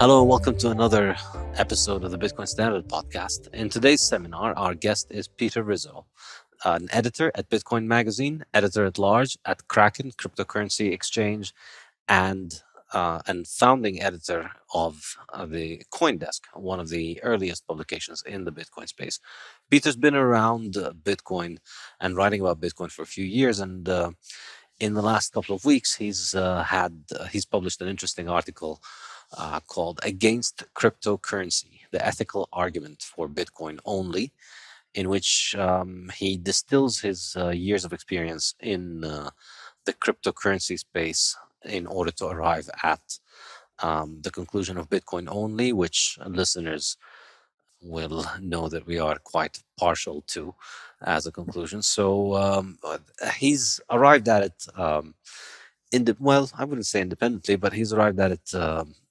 Hello, welcome to another episode of the Bitcoin Standard podcast. In today's seminar, our guest is Pete Rizzo, an editor at Bitcoin Magazine, editor at large at Kraken Cryptocurrency Exchange, and founding editor of the CoinDesk, one of the earliest publications in the Bitcoin space. Peter's been around Bitcoin and writing about Bitcoin for a few years, and in the last couple of weeks, he's published an interesting article called "Against Cryptocurrency: The Ethical Argument for Bitcoin Only," in which he distills his years of experience in the cryptocurrency space in order to arrive at the conclusion of Bitcoin only, which listeners will know that we are quite partial to as a conclusion. So he's arrived at it, well, I wouldn't say independently, but he's arrived at it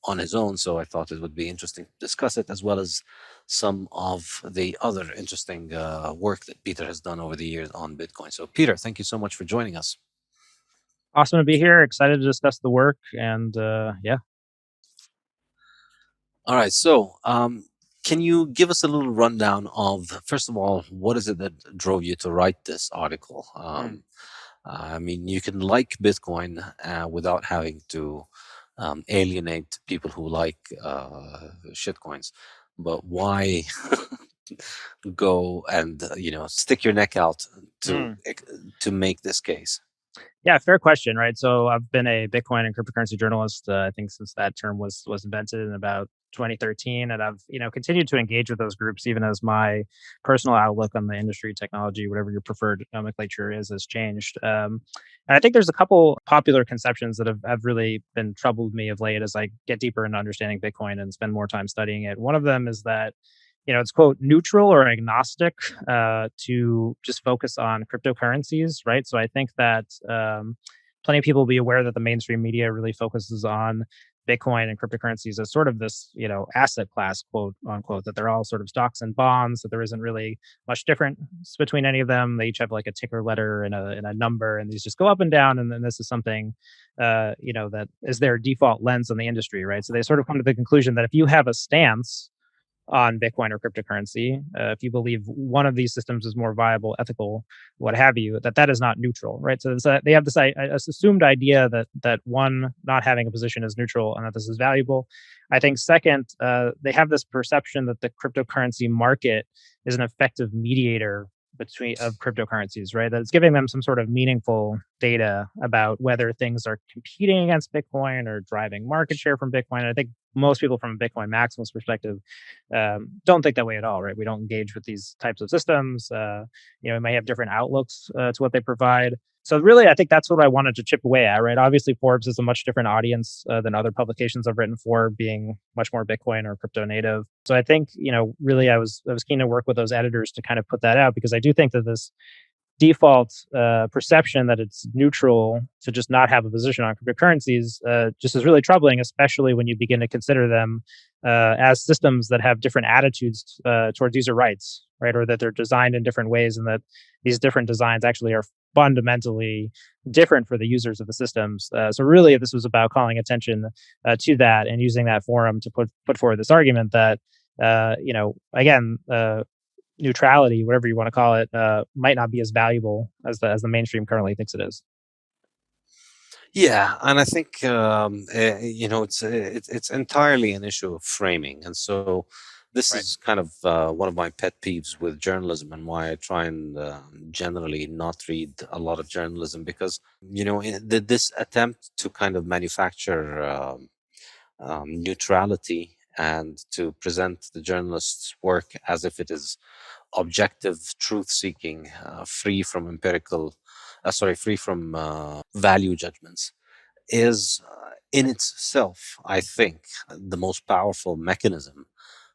on his own. So I thought it would be interesting to discuss it, as well as some of the other interesting work that Peter has done over the years on Bitcoin. So Peter, thank you so much for joining us. Awesome to be here. Excited to discuss the work, and yeah. All right. So can you give us a little rundown of, first of all, what is it that drove you to write this article? I mean, you can like Bitcoin without having to alienate people who like shitcoins, but why go and stick your neck out to make this case? Yeah, fair question, right? So I've been a Bitcoin and cryptocurrency journalist, I think, since that term was invented in about 2013, and I've continued to engage with those groups even as my personal outlook on the industry, technology, whatever your preferred nomenclature is, has changed. And I think there's a couple popular conceptions that have really been troubled me of late as I get deeper into understanding Bitcoin and spend more time studying it. One of them is that it's quote neutral or agnostic to just focus on cryptocurrencies, right? So I think that plenty of people will be aware that the mainstream media really focuses on Bitcoin and cryptocurrencies as sort of this, asset class, quote unquote, that they're all sort of stocks and bonds, that there isn't really much difference between any of them. They each have like a ticker letter and a number, and these just go up and down. And then this is something, that is their default lens on the industry, right? So they sort of come to the conclusion that if you have a stance on Bitcoin or cryptocurrency, if you believe one of these systems is more viable, ethical, what have you, that is not neutral, right? So they have this assumed idea that one, not having a position is neutral and that this is valuable. I think second, they have this perception that the cryptocurrency market is an effective mediator of cryptocurrencies, right? That it's giving them some sort of meaningful data about whether things are competing against Bitcoin or driving market share from Bitcoin. And I think most people from a Bitcoin maximalist perspective don't think that way at all, right? We don't engage with these types of systems. We may have different outlooks to what they provide. So really, I think that's what I wanted to chip away at, right? Obviously, Forbes is a much different audience than other publications I've written for, being much more Bitcoin or crypto native. So I think, really I was keen to work with those editors to kind of put that out, because I do think that this default perception that it's neutral to just not have a position on cryptocurrencies just is really troubling, especially when you begin to consider them as systems that have different attitudes towards user rights, right? Or that they're designed in different ways, and that these different designs actually are fundamentally different for the users of the systems. So really, this was about calling attention to that and using that forum to put forward this argument that, again, neutrality, whatever you want to call it, might not be as valuable as the mainstream currently thinks it is. Yeah, and I think it's entirely an issue of framing, and so this Right. is kind of one of my pet peeves with journalism, and why I try and generally not read a lot of journalism, because this attempt to kind of manufacture neutrality and to present the journalist's work as if it is objective truth seeking, free from free from value judgments, is in itself, I think, the most powerful mechanism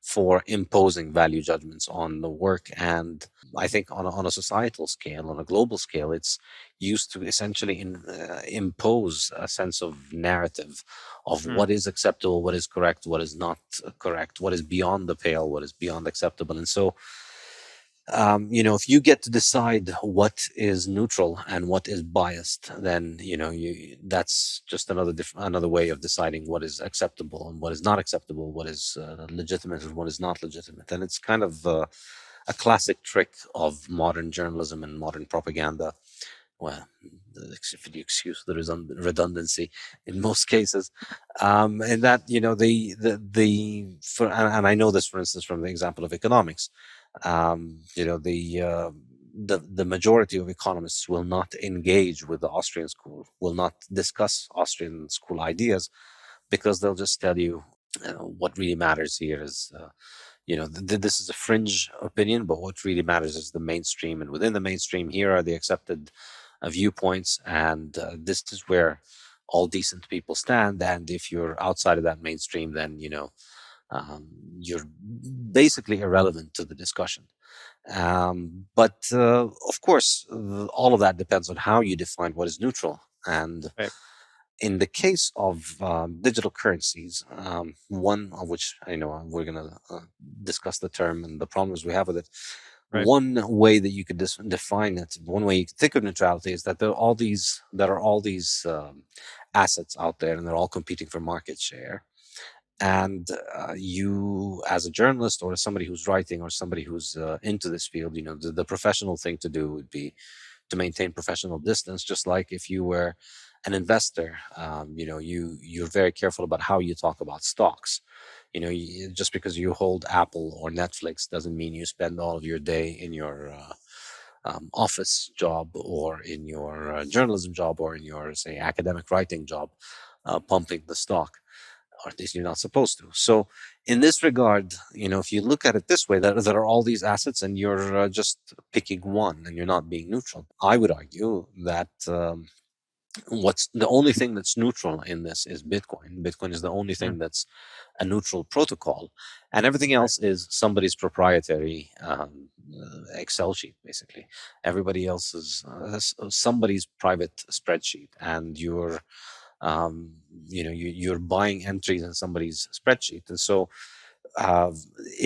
for imposing value judgments on the work. And I think on a societal scale, on a global scale, it's used to essentially impose a sense of narrative of what is acceptable, what is correct, what is not correct, what is beyond the pale, what is beyond acceptable. And so if you get to decide what is neutral and what is biased, then that's just another way of deciding what is acceptable and what is not acceptable, what is legitimate and what is not legitimate. And it's kind of a classic trick of modern journalism and modern propaganda. Well, if you excuse the redundancy, in most cases, and that and I know this, for instance, from the example of economics. The majority of economists will not engage with the Austrian school, will not discuss Austrian school ideas, because they'll just tell you, what really matters here is, this is a fringe opinion, but what really matters is the mainstream, and within the mainstream, here are the accepted viewpoints, and this is where all decent people stand. And if you're outside of that mainstream, then you're basically irrelevant to the discussion. But of course, all of that depends on how you define what is neutral. And Right. in the case of digital currencies, one of which we're going to discuss the term and the problems we have with it. Right. One way that you could define it, one way you could think of neutrality, is that there are all these assets out there, and they're all competing for market share. And you, as a journalist or as somebody who's writing or somebody who's into this field, the professional thing to do would be to maintain professional distance. Just like if you were an investor, you're very careful about how you talk about stocks. Just because you hold Apple or Netflix doesn't mean you spend all of your day in your office job, or in your journalism job, or in your, say, academic writing job, pumping the stock, or at least you're not supposed to. So in this regard, if you look at it this way, that there are all these assets, and you're just picking one, and you're not being neutral. I would argue that what's the only thing that's neutral in this is Bitcoin. Bitcoin is the only thing Mm. that's a neutral protocol, and everything Right. else is somebody's proprietary Excel sheet. Basically, everybody else is somebody's private spreadsheet, and you're buying entries in somebody's spreadsheet. And so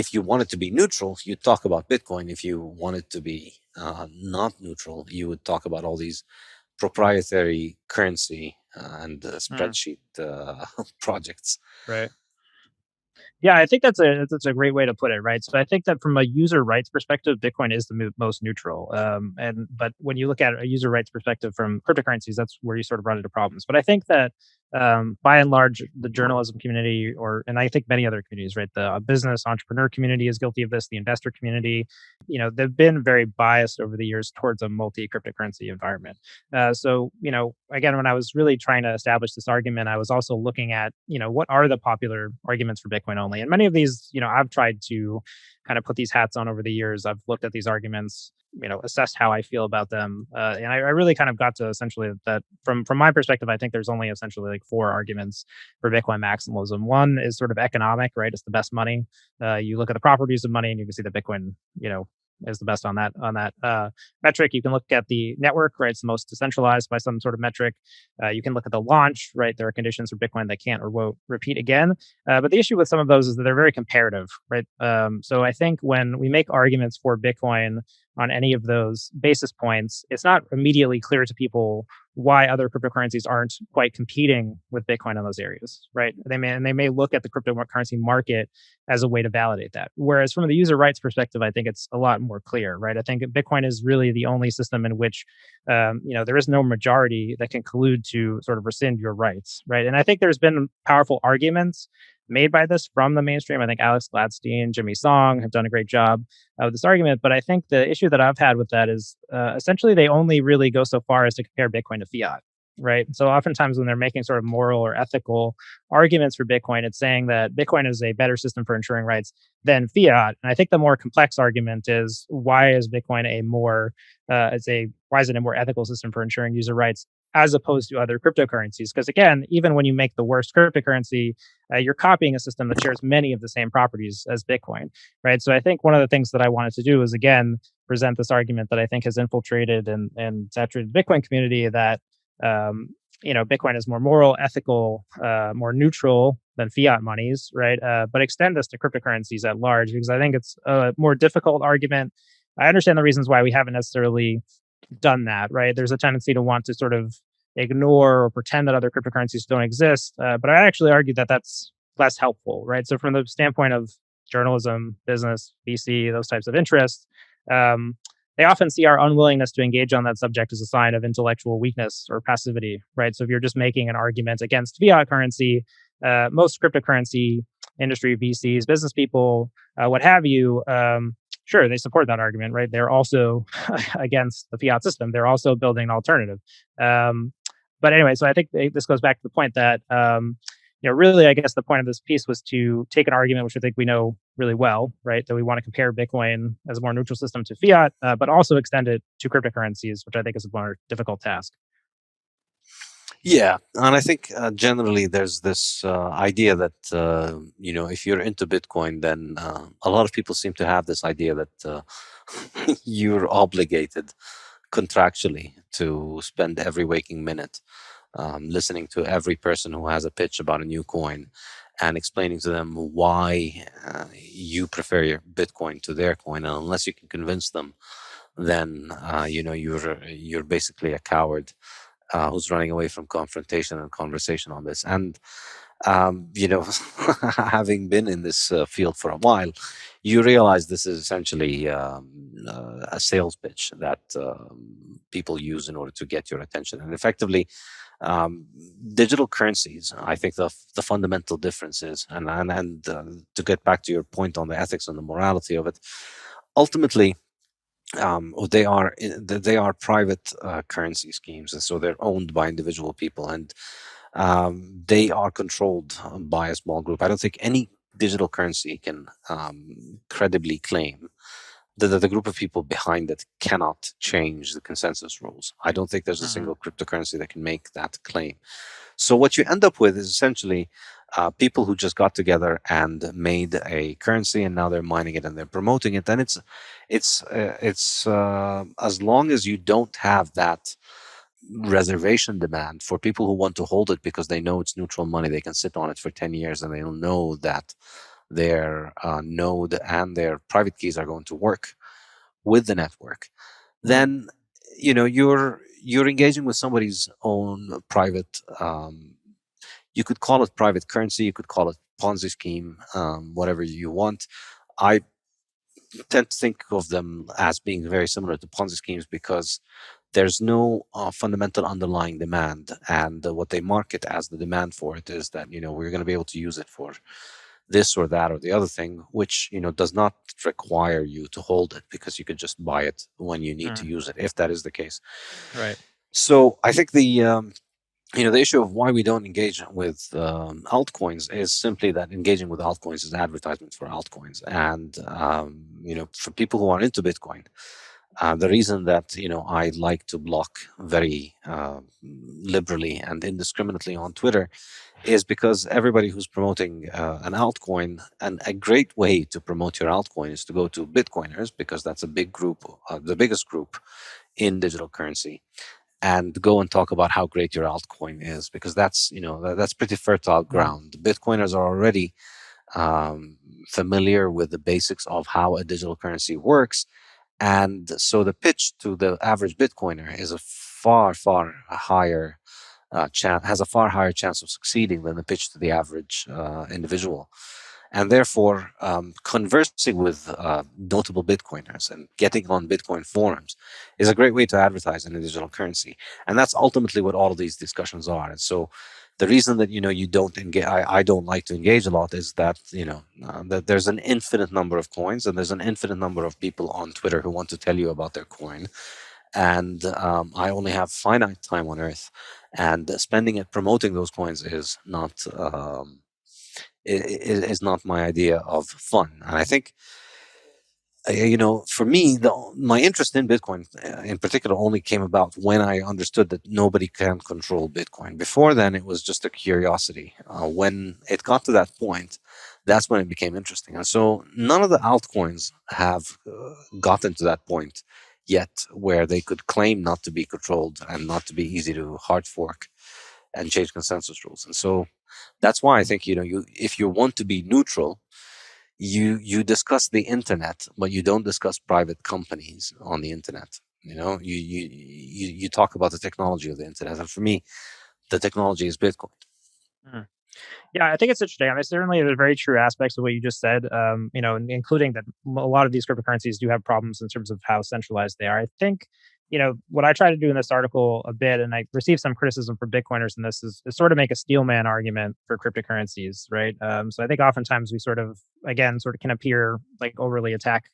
if you want it to be neutral, you talk about Bitcoin. If you want it to be not neutral, you would talk about all these proprietary currency and Mm. spreadsheet projects. Right. Yeah, I think that's a great way to put it, right? So I think that from a user rights perspective, Bitcoin is the most neutral. And but when you look at a user rights perspective from cryptocurrencies, that's where you sort of run into problems. But I think that by and large, the journalism community, and I think many other communities, right? The business entrepreneur community is guilty of this. The investor community, they've been very biased over the years towards a multi cryptocurrency environment. So, again, when I was really trying to establish this argument, I was also looking at, what are the popular arguments for Bitcoin only? And many of these, I've tried to kind of put these hats on over the years. I've looked at these arguments, assessed how I feel about them. And I really kind of got to essentially that from my perspective, I think there's only essentially like four arguments for Bitcoin maximalism. One is sort of economic, right? It's the best money. You look at the properties of money and you can see that Bitcoin, is the best on that metric. You can look at the network, right? It's the most decentralized by some sort of metric. You can look at the launch, right? There are conditions for Bitcoin that can't or won't repeat again. But the issue with some of those is that they're very comparative, right? So I think when we make arguments for Bitcoin on any of those basis points, it's not immediately clear to people why other cryptocurrencies aren't quite competing with Bitcoin in those areas, right? They may look at the cryptocurrency market as a way to validate that. Whereas from the user rights perspective, I think it's a lot more clear, right? I think Bitcoin is really the only system in which, there is no majority that can collude to sort of rescind your rights, right? And I think there's been powerful arguments made by this from the mainstream. I think Alex Gladstein, Jimmy Song have done a great job with this argument. But I think the issue that I've had with that is essentially they only really go so far as to compare Bitcoin to fiat, right? So oftentimes when they're making sort of moral or ethical arguments for Bitcoin, it's saying that Bitcoin is a better system for ensuring rights than fiat. And I think the more complex argument is why is Bitcoin why is it a more ethical system for ensuring user rights as opposed to other cryptocurrencies? Because again, even when you make the worst cryptocurrency, you're copying a system that shares many of the same properties as Bitcoin, right? So I think one of the things that I wanted to do is again present this argument that I think has infiltrated and saturated the Bitcoin community that Bitcoin is more moral, ethical, more neutral than fiat monies, right? But extend this to cryptocurrencies at large because I think it's a more difficult argument. I understand the reasons why we haven't necessarily done that, right? There's a tendency to want to sort of ignore or pretend that other cryptocurrencies don't exist. But I actually argue that that's less helpful, right? So, from the standpoint of journalism, business, VC, those types of interests, um, they often see our unwillingness to engage on that subject as a sign of intellectual weakness or passivity, right? So, if you're just making an argument against fiat currency, most cryptocurrency industry, VCs, business people, what have you, sure, they support that argument, right? They're also against the fiat system. They're also building an alternative. Um, but anyway, so I think this goes back to the point that really, I guess the point of this piece was to take an argument which I think we know really well, right? That we want to compare Bitcoin as a more neutral system to fiat, but also extend it to cryptocurrencies, which I think is a more difficult task. Yeah, and I think generally there's this idea that if you're into Bitcoin, then a lot of people seem to have this idea that you're obligated contractually to spend every waking minute listening to every person who has a pitch about a new coin and explaining to them why you prefer your Bitcoin to their coin, and unless you can convince them, then you're basically a coward who's running away from confrontation and conversation on this. And having been in this field for a while, you realize this is essentially a sales pitch that people use in order to get your attention. And effectively, digital currencies, I think the fundamental difference is, and to get back to your point on the ethics and the morality of it, ultimately they are private currency schemes, and so they're owned by individual people, and they are controlled by a small group. I don't think any digital currency can credibly claim that the group of people behind it cannot change the consensus rules. I don't think there's a Mhm. single cryptocurrency that can make that claim. So what you end up with is essentially people who just got together and made a currency, and now they're mining it and they're promoting it. And it's as long as you don't have that reservation demand for people who want to hold it because they know it's neutral money, they can sit on it for 10 years and they'll know that their node and their private keys are going to work with the network. Mhm. Then you're engaging with somebody's own private, you could call it private currency, you could call it Ponzi scheme, whatever you want. I tend to think of them as being very similar to Ponzi schemes because there's no fundamental underlying demand, and what they market as the demand for it is that we're going to be able to use it for this or that or the other thing, which does not require you to hold it because you can just buy it when you need to Mhm. use it, if that is the case. Right. So I think the issue of why we don't engage with altcoins is simply that engaging with altcoins is advertisement for altcoins, and for people who are into Bitcoin, the reason that I like to block very liberally and indiscriminately on Twitter is because everybody who's promoting an altcoin, and a great way to promote your altcoin is to go to Bitcoiners, because that's a big group, the biggest group in digital currency, and go and talk about how great your altcoin is, because that's that's pretty fertile Mhm. ground. Bitcoiners are already familiar with the basics of how a digital currency works, and so the pitch to the average Bitcoiner is a far higher chance, has a far higher chance of succeeding than the pitch to the average individual. And therefore, conversing with notable Bitcoiners and getting on Bitcoin forums is a great way to advertise in a digital currency. And that's ultimately what all of these discussions are. And so, the reason that you don't engage, I don't like to engage a lot, is that that there's an infinite number of coins, and there's an infinite number of people on Twitter who want to tell you about their coin, and I only have finite time on Earth, and spending it promoting those coins is not is not my idea of fun. And I think for me, my interest in Bitcoin in particular only came about when I understood that nobody can control Bitcoin. Before then, it was just a curiosity. When it got to that point, that's when it became interesting. And so none of the altcoins have gotten to that point yet where they could claim not to be controlled and not to be easy to hard fork and change consensus rules. And so that's why I think you if you want to be neutral, you discuss the internet, but you don't discuss private companies on the internet. You talk about the technology of the internet, and for me, the technology is Bitcoin. Mm. Yeah, I think it's interesting. I mean, certainly there's very true aspects of what you just said, including that a lot of these cryptocurrencies do have problems in terms of how centralized they are. I think, what I try to do in this article a bit, and I received some criticism from Bitcoiners in this, is sort of make a steelman argument for cryptocurrencies, right? So I think oftentimes we sort of, again, sort of can appear like overly attack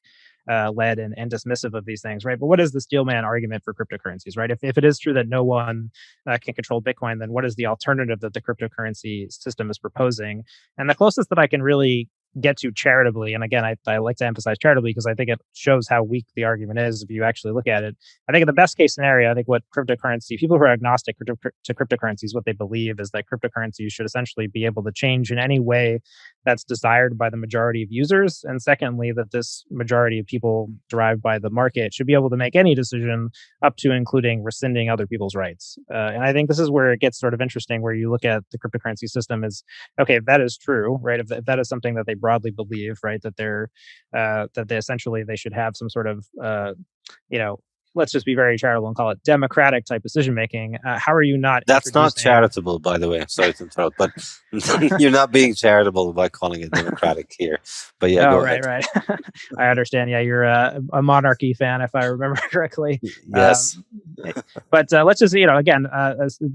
led and dismissive of these things, right? But what is the steelman argument for cryptocurrencies, right? If it is true that no one can control Bitcoin, then what is the alternative that the cryptocurrency system is proposing? And the closest that I can really get to charitably, and again, I like to emphasize charitably because I think it shows how weak the argument is if you actually look at it. I think in the best case scenario, I think what cryptocurrency, people who are agnostic to cryptocurrencies, what they believe is that cryptocurrencies should essentially be able to change in any way that's desired by the majority of users. And secondly, that this majority of people derived by the market should be able to make any decision up to including rescinding other people's rights. And I think this is where it gets sort of interesting, where you look at the cryptocurrency system as, okay, if that is true, right? If that is something that they broadly believe, right, that they essentially they should have some sort of you know let's just be very charitable and call it democratic type decision making. How are you not That's not introducing? charitable, by the way. I'm sorry to interrupt, but you're not being charitable by calling it democratic here. But yeah, Oh, go right, ahead. right. I understand. Yeah, you're a monarchy fan, if I remember correctly. Yes. Um, but let's just, again,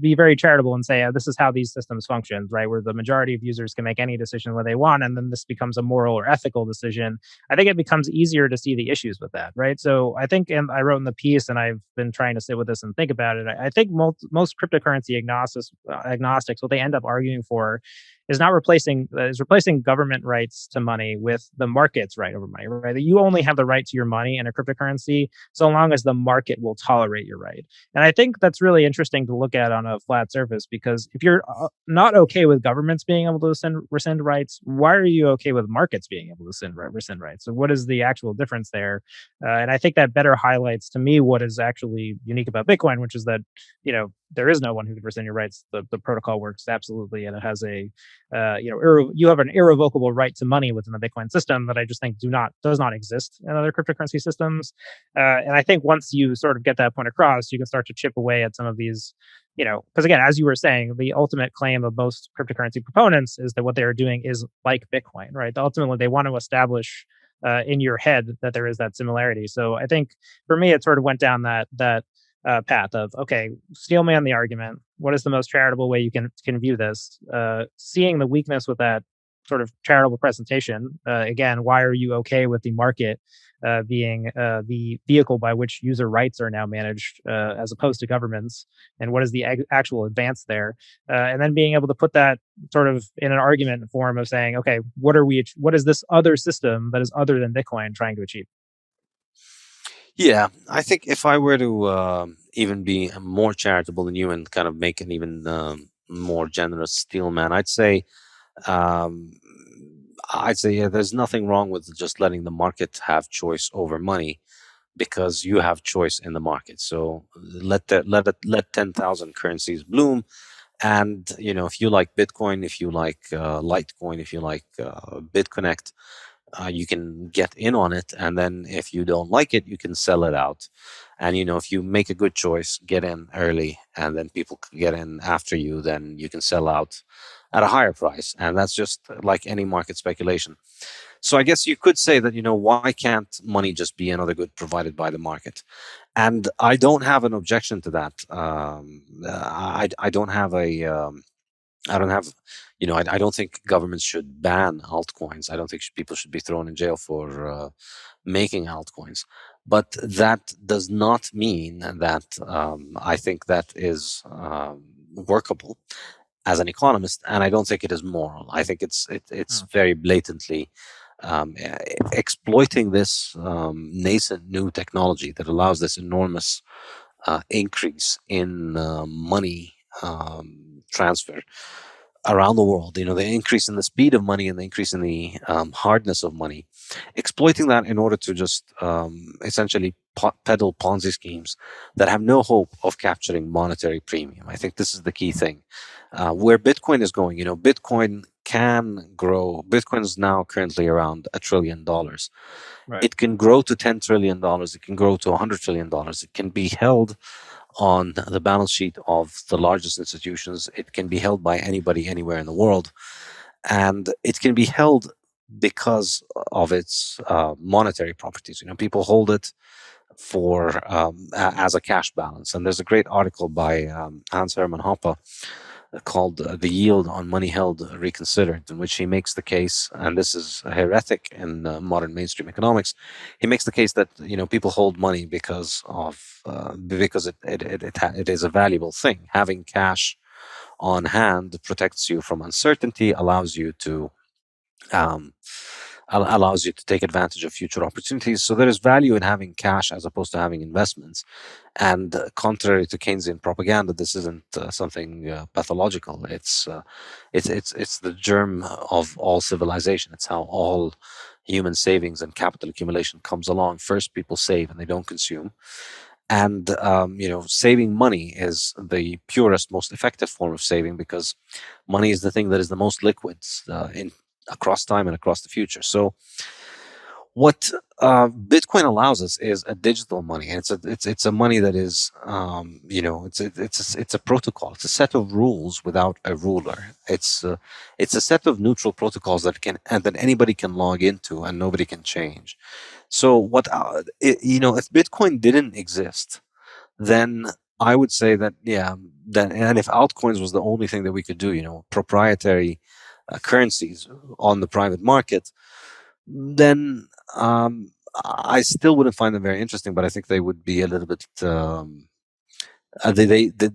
be very charitable and say this is how these systems function, right? Where the majority of users can make any decision when they want, and then this becomes a moral or ethical decision. I think it becomes easier to see the issues with that, right? So I think, and I wrote in the piece, and I've been trying to sit with this and think about it. I think most cryptocurrency agnostics, what they end up arguing for is replacing government rights to money with the market's right over money, right? That you only have the right to your money in a cryptocurrency so long as the market will tolerate your right. And I think that's really interesting to look at on a flat surface, because if you're not okay with governments being able to rescind rights, why are you okay with markets being able to rescind rights? So what is the actual difference there? And I think that better highlights to me what is actually unique about Bitcoin, which is that, there is no one who can rescind your rights. The protocol works absolutely, and it has you have an irrevocable right to money within the Bitcoin system that I just think does not exist in other cryptocurrency systems. And I think once you sort of get that point across, you can start to chip away at some of these, because again, as you were saying, the ultimate claim of most cryptocurrency proponents is that what they are doing is like Bitcoin, right? Ultimately, they want to establish in your head that there is that similarity. So I think for me, it sort of went down that path of, okay, steelman the argument. What is the most charitable way you can view this? Seeing the weakness with that sort of charitable presentation. Again, why are you okay with the market being the vehicle by which user rights are now managed, as opposed to governments? And what is the actual advance there? And then being able to put that sort of in an argument form of saying, okay, what is this other system that is other than Bitcoin trying to achieve? Yeah, I think if I were to even be more charitable than you and kind of make an even more generous steel man, um, I'd say yeah, there's nothing wrong with just letting the market have choice over money because you have choice in the market. So let 10,000 currencies bloom, and if you like Bitcoin, if you like Litecoin, if you like BitConnect, you can get in on it, and then if you don't like it, you can sell it out. And if you make a good choice, get in early, and then people get in after you, then you can sell out at a higher price. And that's just like any market speculation. So I guess you could say that, why can't money just be another good provided by the market? And I don't have an objection to that. I don't have a I don't have, I don't think governments should ban altcoins. I don't think people should be thrown in jail for making altcoins. But that does not mean that I think that is workable as an economist, and I don't think it is moral. I think it's Hmm. very blatantly exploiting this nascent new technology that allows this enormous increase in money transfer around the world. The increase in the speed of money and the increase in the hardness of money, exploiting that in order to just essentially peddle Ponzi schemes that have no hope of capturing monetary premium. I think this is the key thing. Where Bitcoin is going, Bitcoin can grow. Bitcoin is now currently around $1 trillion. Right. It can grow to $10 trillion. It can grow to $100 trillion. It can be held on the balance sheet of the largest institutions. It can be held by anybody anywhere in the world, and it can be held because of its monetary properties. People hold it for as a cash balance. And there's a great article by Hans Hermann Hoppe called "The Yield on Money Held Reconsidered," in which he makes the case, and this is a heretic in modern mainstream economics. He makes the case that people hold money because it is a valuable thing. Having cash on hand protects you from uncertainty, um, allows you to take advantage of future opportunities. So there is value in having cash as opposed to having investments. And contrary to Keynesian propaganda, this isn't something pathological. It's the germ of all civilization. It's how all human savings and capital accumulation comes along. First, people save and they don't consume. And saving money is the purest, most effective form of saving, because money is the thing that is the most liquid in across time and across the future. So what Bitcoin allows us is a digital money, and it's a money that is it's a protocol. It's a set of rules without a ruler. It's a set of neutral protocols that anybody can log into and nobody can change. So if Bitcoin didn't exist, then I would say that and if altcoins was the only thing that we could do, proprietary currencies on the private market, then I still wouldn't find them very interesting. But I think they would be a little bit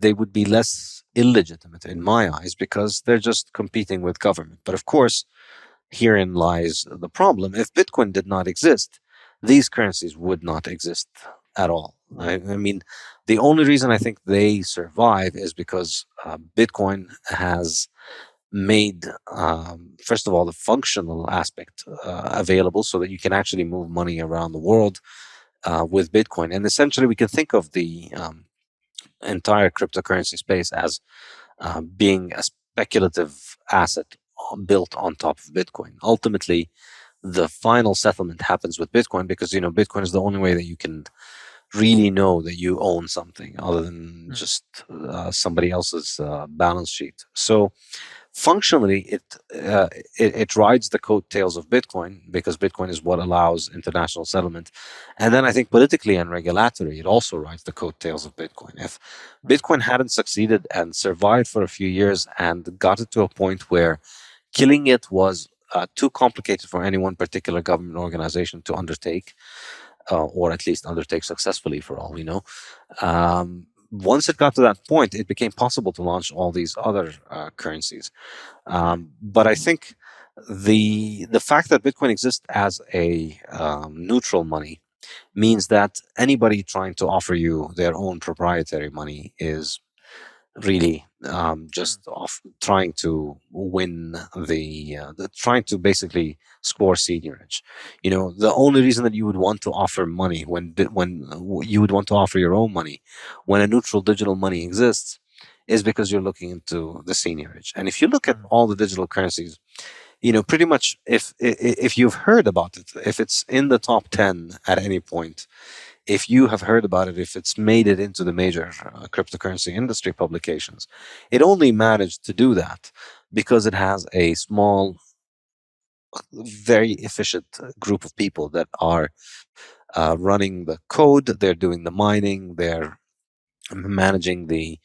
they would be less illegitimate in my eyes, because they're just competing with government. But of course, herein lies the problem. If Bitcoin did not exist, these currencies would not exist at all. I mean, the only reason I think they survive is because Bitcoin has made, first of all, the functional aspect available, so that you can actually move money around the world with Bitcoin. And essentially, we can think of the entire cryptocurrency space as being a speculative asset built on top of Bitcoin. Ultimately, the final settlement happens with Bitcoin, because Bitcoin is the only way that you can really know that you own something other than just somebody else's balance sheet. So functionally, it rides the coattails of Bitcoin, because Bitcoin is what allows international settlement. And then I think politically and regulatory, it also rides the coattails of Bitcoin. If Bitcoin hadn't succeeded and survived for a few years and got it to a point where killing it was too complicated for any one particular government organization to undertake, or at least undertake successfully, for all we know. Once it got to that point, it became possible to launch all these other currencies. But I think the fact that Bitcoin exists as a neutral money means that anybody trying to offer you their own proprietary money is really just off trying to win the trying to basically score seniorage. The only reason that you would want to offer money when you would want to offer your own money when a neutral digital money exists is because you're looking into the seniorage. And if you look at all the digital currencies, pretty much if you've heard about it, if it's in the top 10 at any point, if you have heard about it, if it's made it into the major cryptocurrency industry publications, it only managed to do that because it has a small, very efficient group of people that are running the code, they're doing the mining, they're managing the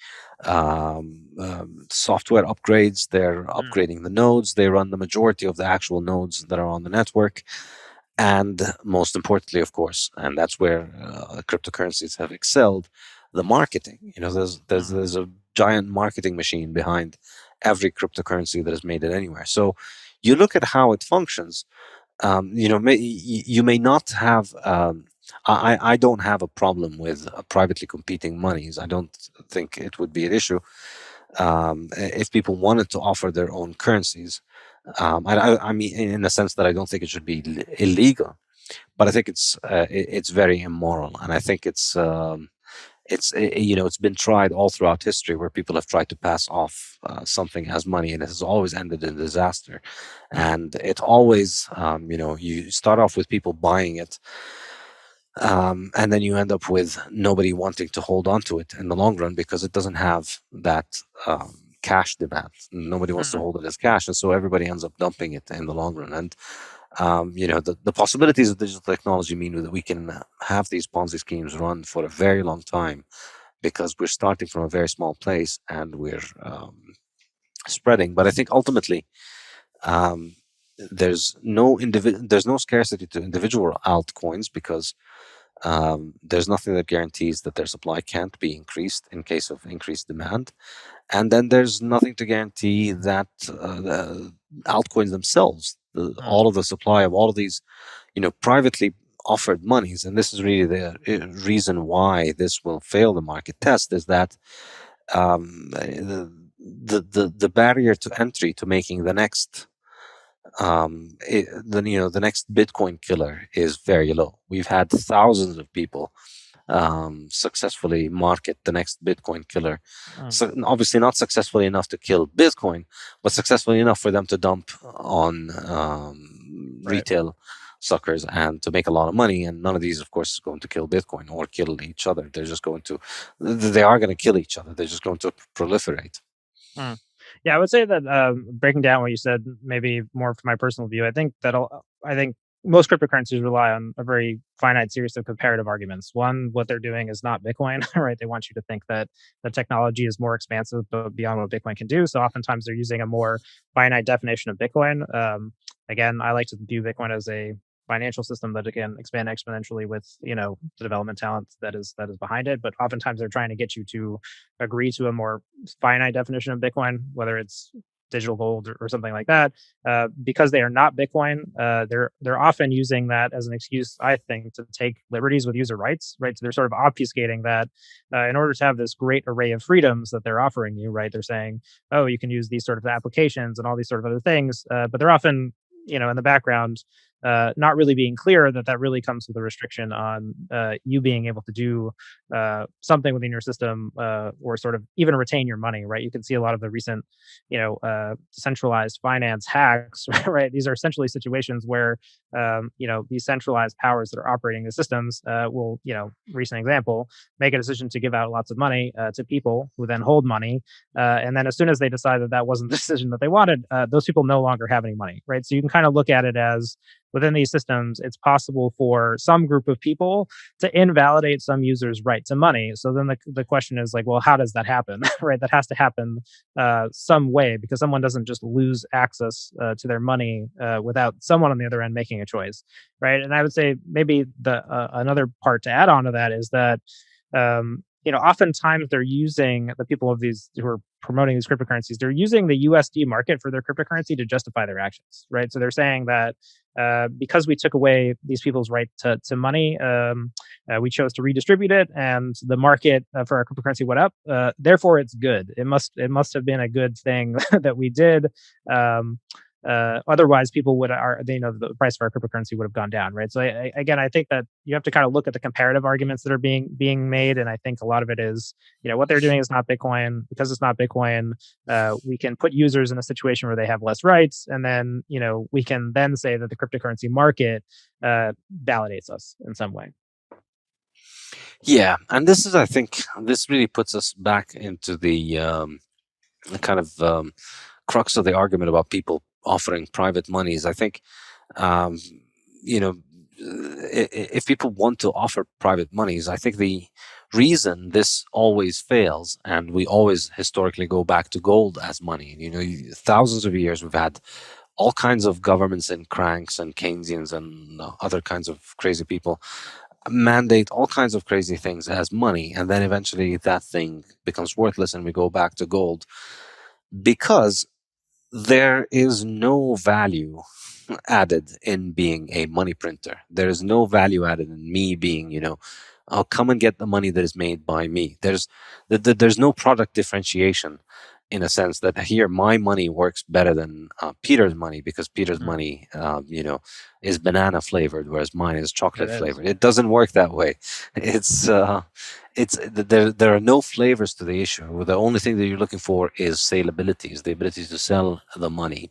software upgrades, they're upgrading the nodes, they run the majority of the actual nodes that are on the network. And most importantly, of course, and that's where cryptocurrencies have excelled, the marketing. There's a giant marketing machine behind every cryptocurrency that has made it anywhere. So you look at how it functions. You may not have. I don't have a problem with privately competing monies. I don't think it would be an issue if people wanted to offer their own currencies. I mean, in the sense that I don't think it should be illegal. but I think it's very immoral, and I think it's been tried all throughout history where people have tried to pass off something as money, and it has always ended in disaster. Mm, And it always, you start off with people buying it, and then you end up with nobody wanting to hold on to it in the long run because it doesn't have that cash demand. Nobody wants to mm, hold it as cash, and so everybody ends up dumping it in the long run. And the possibilities of digital technology mean that we can have these Ponzi schemes run for a very long time because we're starting from a very small place and we're spreading. But I think ultimately, um, there's no scarcity to individual altcoins because there's nothing that guarantees that their supply can't be increased in case of increased demand, and then there's nothing to guarantee that the altcoins themselves, mm, all of the supply of all of these, privately offered monies, and this is really the reason why this will fail the market test, is that the barrier to entry to making the next the next Bitcoin killer is very low. We've had thousands of people successfully market the next Bitcoin killer. mm. So obviously not successfully enough to kill Bitcoin, but successfully enough for them to dump on Right. retail suckers and to make a lot of money. And none of these, of course, is going to kill Bitcoin or kill each other. They are going to kill each other. They're just going to proliferate. Mm. Yeah, I would say that breaking down what you said, maybe more from my personal view, I think most cryptocurrencies rely on a very finite series of comparative arguments. One, what they're doing is not Bitcoin, right? They want you to think that the technology is more expansive beyond what Bitcoin can do. So oftentimes they're using a more finite definition of Bitcoin. Again, I like to view Bitcoin as a financial system that can expand exponentially with the development talent that is behind it. But oftentimes they're trying to get you to agree to a more finite definition of Bitcoin, whether it's digital gold or something like that, because they are not Bitcoin. They're often using that as an excuse, I think, to take liberties with user rights. Right, so they're sort of obfuscating that in order to have this great array of freedoms that they're offering you. Right, they're saying, oh, you can use these sort of applications and all these sort of other things, but they're often in the background not really being clear that that really comes with a restriction on you being able to do something within your system or sort of even retain your money, right? You can see a lot of the recent, decentralized finance hacks, right? These are essentially situations where, these centralized powers that are operating the systems will, recent example, make a decision to give out lots of money to people who then hold money. And then as soon as they decide that that wasn't the decision that they wanted, those people no longer have any money, right? So you can kind of look at it as within these systems, it's possible for some group of people to invalidate some users' right to money. So then the question is like, well, how does that happen? Right? That has to happen some way because someone doesn't just lose access to their money without someone on the other end making a choice, right? And I would say maybe the another part to add on to that is that oftentimes they're using the people of these who are promoting these cryptocurrencies. They're using the USD market for their cryptocurrency to justify their actions, right? So they're saying that because we took away these people's right to money, we chose to redistribute it, and the market for our cryptocurrency went up. Therefore, it's good. It must have been a good thing that we did. Otherwise, people would the price of our cryptocurrency would have gone down, right? So again, I think that you have to kind of look at the comparative arguments that are being made, and I think a lot of it is what they're doing is not Bitcoin. Because it's not Bitcoin, we can put users in a situation where they have less rights, and then we can then say that the cryptocurrency market validates us in some way. Yeah, and I think, this really puts us back into the kind of crux of the argument about people offering private monies. I think, um, you know, if people want to offer private monies, I think the reason this always fails, and we always historically go back to gold as money. Thousands of years we've had all kinds of governments and cranks and Keynesians and other kinds of crazy people mandate all kinds of crazy things as money, and then eventually that thing becomes worthless and we go back to gold because there is no value added in being a money printer. There is no value added in me being, I'll come and get the money that is made by me. There's no product differentiation in a sense that here my money works better than Peter's money because Peter's Mm. money, is banana flavored, whereas mine is It chocolate is. flavored. It doesn't work that way. It's there are no flavors to the issue. The only thing that you're looking for is saleability, is the ability to sell the money.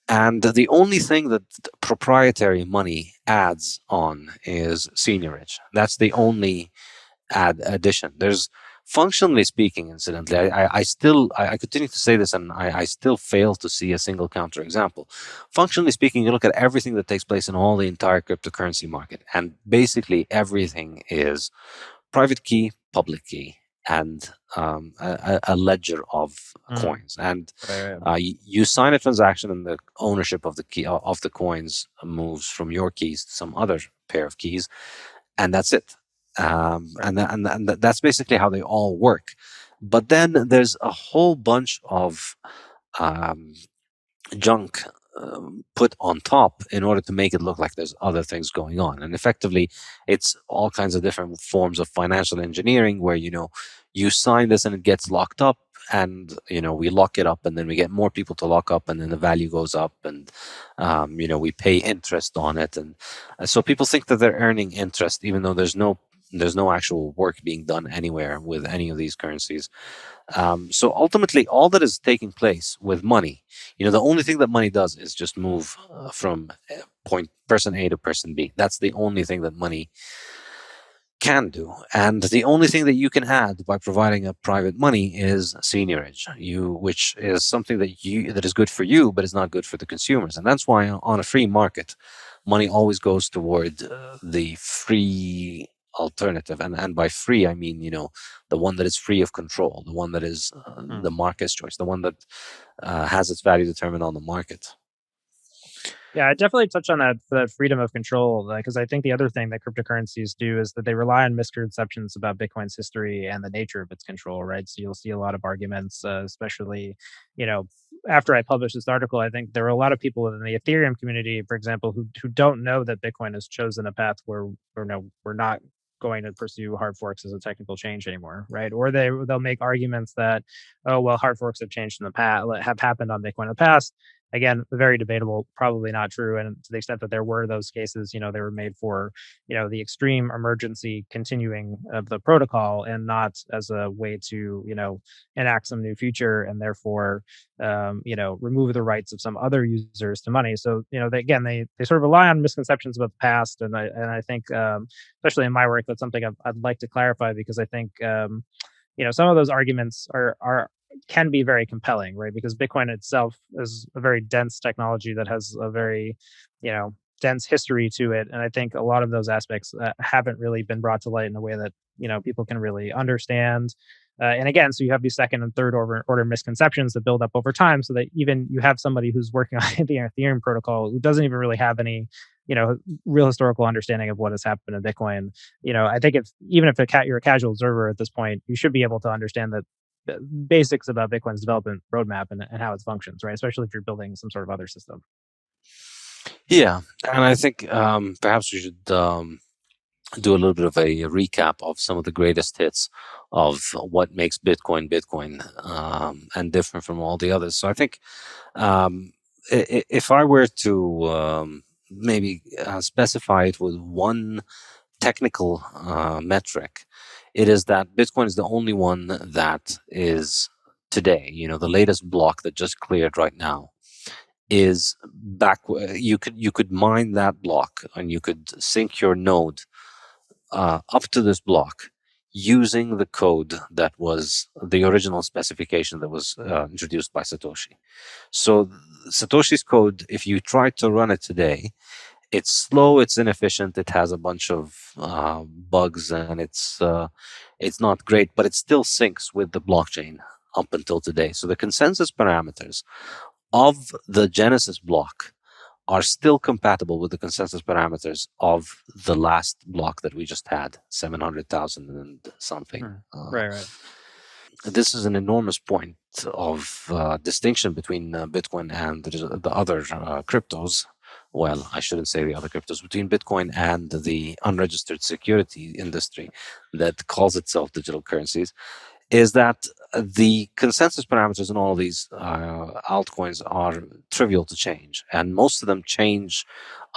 And the only thing that proprietary money adds on is seniorage. That's the only addition. There's, functionally speaking, incidentally, I continue to say this, and I still fail to see a single counterexample. Functionally speaking, you look at everything that takes place in all the entire cryptocurrency market, and basically everything is private key, public key, and a ledger of Mm. coins. And Right, right. you sign a transaction, and the ownership of the key of the coins moves from your keys to some other pair of keys, and that's it. Right. That's basically how they all work. But then there's a whole bunch of um, junk put on top in order to make it look like there's other things going on. And effectively, it's all kinds of different forms of financial engineering where, you sign this and it gets locked up. And we lock it up, and then we get more people to lock up, and then the value goes up, and we pay interest on it, and so people think that they're earning interest, even though there's no actual work being done anywhere with any of these currencies. So ultimately, all that is taking place with money, the only thing that money does is just move from point person A to person B. That's the only thing that money can do. And the only thing that you can add by providing a private money is seniorage, which is something that is good for you, but is not good for the consumers. And that's why on a free market, money always goes toward the free alternative. And by free, I mean, the one that is free of control, the one that is Mm. the market's choice, the one that has its value determined on the market. Yeah, I definitely touch on that freedom of control because I think the other thing that cryptocurrencies do is that they rely on misconceptions about Bitcoin's history and the nature of its control, right? So you'll see a lot of arguments, especially, you know, after I published this article, I think there are a lot of people within the Ethereum community, for example, who don't know that Bitcoin has chosen a path where no, we're not going to pursue hard forks as a technical change anymore, right? Or they'll make arguments that, oh well, hard forks have changed in the past, have happened on Bitcoin in the past. Again, very debatable, probably not true. And to the extent that there were those cases, they were made for, the extreme emergency continuing of the protocol and not as a way to, enact some new feature and therefore, remove the rights of some other users to money. So, they sort of rely on misconceptions about the past. And I think, especially in my work, that's something I'd like to clarify because I think, some of those arguments are can be very compelling, right? Because Bitcoin itself is a very dense technology that has a very, dense history to it, and I think a lot of those aspects haven't really been brought to light in a way that people can really understand. And again, so you have these second and third order misconceptions that build up over time, so that even you have somebody who's working on the Ethereum protocol who doesn't even really have any, real historical understanding of what has happened in Bitcoin. I think if even if you're a casual observer at this point, you should be able to understand that the basics about Bitcoin's development roadmap and how it functions, right? Especially if you're building some sort of other system. Yeah, and I think perhaps we should do a little bit of a recap of some of the greatest hits of what makes Bitcoin Bitcoin, and different from all the others. So I think, if I were to maybe specify it with one technical metric, it is that Bitcoin is the only one that is today, the latest block that just cleared right now is back. You could mine that block, and you could sync your node up to this block using the code that was the original specification that was introduced by Satoshi. So Satoshi's code, if you try to run it today, it's slow, it's inefficient, it has a bunch of bugs, and it's not great, but it still syncs with the blockchain up until today. So the consensus parameters of the Genesis block are still compatible with the consensus parameters of the last block that we just had, 700,000 and something. Right, right. This is an enormous point of distinction between Bitcoin and the other cryptos. Well, I shouldn't say the other cryptos, between Bitcoin and the unregistered security industry that calls itself digital currencies, is that the consensus parameters in all of these altcoins are trivial to change, and most of them change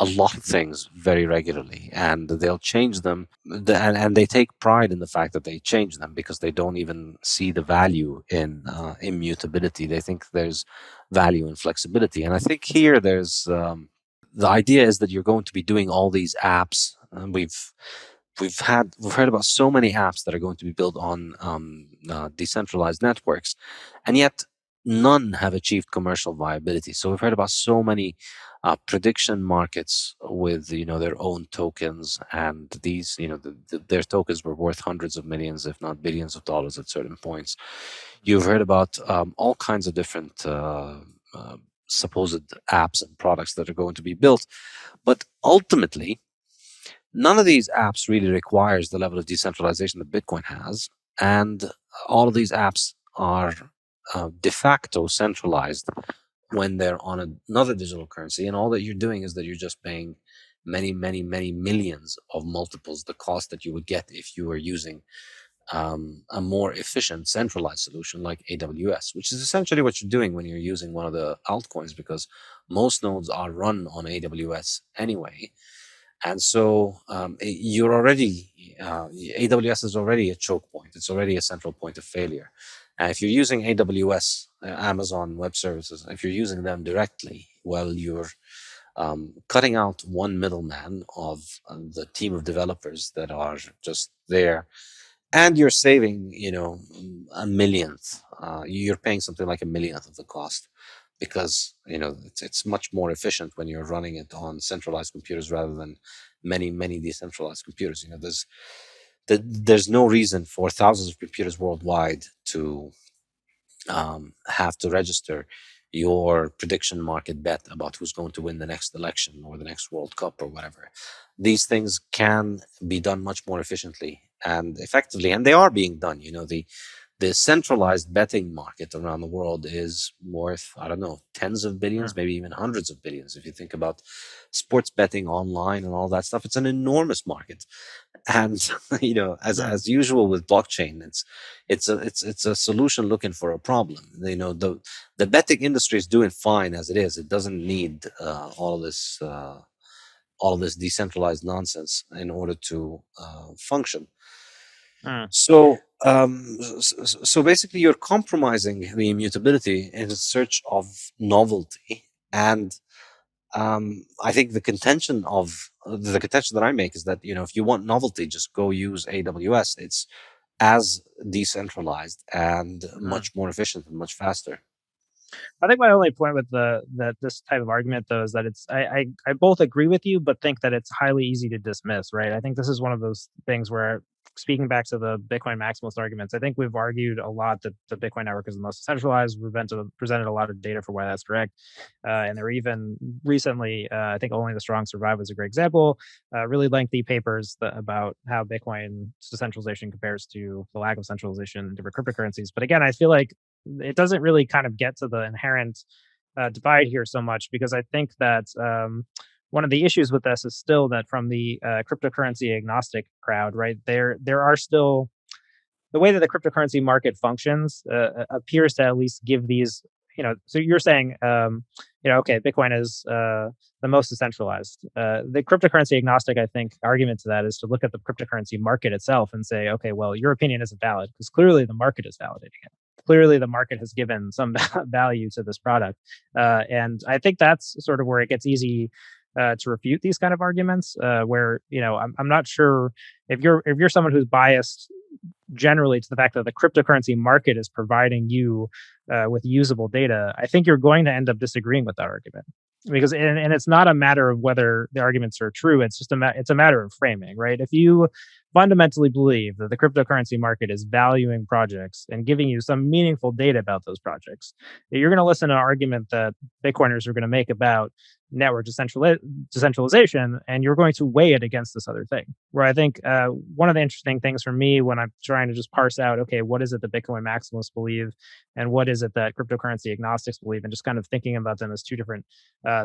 a lot of things very regularly, and they'll change them, and they take pride in the fact that they change them because they don't even see the value in immutability. They think there's value in flexibility, and I think here there's the idea is that you're going to be doing all these apps, and we've heard about so many apps that are going to be built on decentralized networks, and yet none have achieved commercial viability. So we've heard about so many prediction markets with their own tokens, and these their tokens were worth hundreds of millions, if not billions of dollars at certain points. You've heard about all kinds of different supposed apps and products that are going to be built, but ultimately none of these apps really requires the level of decentralization that Bitcoin has, and all of these apps are de facto centralized when they're on another digital currency, and all that you're doing is that you're just paying many, many, many millions of multiples the cost that you would get if you were using a more efficient centralized solution like AWS, which is essentially what you're doing when you're using one of the altcoins, because most nodes are run on AWS anyway. And so you're already, AWS is already a choke point. It's already a central point of failure. If you're using AWS, Amazon Web Services, if you're using them directly, well, you're cutting out one middleman of the team of developers that are just there, and you're saving, a millionth. You're paying something like a millionth of the cost, because it's much more efficient when you're running it on centralized computers rather than many, many decentralized computers. There's no reason for thousands of computers worldwide to have to register your prediction market bet about who's going to win the next election or the next World Cup or whatever. These things can be done much more efficiently and effectively, and they are being done. The centralized betting market around the world is worth, I don't know, tens of billions, maybe even hundreds of billions. If you think about sports betting online and all that stuff, it's an enormous market. And as usual with blockchain, it's a solution looking for a problem. The betting industry is doing fine as it is. It doesn't need all of this decentralized nonsense in order to function. So basically, you're compromising the immutability in search of novelty. And I think the contention that I make is that if you want novelty, just go use AWS. It's as decentralized and much more efficient and much faster. I think my only point with this type of argument, though, is that I both agree with you, but think that it's highly easy to dismiss. Right? I think this is one of those things where, speaking back to the Bitcoin maximalist arguments, I think we've argued a lot that the Bitcoin network is the most decentralized. We've presented a lot of data for why that's correct, and there were even recently, I think only the strong survive was a great example. Really lengthy papers about how Bitcoin decentralization compares to the lack of centralization in different cryptocurrencies. But again, I feel like it doesn't really kind of get to the inherent divide here so much, because I think that one of the issues with this is still that from the cryptocurrency agnostic crowd, right? There are still, the way that the cryptocurrency market functions appears to at least give these, so you're saying, okay, Bitcoin is the most decentralized. The cryptocurrency agnostic, I think, argument to that is to look at the cryptocurrency market itself and say, okay, well, your opinion isn't valid because clearly the market is validating it. Clearly the market has given some value to this product. And I think that's sort of where it gets easy to refute these kind of arguments, where I'm not sure if you're someone who's biased generally to the fact that the cryptocurrency market is providing you with usable data. I think you're going to end up disagreeing with that argument, because and it's not a matter of whether the arguments are true. It's just it's a matter of framing, right? If you fundamentally believe that the cryptocurrency market is valuing projects and giving you some meaningful data about those projects, you're going to listen to an argument that Bitcoiners are going to make about network decentralization, and you're going to weigh it against this other thing. Where I think one of the interesting things for me when I'm trying to just parse out, okay, what is it that Bitcoin maximalists believe, and what is it that cryptocurrency agnostics believe, and just kind of thinking about them as two different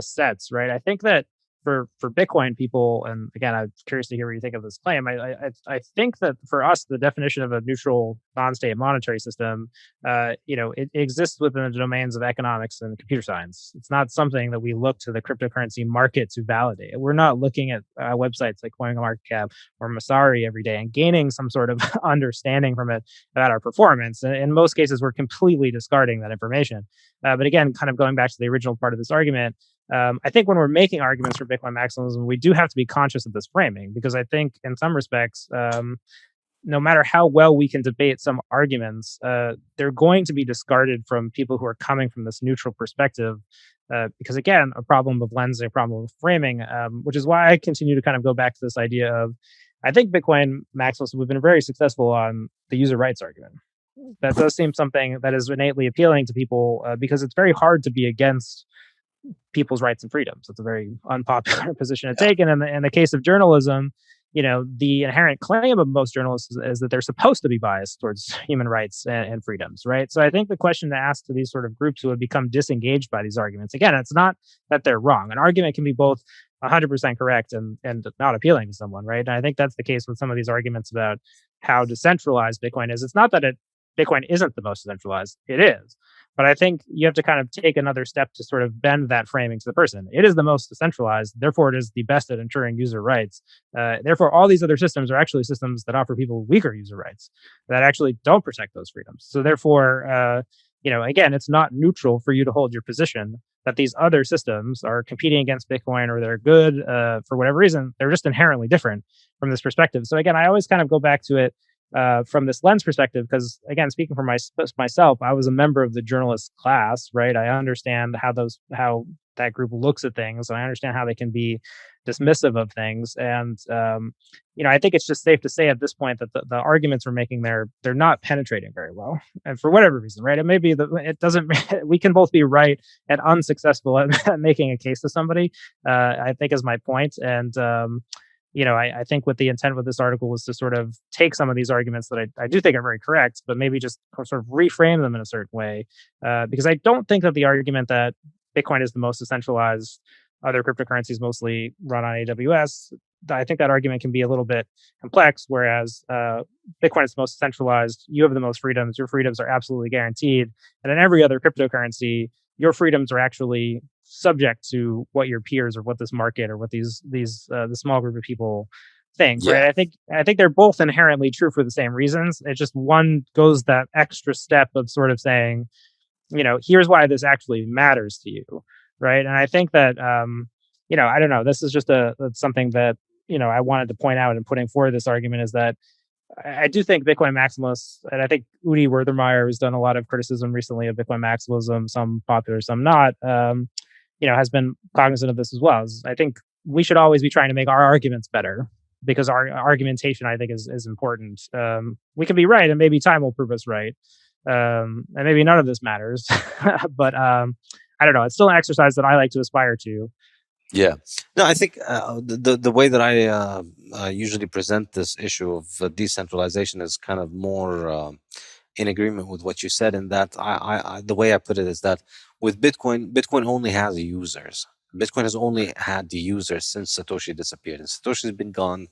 sets, right? I think that for Bitcoin people, and again, I'm curious to hear what you think of this claim. I think that for us, the definition of a neutral non-state monetary system, it exists within the domains of economics and computer science. It's not something that we look to the cryptocurrency market to validate. We're not looking at websites like CoinMarketCap or Masari every day and gaining some sort of understanding from it about our performance. In most cases, we're completely discarding that information. But again, kind of going back to the original part of this argument, I think when we're making arguments for Bitcoin maximalism, we do have to be conscious of this framing, because I think in some respects, no matter how well we can debate some arguments, they're going to be discarded from people who are coming from this neutral perspective. Because again, a problem of lensing, a problem of framing, which is why I continue to kind of go back to this idea of, I think Bitcoin maximalism, we've been very successful on the user rights argument. That does seem something that is innately appealing to people, because it's very hard to be against people's rights and freedoms. It's a very unpopular position to take. And in the case of journalism, the inherent claim of most journalists is that they're supposed to be biased towards human rights and freedoms, right? So I think the question to ask to these sort of groups who have become disengaged by these arguments, again, it's not that they're wrong. An argument can be both 100% correct and not appealing to someone, right? And I think that's the case with some of these arguments about how decentralized Bitcoin is. It's not that Bitcoin isn't the most decentralized. It is. But I think you have to kind of take another step to sort of bend that framing to the person. It is the most decentralized, therefore it is the best at ensuring user rights. Therefore, all these other systems are actually systems that offer people weaker user rights that actually don't protect those freedoms. So therefore, again, it's not neutral for you to hold your position that these other systems are competing against Bitcoin or they're good for whatever reason. They're just inherently different from this perspective. So again, I always kind of go back to it from this lens perspective, because again, speaking for myself, I was a member of the journalist class, right? I understand how that group looks at things, and I understand how they can be dismissive of things. And I think it's just safe to say at this point that the arguments we're making there, they're not penetrating very well, and for whatever reason, right? It may be that it doesn't. We can both be right and unsuccessful at making a case to somebody. I think is my point, and I think what the intent with this article was to sort of take some of these arguments that I do think are very correct, but maybe just sort of reframe them in a certain way. Because I don't think that the argument that Bitcoin is the most decentralized, other cryptocurrencies mostly run on AWS, I think that argument can be a little bit complex, whereas Bitcoin is the most centralized, you have the most freedoms, your freedoms are absolutely guaranteed. And in every other cryptocurrency, your freedoms are actually subject to what your peers or what this market or what the small group of people think, right? I think they're both inherently true for the same reasons. It's just one goes that extra step of sort of saying, here's why this actually matters to you, right? And I think that I don't know, this is just something that I wanted to point out in putting forward this argument, is that I do think Bitcoin maximalists, and I think Udi Werthermeyer has done a lot of criticism recently of Bitcoin maximalism, some popular, some not, has been cognizant of this as well. I think we should always be trying to make our arguments better, because our argumentation, I think, is important. We can be right, and maybe time will prove us right. And maybe none of this matters. But I don't know. It's still an exercise that I like to aspire to. Yeah. No, I think the way that I usually present this issue of decentralization is kind of more in agreement with what you said, in that I the way I put it is that with Bitcoin only has users. Bitcoin has only had the users since Satoshi disappeared, and Satoshi's been gone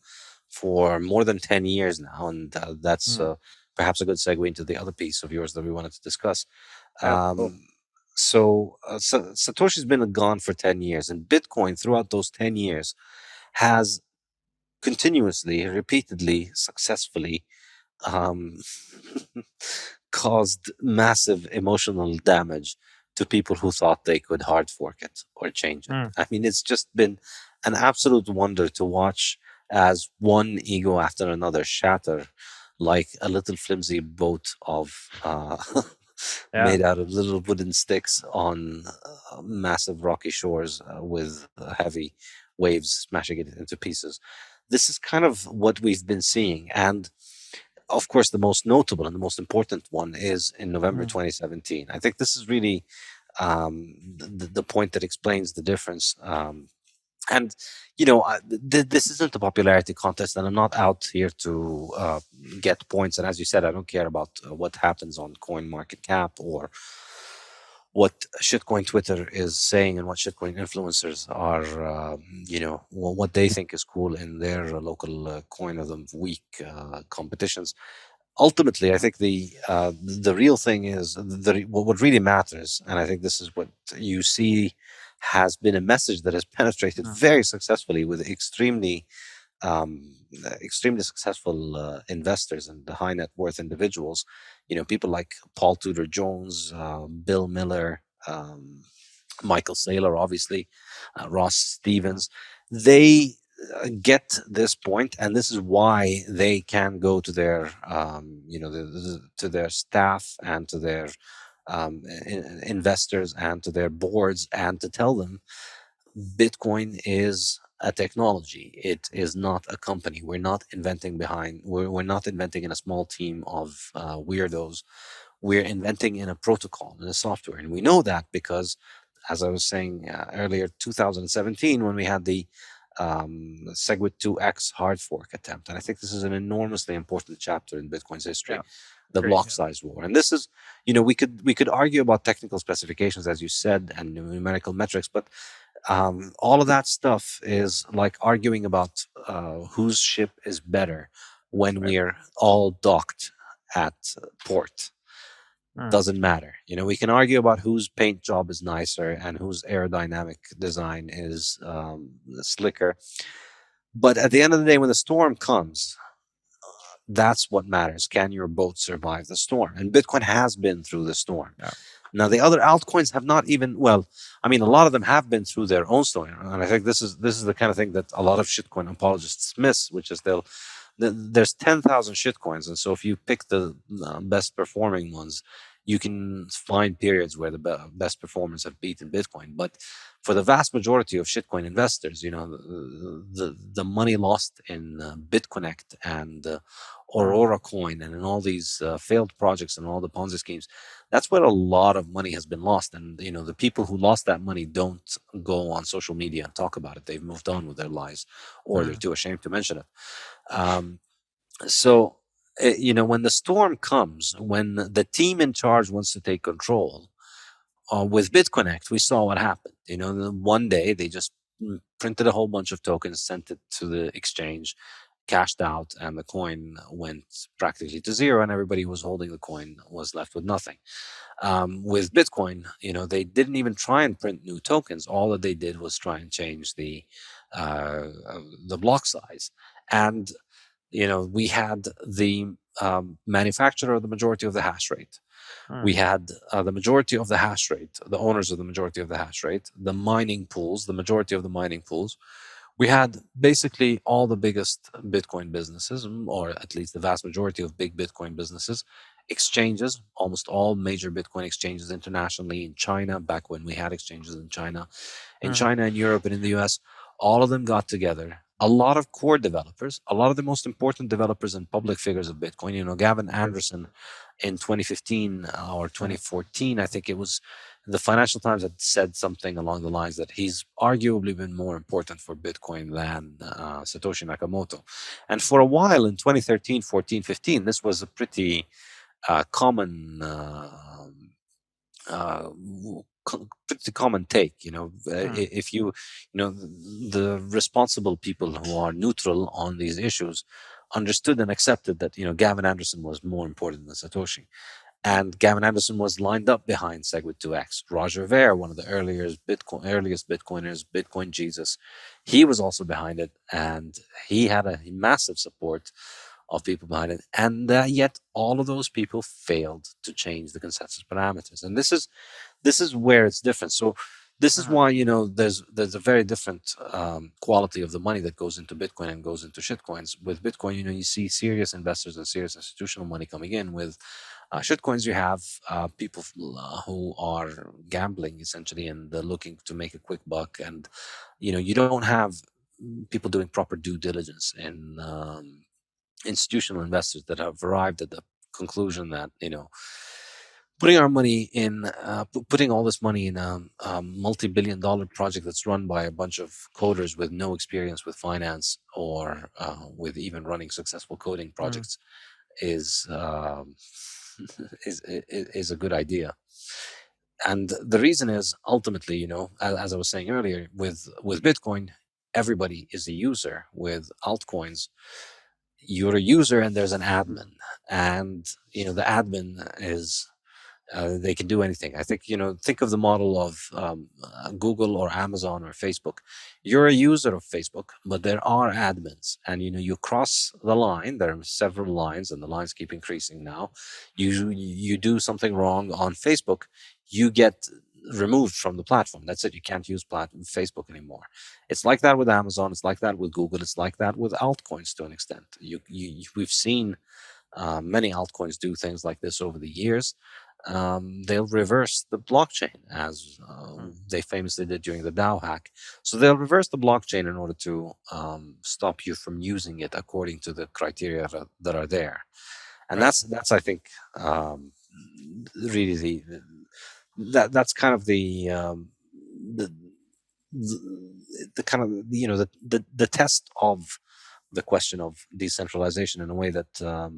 for more than 10 years now, and that's perhaps a good segue into the other piece of yours that we wanted to discuss. Cool. So Satoshi's been gone for 10 years, and Bitcoin throughout those 10 years has continuously, repeatedly, successfully um, caused massive emotional damage to people who thought they could hard fork it or change it. I mean, it's just been an absolute wonder to watch as one ego after another shatter like a little flimsy boat of made out of little wooden sticks on massive rocky shores with heavy waves smashing it into pieces. This is kind of what we've been seeing. And of course, the most notable and the most important one is in November 2017. I think this is really the point that explains the difference. And this isn't a popularity contest, and I'm not out here to get points. And as you said, I don't care about what happens on CoinMarketCap or what shitcoin Twitter is saying and what shitcoin influencers are, what they think is cool in their local coin of the week competitions. Ultimately, I think the real thing is what really matters, and I think this is what you see has been a message that has penetrated Mm. very successfully with extremely successful investors and high net worth individuals. People like Paul Tudor Jones, Bill Miller, Michael Saylor, obviously, Ross Mm. Stevens. They get this point, and this is why they can go to their, to their staff and to their investors and to their boards and to tell them Bitcoin is a technology. It is not a company. We're not inventing we're not inventing in a small team of weirdos. We're inventing in a protocol, in a software. And we know that because, as I was saying earlier, 2017, when we had the SegWit 2x hard fork attempt. And I think this is an enormously important chapter in Bitcoin's history, Yeah. the Agree. block size war. And this is, we could argue about technical specifications, as you said, and numerical metrics, but all of that stuff is like arguing about whose ship is better when Right. we're all docked at port. Mm. Doesn't matter. We can argue about whose paint job is nicer and whose aerodynamic design is slicker. But at the end of the day, when the storm comes, that's what matters. Can your boat survive the storm? And Bitcoin has been through the storm. Yeah. Now, the other altcoins have not even, well, I mean, a lot of them have been through their own story. And I think this is the kind of thing that a lot of shitcoin apologists miss, which is there's 10,000 shitcoins. And so if you pick the best performing ones, you can find periods where the best performers have beaten Bitcoin. But for the vast majority of shitcoin investors, the money lost in BitConnect and Mm. Aurora Coin and in all these failed projects and all the Ponzi schemes, that's where a lot of money has been lost. And the people who lost that money don't go on social media and talk about it. They've moved on with their lives, or they're Mm. too ashamed to mention it. So when the storm comes, when the team in charge wants to take control, with BitConnect, we saw what happened. One day they just printed a whole bunch of tokens, sent it to the exchange, cashed out, and the coin went practically to zero, and everybody who was holding the coin was left with nothing. With Bitcoin, they didn't even try and print new tokens. All that they did was try and change uh, the block size, and we had the manufacturer of the majority of the hash rate. We Mm. had the majority of the hash rate, the owners of the majority of the hash rate, the mining pools, the majority of the mining pools. We had basically all the biggest Bitcoin businesses, or at least the vast majority of big Bitcoin businesses, exchanges, almost all major Bitcoin exchanges internationally in China, back when we had exchanges in Mm. China and Europe and in the US, all of them got together. A lot of core developers, a lot of the most important developers and public figures of Bitcoin. Gavin Agree. Anderson in 2015 or Mm. 2014, I think it was, the Financial Times had said something along the lines that he's arguably been more important for Bitcoin than Satoshi Nakamoto. And for a while in 2013, 14, 15, this was a pretty common. Uh, Pretty common take. Mm. If the responsible people who are neutral on these issues understood and accepted that Gavin Anderson was more important than Satoshi, and Gavin Anderson was lined up behind Segwit 2x. Roger Ver, one of the earliest Bitcoiners, Bitcoin Jesus, he was also behind it, and he had a massive support of people behind it. And yet, all of those people failed to change the consensus parameters. And this is where it's different. So this is Mm. why there's a very different quality of the money that goes into Bitcoin and goes into shitcoins. With Bitcoin, you see serious investors and serious institutional money coming in. With shitcoins, you have people who are gambling essentially, and they're looking to make a quick buck. And you don't have people doing proper due diligence in institutional investors that have arrived at the conclusion that putting our money in putting all this money in a multi-billion-dollar project that's run by a bunch of coders with no experience with finance or with even running successful coding Mm. projects is is a good idea. And the reason is ultimately, as I was saying earlier, with Bitcoin, everybody is a user. With altcoins, you're a user and there's an admin, and the admin is they can do anything. I think, think of the model of Google or Amazon or Facebook. You're a user of Facebook, but there are admins, and you cross the line. There are several lines, and the lines keep increasing now. You do something wrong on Facebook, you get removed from the platform. That's it. You can't use Facebook anymore. It's like that with Amazon. It's like that with Google. It's like that with altcoins to an extent. We've seen many altcoins do things like this over the years. They'll reverse the blockchain, as they famously did during the DAO hack. So they'll reverse the blockchain in order to stop you from using it according to the criteria that are there. And Right. that's I think really that's kind of the the kind of the test of the question of decentralization in a way that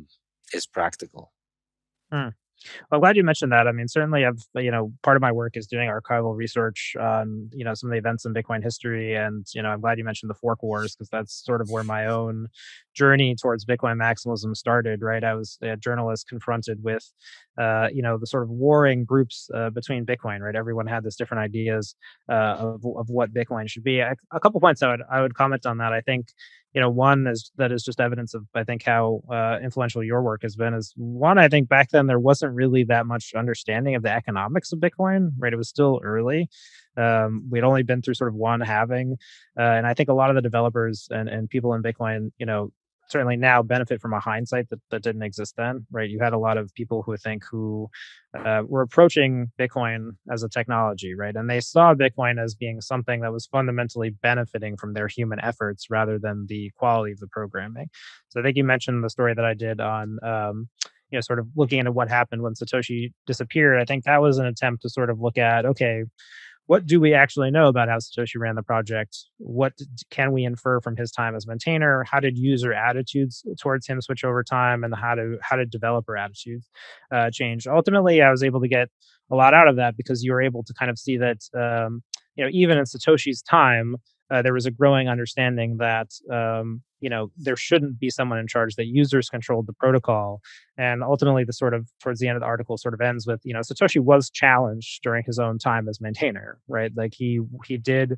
is practical. Hmm. Well, I'm glad you mentioned that. I mean, certainly I've, part of my work is doing archival research on, some of the events in Bitcoin history. And, I'm glad you mentioned the fork wars, because that's sort of where my own journey towards Bitcoin maximalism started, right? I was a journalist confronted with, the sort of warring groups between Bitcoin, right? Everyone had this different ideas of what Bitcoin should be. A couple points I would comment on that. I think, one is that is just evidence of, I think, how influential your work has been. Is one, I think back then there wasn't really that much understanding of the economics of Bitcoin, right? It was still early. We'd only been through sort of one halving, and I think a lot of the developers and people in Bitcoin, certainly now benefit from a hindsight that didn't exist then, right? You had a lot of people who were approaching Bitcoin as a technology, right? And they saw Bitcoin as being something that was fundamentally benefiting from their human efforts rather than the quality of the programming. So I think you mentioned the story that I did on, sort of looking into what happened when Satoshi disappeared. I think that was an attempt to sort of look at, okay, what do we actually know about how Satoshi ran the project? What can we infer from his time as maintainer? How did user attitudes towards him switch over time, and how did developer attitudes change? Ultimately, I was able to get a lot out of that, because you were able to kind of see that even in Satoshi's time, there was a growing understanding that there shouldn't be someone in charge, that users controlled the protocol. And ultimately, the sort of towards the end of the article sort of ends with, Satoshi was challenged during his own time as maintainer, right? Like he did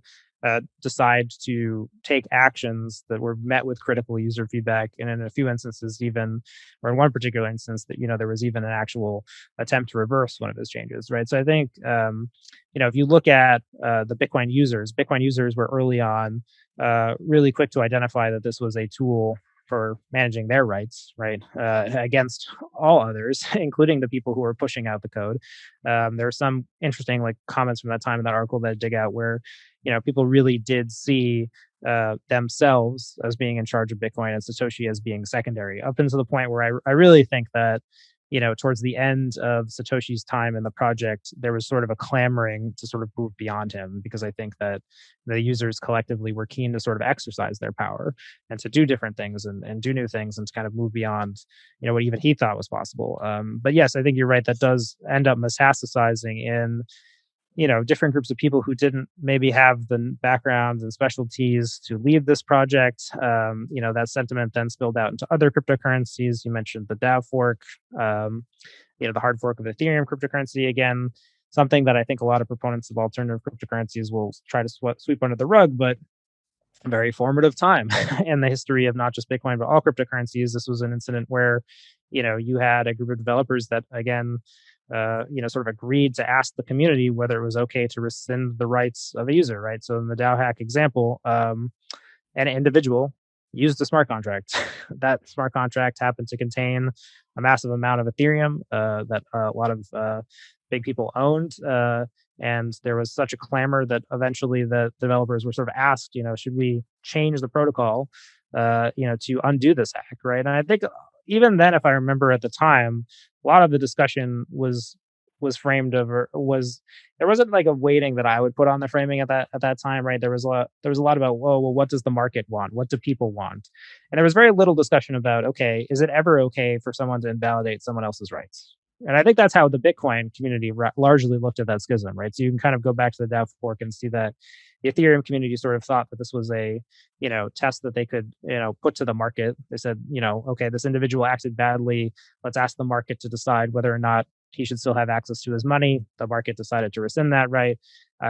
decide to take actions that were met with critical user feedback, and in a few instances, even, or in one particular instance, that there was even an actual attempt to reverse one of his changes, right? So I think if you look at the Bitcoin users were early on really quick to identify that this was a tool for managing their rights, right, against all others, including the people who were pushing out the code. There are some interesting comments from that time in that article that I dig out, where people really did see themselves as being in charge of Bitcoin and Satoshi as being secondary, up until the point where I really think that towards the end of Satoshi's time in the project, there was sort of a clamoring to sort of move beyond him, because I think that the users collectively were keen to sort of exercise their power and to do different things and do new things, and to kind of move beyond, what even he thought was possible. But yes, I think you're right. That does end up metastasizing in different groups of people who didn't maybe have the backgrounds and specialties to lead this project. That sentiment then spilled out into other cryptocurrencies. You mentioned the DAO fork, the hard fork of Ethereum cryptocurrency. Again, something that I think a lot of proponents of alternative cryptocurrencies will try to sweep under the rug, but a very formative time in the history of not just Bitcoin, but all cryptocurrencies. This was an incident where, you had a group of developers that, again, sort of agreed to ask the community whether it was okay to rescind the rights of a user, right? So in the DAO hack example, an individual used a smart contract. That smart contract happened to contain a massive amount of Ethereum that a lot of big people owned. And there was such a clamor that eventually the developers were sort of asked, should we change the protocol, to undo this hack, right? And I think even then, if I remember at the time, a lot of the discussion was framed over was there wasn't like a weighting that I would put on the framing at that time, right? There was a lot about, whoa, well, what does the market want? What do people want? And there was very little discussion about, okay, is it ever okay for someone to invalidate someone else's rights? And I think that's how the Bitcoin community largely looked at that schism, right? So you can kind of go back to the DAO fork and see that the Ethereum community sort of thought that this was a, test that they could, put to the market. They said, okay, this individual acted badly. Let's ask the market to decide whether or not he should still have access to his money. The market decided to rescind that right.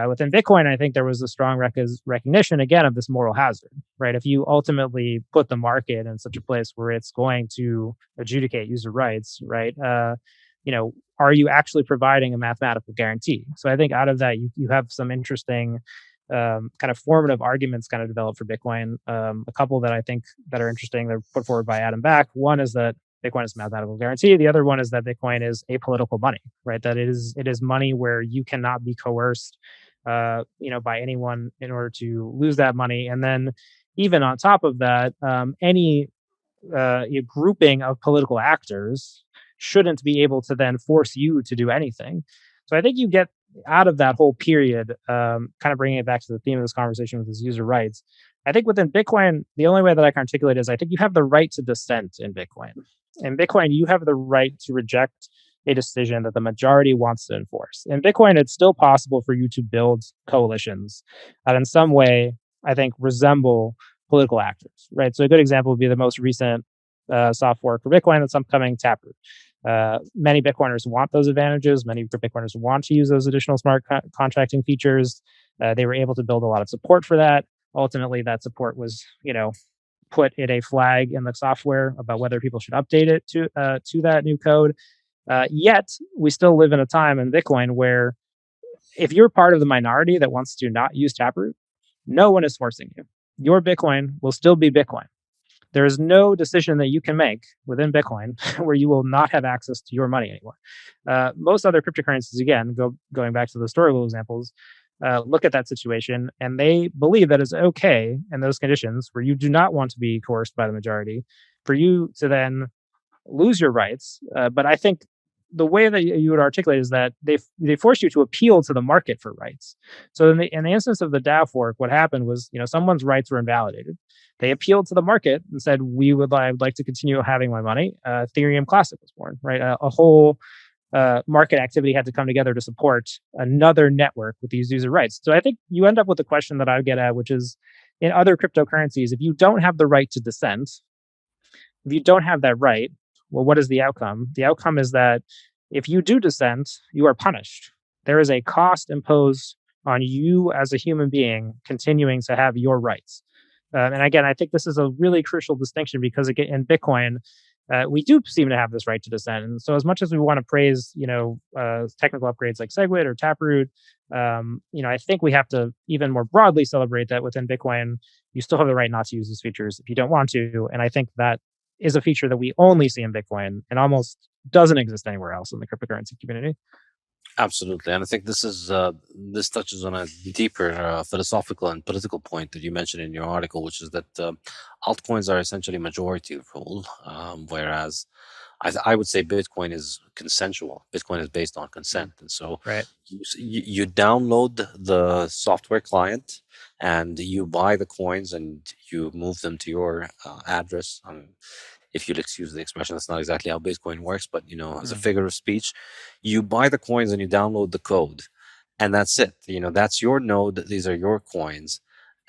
Within Bitcoin, I think there was a strong recognition again of this moral hazard, right? If you ultimately put the market in such a place where it's going to adjudicate user rights, right? Are you actually providing a mathematical guarantee? So I think out of that, you have some interesting kind of formative arguments kind of developed for Bitcoin. A couple that I think that are interesting, they're put forward by Adam Back. One is that Bitcoin is a mathematical guarantee. The other one is that Bitcoin is apolitical money, right? That it is money where you cannot be coerced, by anyone in order to lose that money. And then even on top of that, any grouping of political actors shouldn't be able to then force you to do anything. So I think you get out of that whole period, kind of bringing it back to the theme of this conversation with his user rights. I think within Bitcoin, the only way that I can articulate is I think you have the right to dissent in Bitcoin. In Bitcoin, you have the right to reject a decision that the majority wants to enforce. In Bitcoin, it's still possible for you to build coalitions that in some way, I think, resemble political actors, right? So a good example would be the most recent soft fork for Bitcoin that's upcoming, Taproot. Many Bitcoiners want those advantages. Many Bitcoiners want to use those additional smart contracting features. They were able to build a lot of support for that. Ultimately, that support was, put in a flag in the software about whether people should update it to that new code. Yet, we still live in a time in Bitcoin where if you're part of the minority that wants to not use Taproot, no one is forcing you. Your Bitcoin will still be Bitcoin. There is no decision that you can make within Bitcoin where you will not have access to your money anymore. Most other cryptocurrencies, again, going back to the historical examples, look at that situation and they believe that it's okay in those conditions where you do not want to be coerced by the majority for you to then lose your rights. But I think the way that you would articulate is that they force you to appeal to the market for rights. So in the instance of the DAO fork, what happened was someone's rights were invalidated. They appealed to the market and said, I would like to continue having my money. Ethereum Classic was born, right? A whole market activity had to come together to support another network with these user rights. So I think you end up with the question that I would get at, which is in other cryptocurrencies, if you don't have the right to dissent, if you don't have that right, well, what is the outcome? The outcome is that if you do dissent, you are punished. There is a cost imposed on you as a human being continuing to have your rights. And again, I think this is a really crucial distinction because again, in Bitcoin, we do seem to have this right to dissent. And so, as much as we want to praise, technical upgrades like SegWit or Taproot, I think we have to even more broadly celebrate that within Bitcoin, you still have the right not to use these features if you don't want to. And I think that is a feature that we only see in Bitcoin and almost doesn't exist anywhere else in the cryptocurrency community. Absolutely, and I think this touches on a deeper philosophical and political point that you mentioned in your article, which is that altcoins are essentially majority rule, whereas I would say Bitcoin is consensual. Bitcoin is based on consent, and so right. you download the software client and you buy the coins and you move them to your address. If you'll excuse the expression, that's not exactly how Bitcoin works, but as a figure of speech, you buy the coins and you download the code, and that's it. That's your node. These are your coins,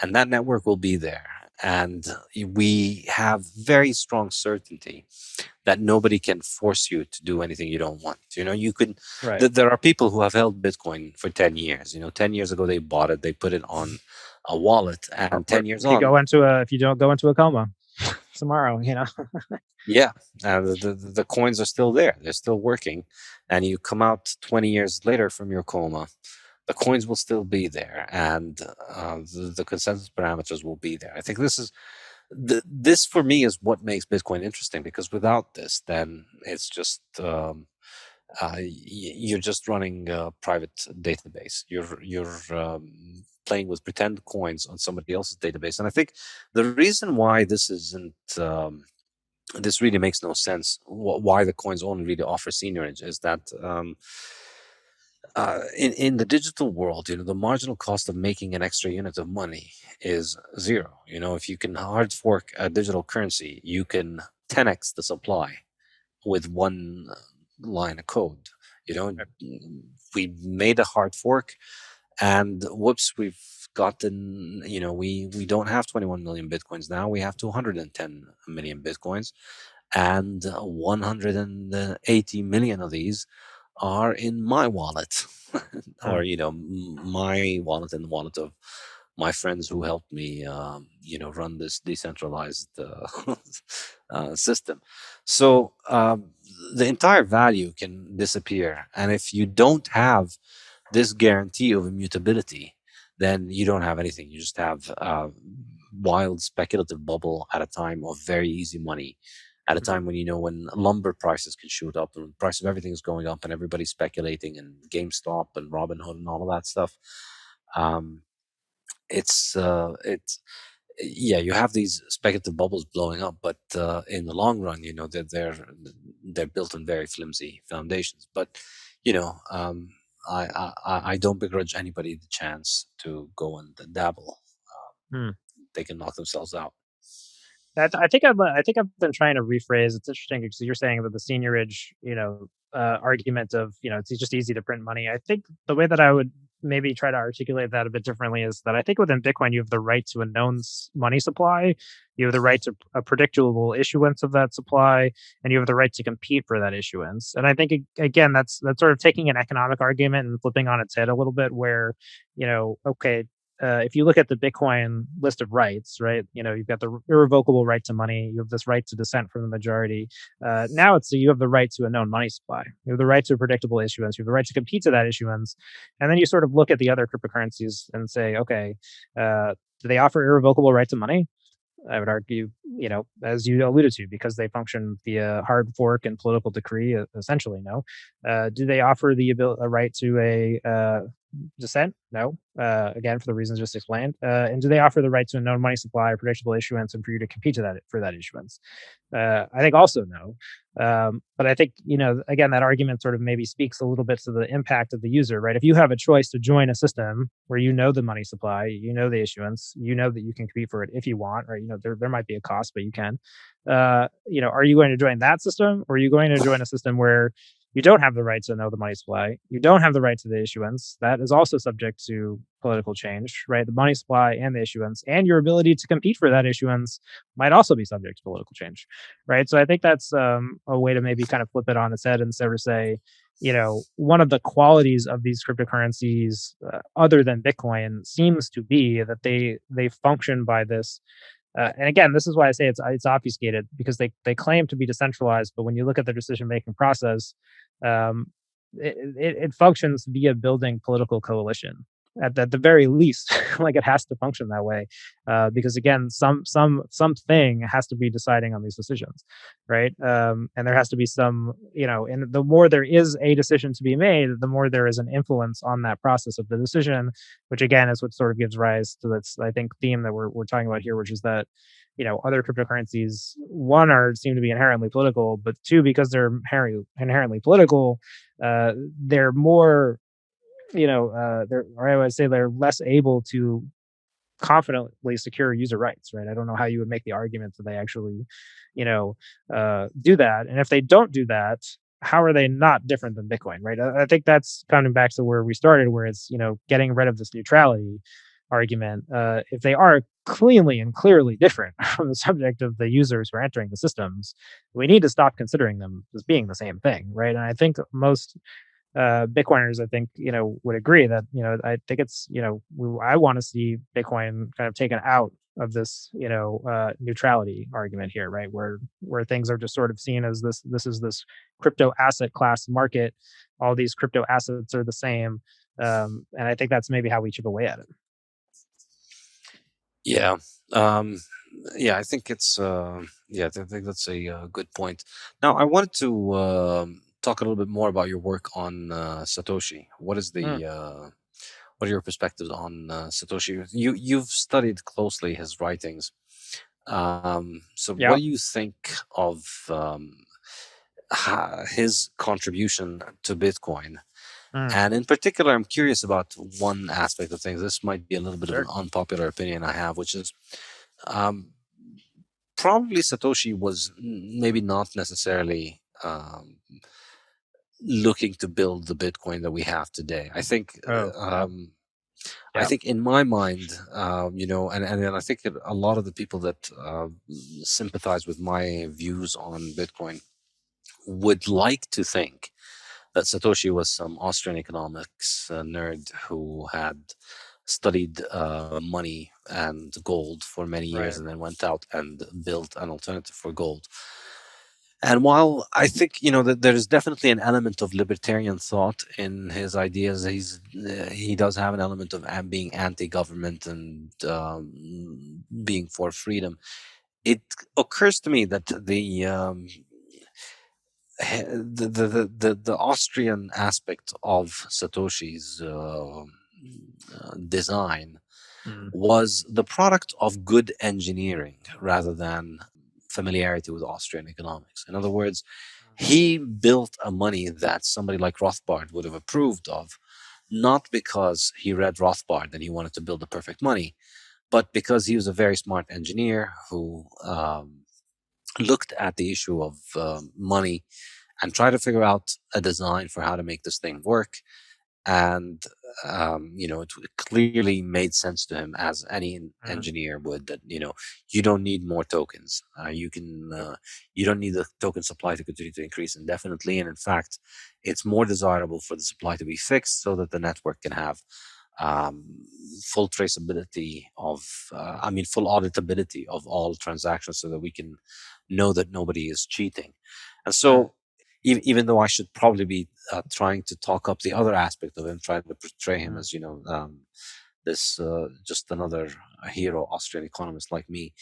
and that network will be there. And we have very strong certainty that nobody can force you to do anything you don't want. You could. Right. There are people who have held Bitcoin for 10 years. 10 years ago they bought it, they put it on a wallet, and 10 years on, if you don't go into a coma tomorrow, yeah, the coins are still there. They're still working, and you come out 20 years later from your coma, the coins will still be there, and the consensus parameters will be there. I think this for me is what makes Bitcoin interesting, because without this, then it's just you're just running a private database. You're playing with pretend coins on somebody else's database, and I think the reason why this isn't this really makes no sense. Why the coins only really offer seniorage is that in the digital world, the marginal cost of making an extra unit of money is zero. If you can hard fork a digital currency, you can 10x the supply with one line of code. You know, we made a hard fork, and whoops, we've gotten, we don't have 21 million bitcoins now. We have 210 million bitcoins, and 180 million of these are in my wallet, or Mm. my wallet and the wallet of my friends who helped me, run this decentralized system. So the entire value can disappear, and if you don't have this guarantee of immutability, then you don't have anything. You just have a wild speculative bubble at a time of very easy money, at a Mhm. time when lumber prices can shoot up and the price of everything is going up and everybody's speculating, and GameStop and Robinhood and all of that stuff. Um, it's yeah, you have these speculative bubbles blowing up, but in the long run, they're built on very flimsy foundations. But you know, um, I don't begrudge anybody the chance to go and dabble. Mm. They can knock themselves out. That I think I've been trying to rephrase. It's interesting because you're saying about the seniorage, argument of, it's just easy to print money. I think the way that I would maybe try to articulate that a bit differently is that I think within Bitcoin you have the right to a known money supply, you have the right to a predictable issuance of that supply, and you have the right to compete for that issuance. And I think again that's sort of taking an economic argument and flipping on its head a little bit, where, okay, if you look at the Bitcoin list of rights, right? You've got the irrevocable right to money. You have this right to dissent from the majority. Now it's you have the right to a known money supply. You have the right to a predictable issuance. You have the right to compete to that issuance. And then you sort of look at the other cryptocurrencies and say, okay, do they offer irrevocable right to money? I would argue, as you alluded to, because they function via hard fork and political decree, essentially, no. Do they offer a right to a dissent? No. Again, for the reasons just explained. And do they offer the right to a known money supply, predictable issuance, and for you to compete to that for that issuance? I think also no. But I think, again, that argument sort of maybe speaks a little bit to the impact of the user, right? If you have a choice to join a system where you know the money supply, you know the issuance, you know that you can compete for it if you want, right? There might be a cost, but you can. Are you going to join that system, or are you going to join a system where you don't have the right to know the money supply. You don't have the right to the issuance. That is also subject to political change, right? The money supply and the issuance and your ability to compete for that issuance might also be subject to political change, right? So I think that's a way to maybe kind of flip it on its head and sort of say, one of the qualities of these cryptocurrencies, other than Bitcoin, seems to be that they function by this. And again, this is why I say it's obfuscated, because they claim to be decentralized, but when you look at the decision making process, um, it functions via building political coalition at the very least. Like, it has to function that way, because again, something has to be deciding on these decisions, right? And there has to be some, and the more there is a decision to be made, the more there is an influence on that process of the decision, which again is what sort of gives rise to this, I think, theme that we're talking about here, which is that, other cryptocurrencies, one, are seem to be inherently political, but two, because they're inherently political, they're more, or I would say they're less able to confidently secure user rights, right? I don't know how you would make the argument that they actually, do that. And if they don't do that, how are they not different than Bitcoin, right? I think that's coming back to where we started, where it's, getting rid of this neutrality argument. If they are cleanly and clearly different from the subject of the users who are entering the systems, we need to stop considering them as being the same thing, right? And I think most Bitcoiners, I think, would agree that, I think it's, I want to see Bitcoin kind of taken out of this, neutrality argument here, right? Where things are just sort of seen as this is this crypto asset class market. All these crypto assets are the same. And I think that's maybe how we chip away at it. Yeah. Um, yeah, I think I think that's a good point. Now, I wanted to talk a little bit more about your work on Satoshi. Mm, What are your perspectives on Satoshi? You've studied closely his writings. So what yeah. do you think of his contribution to Bitcoin? Mm, And in particular, I'm curious about one aspect of things. This might be a little bit of an sure. unpopular opinion I have, which is um, probably Satoshi was maybe not necessarily looking to build the Bitcoin that we have today. I think Oh, I yeah. think in my mind, and I think a lot of the people that sympathize with my views on Bitcoin would like to think that Satoshi was some Austrian economics nerd who had studied money and gold for many years Right. and then went out and built an alternative for gold. And while I think that there is definitely an element of libertarian thought in his ideas, he does have an element of being anti-government and being for freedom. It occurs to me that the Austrian aspect of Satoshi's design Mm, was the product of good engineering rather than familiarity with Austrian economics. In other words, he built a money that somebody like Rothbard would have approved of, not because he read Rothbard and he wanted to build the perfect money, but because he was a very smart engineer who looked at the issue of money and tried to figure out a design for how to make this thing work. And it clearly made sense to him, as any mm, engineer would, that you don't need more tokens. You don't need the token supply to continue to increase indefinitely, and in fact, it's more desirable for the supply to be fixed so that the network can have um, full traceability of, full auditability of all transactions, so that we can know that nobody is cheating. And mm, so, even though I should probably be trying to talk up the other aspect of him, trying to portray him mm, as this just another hero Austrian economist like me,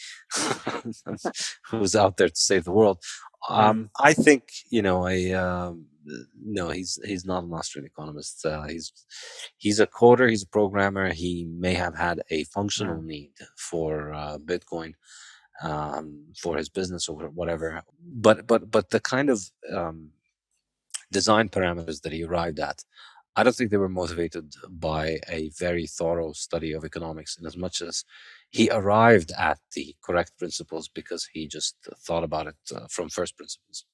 who's out there to save the world. mm, I think I no, he's not an Austrian economist. He's a coder, he's a programmer. He may have had a functional mm. need for Bitcoin for his business or whatever, but the kind of design parameters that he arrived at, I don't think they were motivated by a very thorough study of economics, in as much as he arrived at the correct principles because he just thought about it from first principles.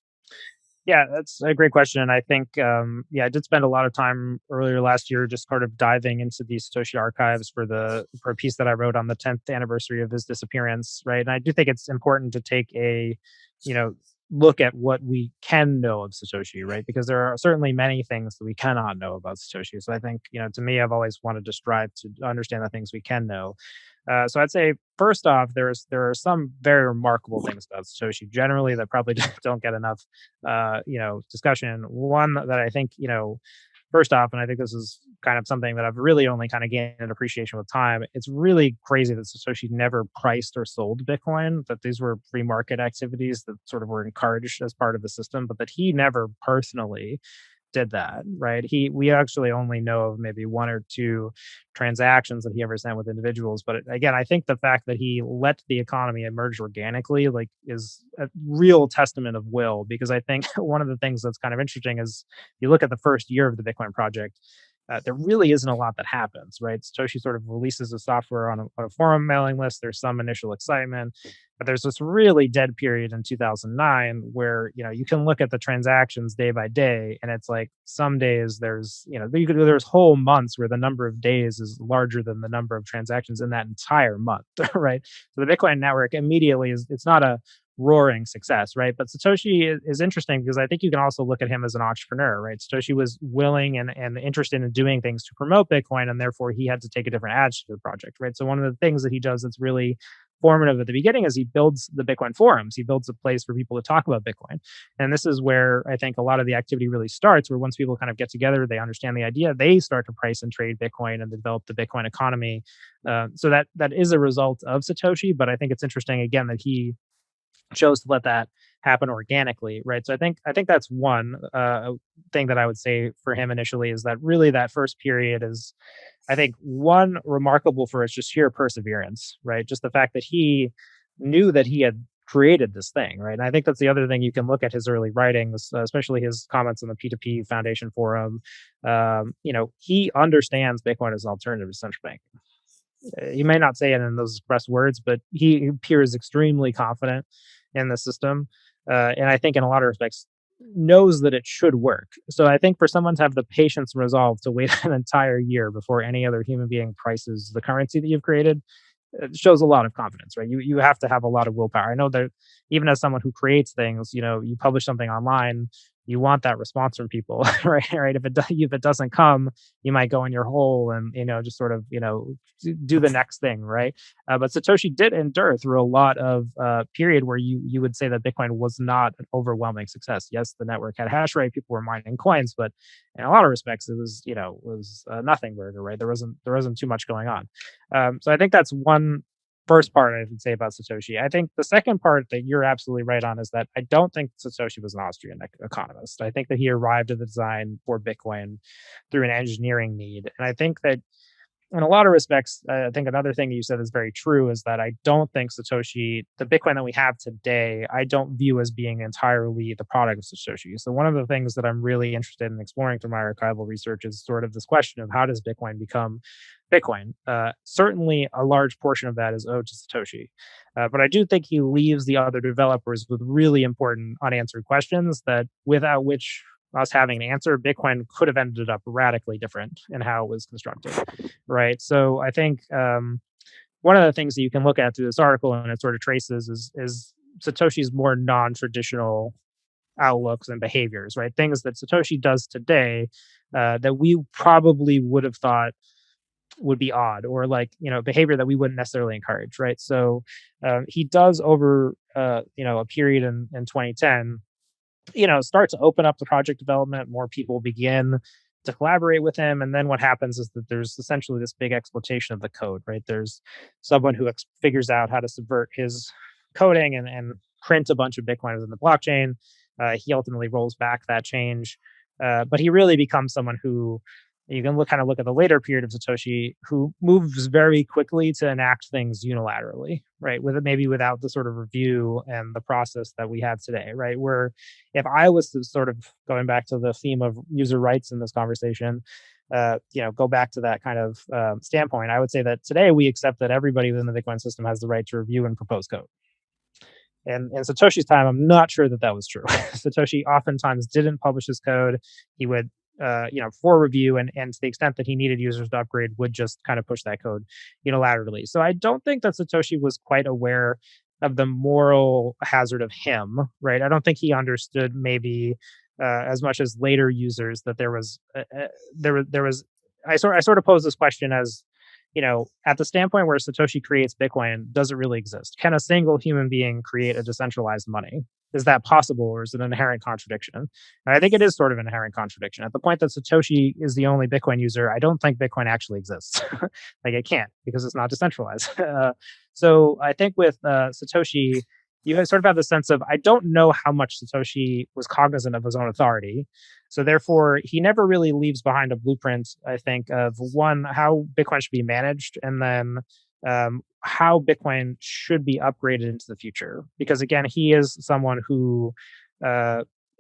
Yeah, that's a great question. And I think, yeah, I did spend a lot of time earlier last year just sort of diving into the Satoshi archives for a piece that I wrote on the 10th anniversary of his disappearance, right? And I do think it's important to take a, you know, look at what we can know of Satoshi, right? Because there are certainly many things that we cannot know about Satoshi. So I think, to me, I've always wanted to strive to understand the things we can know. So I'd say first off, there are some very remarkable things about Satoshi generally that probably don't get enough discussion. One that I think, first off, and I think this is kind of something that I've really only kind of gained an appreciation with time. It's really crazy that Satoshi never priced or sold Bitcoin, that these were free market activities that sort of were encouraged as part of the system, but that he never personally did that, right? We actually only know of maybe one or two transactions that he ever sent with individuals. But again, I think the fact that he let the economy emerge organically, like, is a real testament of will. Because I think one of the things that's kind of interesting is you look at the first year of the Bitcoin project. There really isn't a lot that happens, right? Satoshi sort of releases the software on a forum mailing list. There's some initial excitement, but there's this really dead period in 2009 where you can look at the transactions day by day, and it's like some days there's whole months where the number of days is larger than the number of transactions in that entire month, right? So the Bitcoin network immediately it's not a roaring success, right? But Satoshi is interesting because I think you can also look at him as an entrepreneur, right? Satoshi was willing and interested in doing things to promote Bitcoin, and therefore he had to take a different attitude to the project, right? So one of the things that he does that's really formative at the beginning is he builds the Bitcoin forums. He builds a place for people to talk about Bitcoin. And this is where I think a lot of the activity really starts, where once people kind of get together, they understand the idea, they start to price and trade Bitcoin and develop the Bitcoin economy. So that is a result of Satoshi, but I think it's interesting again that he chose to let that happen organically, right? So I think that's one thing that I would say for him initially is that really that first period is, I think, one, remarkable for its just sheer perseverance, right? Just the fact that he knew that he had created this thing, right? And I think that's the other thing. You can look at his early writings, especially his comments on the P2P Foundation forum. He understands Bitcoin as an alternative to central bank. He may not say it in those express words, but he appears extremely confident in the system. And I think in a lot of respects, knows that it should work. So I think for someone to have the patience and resolve to wait an entire year before any other human being prices the currency that you've created, it shows a lot of confidence, right? You have to have a lot of willpower. I know that even as someone who creates things, you publish something online, you want that response from people, right? Right. If it doesn't come, you might go in your hole and just sort of do the next thing, right? But Satoshi did endure through a lot of period where you would say that Bitcoin was not an overwhelming success. Yes, the network had hash rate, people were mining coins, but in a lot of respects, it was a nothing burger, right? There wasn't too much going on. So I think that's one first part I would say about Satoshi. I think the second part that you're absolutely right on is that I don't think Satoshi was an Austrian economist. I think that he arrived at the design for Bitcoin through an engineering need. And I think that in a lot of respects, I think another thing you said is very true is that I don't think Satoshi, the Bitcoin that we have today, I don't view as being entirely the product of Satoshi. So one of the things that I'm really interested in exploring through my archival research is sort of this question of how does Bitcoin become Bitcoin? Certainly, a large portion of that is owed to Satoshi, but I do think he leaves the other developers with really important unanswered questions that without which us having an answer, Bitcoin could have ended up radically different in how it was constructed, right? So I think one of the things that you can look at through this article and it sort of traces is Satoshi's more non-traditional outlooks and behaviors, right? Things that Satoshi does today that we probably would have thought would be odd or like behavior that we wouldn't necessarily encourage, right? So he does over a period in 2010 start to open up the project development. More people begin to collaborate with him. And then what happens is that there's essentially this big exploitation of the code, right? There's someone who figures out how to subvert his coding and print a bunch of Bitcoin within the blockchain. He ultimately rolls back that change. But he really becomes someone who you can look at the later period of Satoshi, who moves very quickly to enact things unilaterally, right? With it, maybe without the sort of review and the process that we have today, right? Where if I was to sort of going back to the theme of user rights in this conversation, go back to that kind of standpoint, I would say that today we accept that everybody within the Bitcoin system has the right to review and propose code. And in Satoshi's time, I'm not sure that that was true. Satoshi oftentimes didn't publish his code. He would for review and to the extent that he needed users to upgrade would just kind of push that code unilaterally. So I don't think that Satoshi was quite aware of the moral hazard of him, right? I don't think he understood maybe as much as later users that there was I sort of pose this question as at the standpoint where Satoshi creates Bitcoin, does it really exist? Can a single human being create a decentralized money? Is that possible, or is it an inherent contradiction? And I think it is sort of an inherent contradiction. At the point that Satoshi is the only Bitcoin user, I don't think Bitcoin actually exists. Like it can't because it's not decentralized. So I think with Satoshi, you sort of have the sense of I don't know how much Satoshi was cognizant of his own authority. So therefore, he never really leaves behind a blueprint, I think, of one, how Bitcoin should be managed, and then how Bitcoin should be upgraded into the future. Because again, he is someone who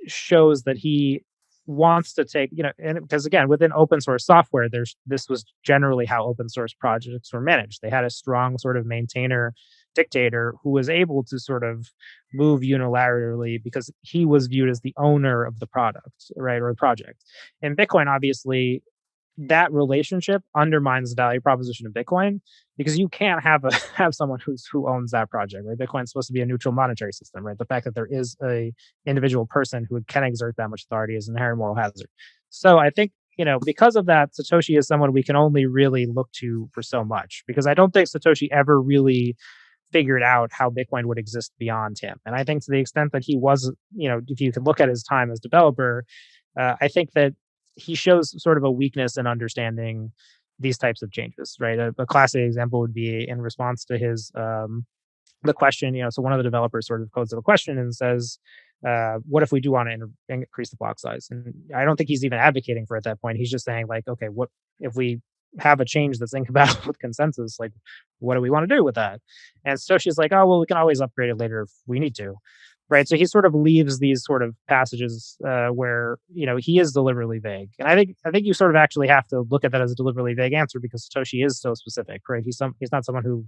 shows that he wants to take, and because again, within open source software, this was generally how open source projects were managed. They had a strong sort of maintainer dictator who was able to sort of move unilaterally because he was viewed as the owner of the product, right, or the project. And Bitcoin, obviously, that relationship undermines the value proposition of Bitcoin because you can't have have someone who owns that project, right? Bitcoin's supposed to be a neutral monetary system, right? The fact that there is a individual person who can exert that much authority is an inherent moral hazard. So I think because of that, Satoshi is someone we can only really look to for so much because I don't think Satoshi ever really figured out how Bitcoin would exist beyond him. And I think to the extent that he was, if you can look at his time as developer, I think that he shows sort of a weakness in understanding these types of changes, right? A classic example would be in response to his the question, so one of the developers sort of codes up a question and says, what if we do want to increase the block size? And I don't think he's even advocating for it at that point. He's just saying like, okay, what if we have a change that's incompatible with consensus? Like, what do we want to do with that? And so she's like, oh, well, we can always upgrade it later if we need to. Right. So he sort of leaves these sort of passages where, he is deliberately vague. And I think you sort of actually have to look at that as a deliberately vague answer because Satoshi is so specific, right? He's not someone who,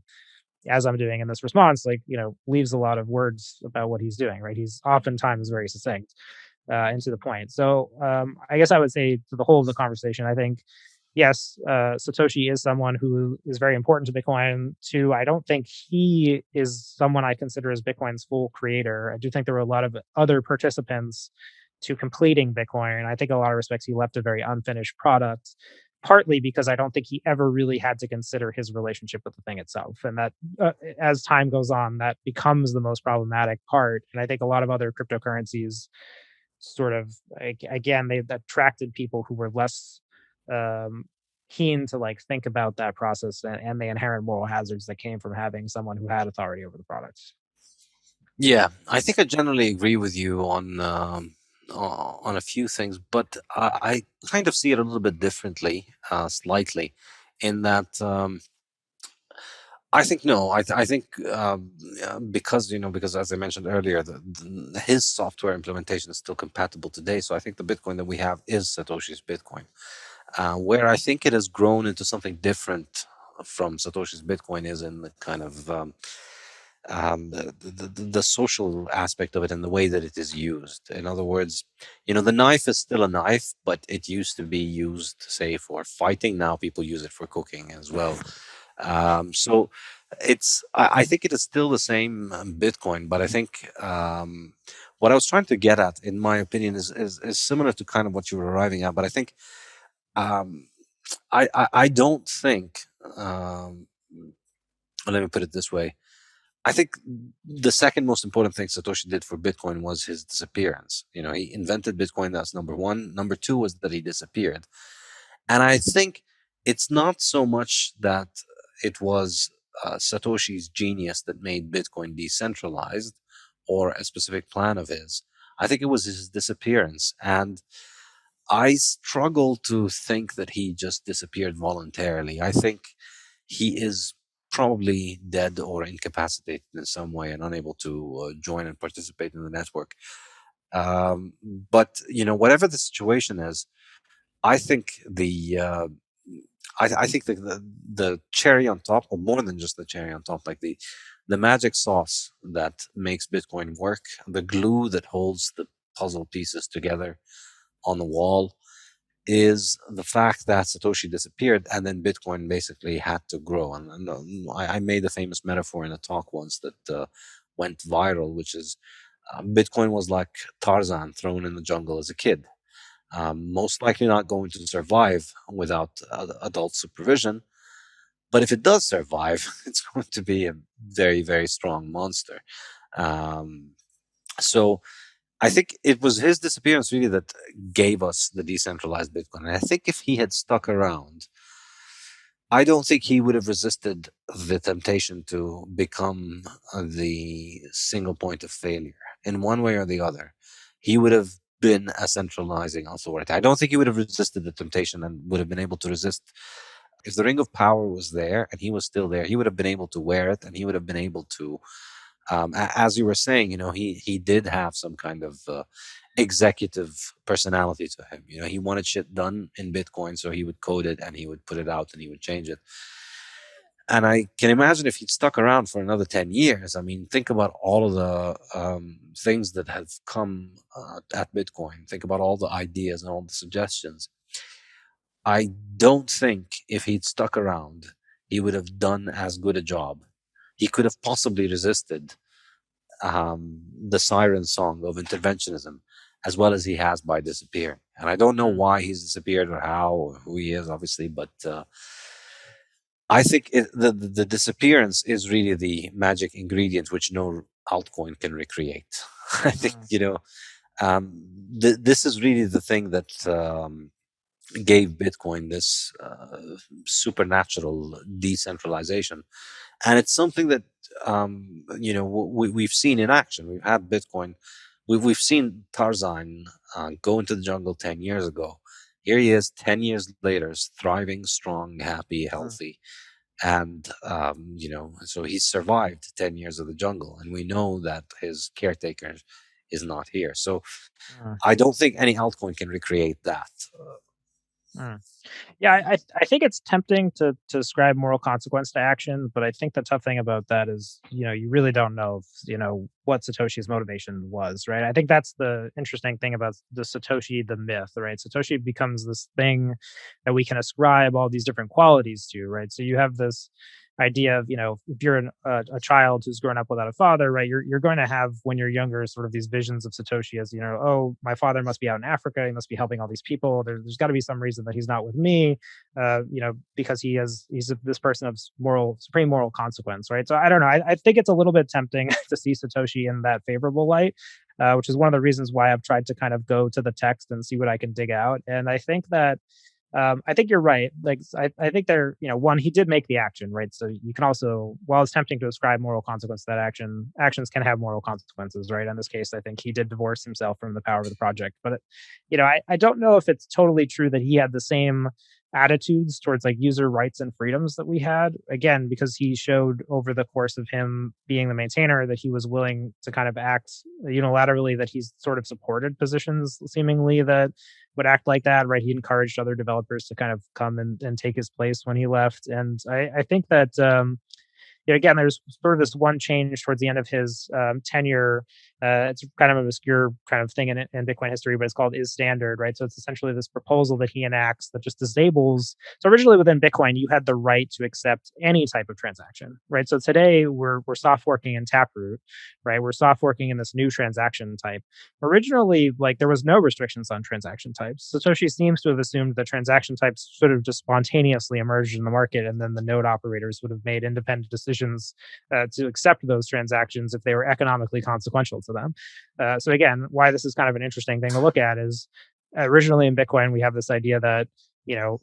as I'm doing in this response, like, leaves a lot of words about what he's doing, right? He's oftentimes very succinct. into the point. So I guess I would say to the whole of the conversation, I think yes, Satoshi is someone who is very important to Bitcoin. Two, I don't think he is someone I consider as Bitcoin's full creator. I do think there were a lot of other participants to completing Bitcoin. I think in a lot of respects he left a very unfinished product, partly because I don't think he ever really had to consider his relationship with the thing itself. And that as time goes on, that becomes the most problematic part. And I think a lot of other cryptocurrencies sort of again they attracted people who were less um, keen to like think about that process and the inherent moral hazards that came from having someone who had authority over the product. Yeah, I think I generally agree with you on a few things, but I kind of see it a little bit differently, slightly, in that I think no, I think because because as I mentioned earlier, his software implementation is still compatible today. So I think the Bitcoin that we have is Satoshi's Bitcoin. Where I think it has grown into something different from Satoshi's Bitcoin is in the kind of the social aspect of it and the way that it is used. In other words, the knife is still a knife, but it used to be used, say, for fighting. Now people use it for cooking as well. So I think it is still the same Bitcoin, but I think what I was trying to get at, in my opinion, is similar to kind of what you were arriving at. But I think um, I don't think. Let me put it this way. I think the second most important thing Satoshi did for Bitcoin was his disappearance. He invented Bitcoin. That's number one. Number two was that he disappeared. And I think it's not so much that it was Satoshi's genius that made Bitcoin decentralized or a specific plan of his. I think it was his disappearance. And I struggle to think that he just disappeared voluntarily. I think he is probably dead or incapacitated in some way and unable to join and participate in the network. Um, but whatever the situation is, I think I think the cherry on top, or more than just the cherry on top, like the magic sauce that makes Bitcoin work, the glue that holds the puzzle pieces together on the wall, is the fact that Satoshi disappeared and then Bitcoin basically had to grow. And I made a famous metaphor in a talk once that went viral, which is Bitcoin was like Tarzan thrown in the jungle as a kid. Most likely not going to survive without adult supervision. But if it does survive, it's going to be a very, very strong monster. Um, so I think it was his disappearance really that gave us the decentralized Bitcoin. And I think if he had stuck around, I don't think he would have resisted the temptation to become the single point of failure in one way or the other. He would have been a centralizing authority. I don't think he would have resisted the temptation and would have been able to resist. If the ring of power was there and he was still there, he would have been able to wear it and he would have been able to as you were saying, he did have some kind of executive personality to him. He wanted shit done in Bitcoin, so he would code it and he would put it out and he would change it. And I can imagine if he'd stuck around for another 10 years. I mean, think about all of the things that have come at Bitcoin. Think about all the ideas and all the suggestions. I don't think if he'd stuck around, he would have done as good a job. He could have possibly resisted the siren song of interventionism as well as he has by disappearing. And I don't know Mm. why he's disappeared or how or who he is, obviously, but I think the disappearance is really the magic ingredient which no altcoin can recreate. I think, Mm. this is really the thing that gave Bitcoin this supernatural decentralization. And it's something that we've seen in action. We've had Bitcoin. We've seen Tarzan go into the jungle 10 years ago. Here he is 10 years later, thriving, strong, happy, Mm. healthy. And, so he's survived 10 years of the jungle. And we know that his caretaker is not here. So Mm. I don't think any altcoin can recreate that. Mm. Yeah, I think it's tempting to ascribe moral consequence to action, but I think the tough thing about that is, you really don't know if, what Satoshi's motivation was, right? I think that's the interesting thing about the Satoshi, the myth, right? Satoshi becomes this thing that we can ascribe all these different qualities to, right? So you have this idea of, if you're a child who's grown up without a father, right? You're going to have, when you're younger, sort of these visions of Satoshi as, oh, my father must be out in Africa, he must be helping all these people. There's got to be some reason that he's not with me, because this person of supreme moral consequence, right? So I don't know. I think it's a little bit tempting to see Satoshi in that favorable light, which is one of the reasons why I've tried to kind of go to the text and see what I can dig out. And I think that I think you're right. Like, I think one, he did make the action, right? So you can also, while it's tempting to ascribe moral consequence to that action, actions can have moral consequences, right? In this case, I think he did divorce himself from the power of the project. But, I don't know if it's totally true that he had the same attitudes towards like user rights and freedoms that we had. Again, because he showed over the course of him being the maintainer that he was willing to kind of act unilaterally, that he's sort of supported positions seemingly that would act like that, right? He encouraged other developers to kind of come and take his place when he left. And I think that, again, there's sort of this one change towards the end of his tenure. It's kind of an obscure kind of thing in Bitcoin history, but it's called is standard, right? So it's essentially this proposal that he enacts that just disables. So originally within Bitcoin, you had the right to accept any type of transaction, right? So today we're soft forking in Taproot, right? We're soft forking in this new transaction type. Originally, like, there was no restrictions on transaction types. Satoshi seems to have assumed that transaction types sort of just spontaneously emerged in the market, and then the node operators would have made independent decisions to accept those transactions if they were economically consequential to them. So again, why this is kind of an interesting thing to look at is, originally in Bitcoin we have this idea that,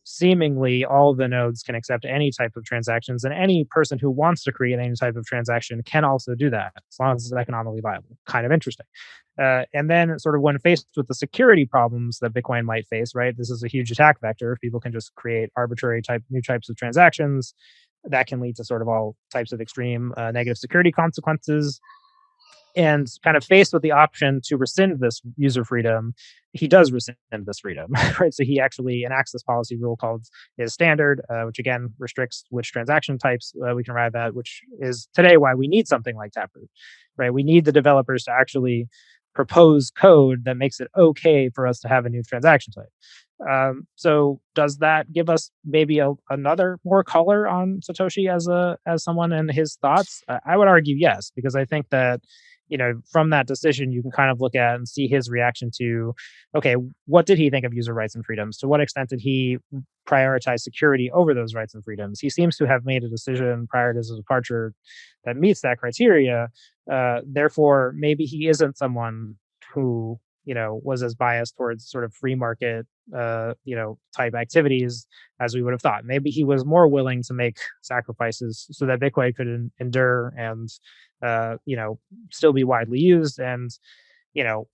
seemingly all the nodes can accept any type of transactions, and any person who wants to create any type of transaction can also do that as long as it's economically viable. Kind of interesting. And then, sort of when faced with the security problems that Bitcoin might face, right? This is a huge attack vector. If people can just create arbitrary new types of transactions, that can lead to sort of all types of extreme negative security consequences. And kind of faced with the option to rescind this user freedom, he does rescind this freedom, right? So he actually enacts this policy rule called is standard, which again restricts which transaction types we can arrive at, which is today why we need something like Taproot, right? We need the developers to actually propose code that makes it okay for us to have a new transaction type. So does that give us maybe another more color on Satoshi as someone and his thoughts? I would argue yes, because I think that, from that decision you can kind of look at and see his reaction to, okay, what did he think of user rights and freedoms? To what extent did he prioritize security over those rights and freedoms? He seems to have made a decision prior to his departure that meets that criteria. Therefore, maybe he isn't someone who, was as biased towards sort of free market type activities as we would have thought. Maybe he was more willing to make sacrifices so that Bitcoin could endure and still be widely used. And you know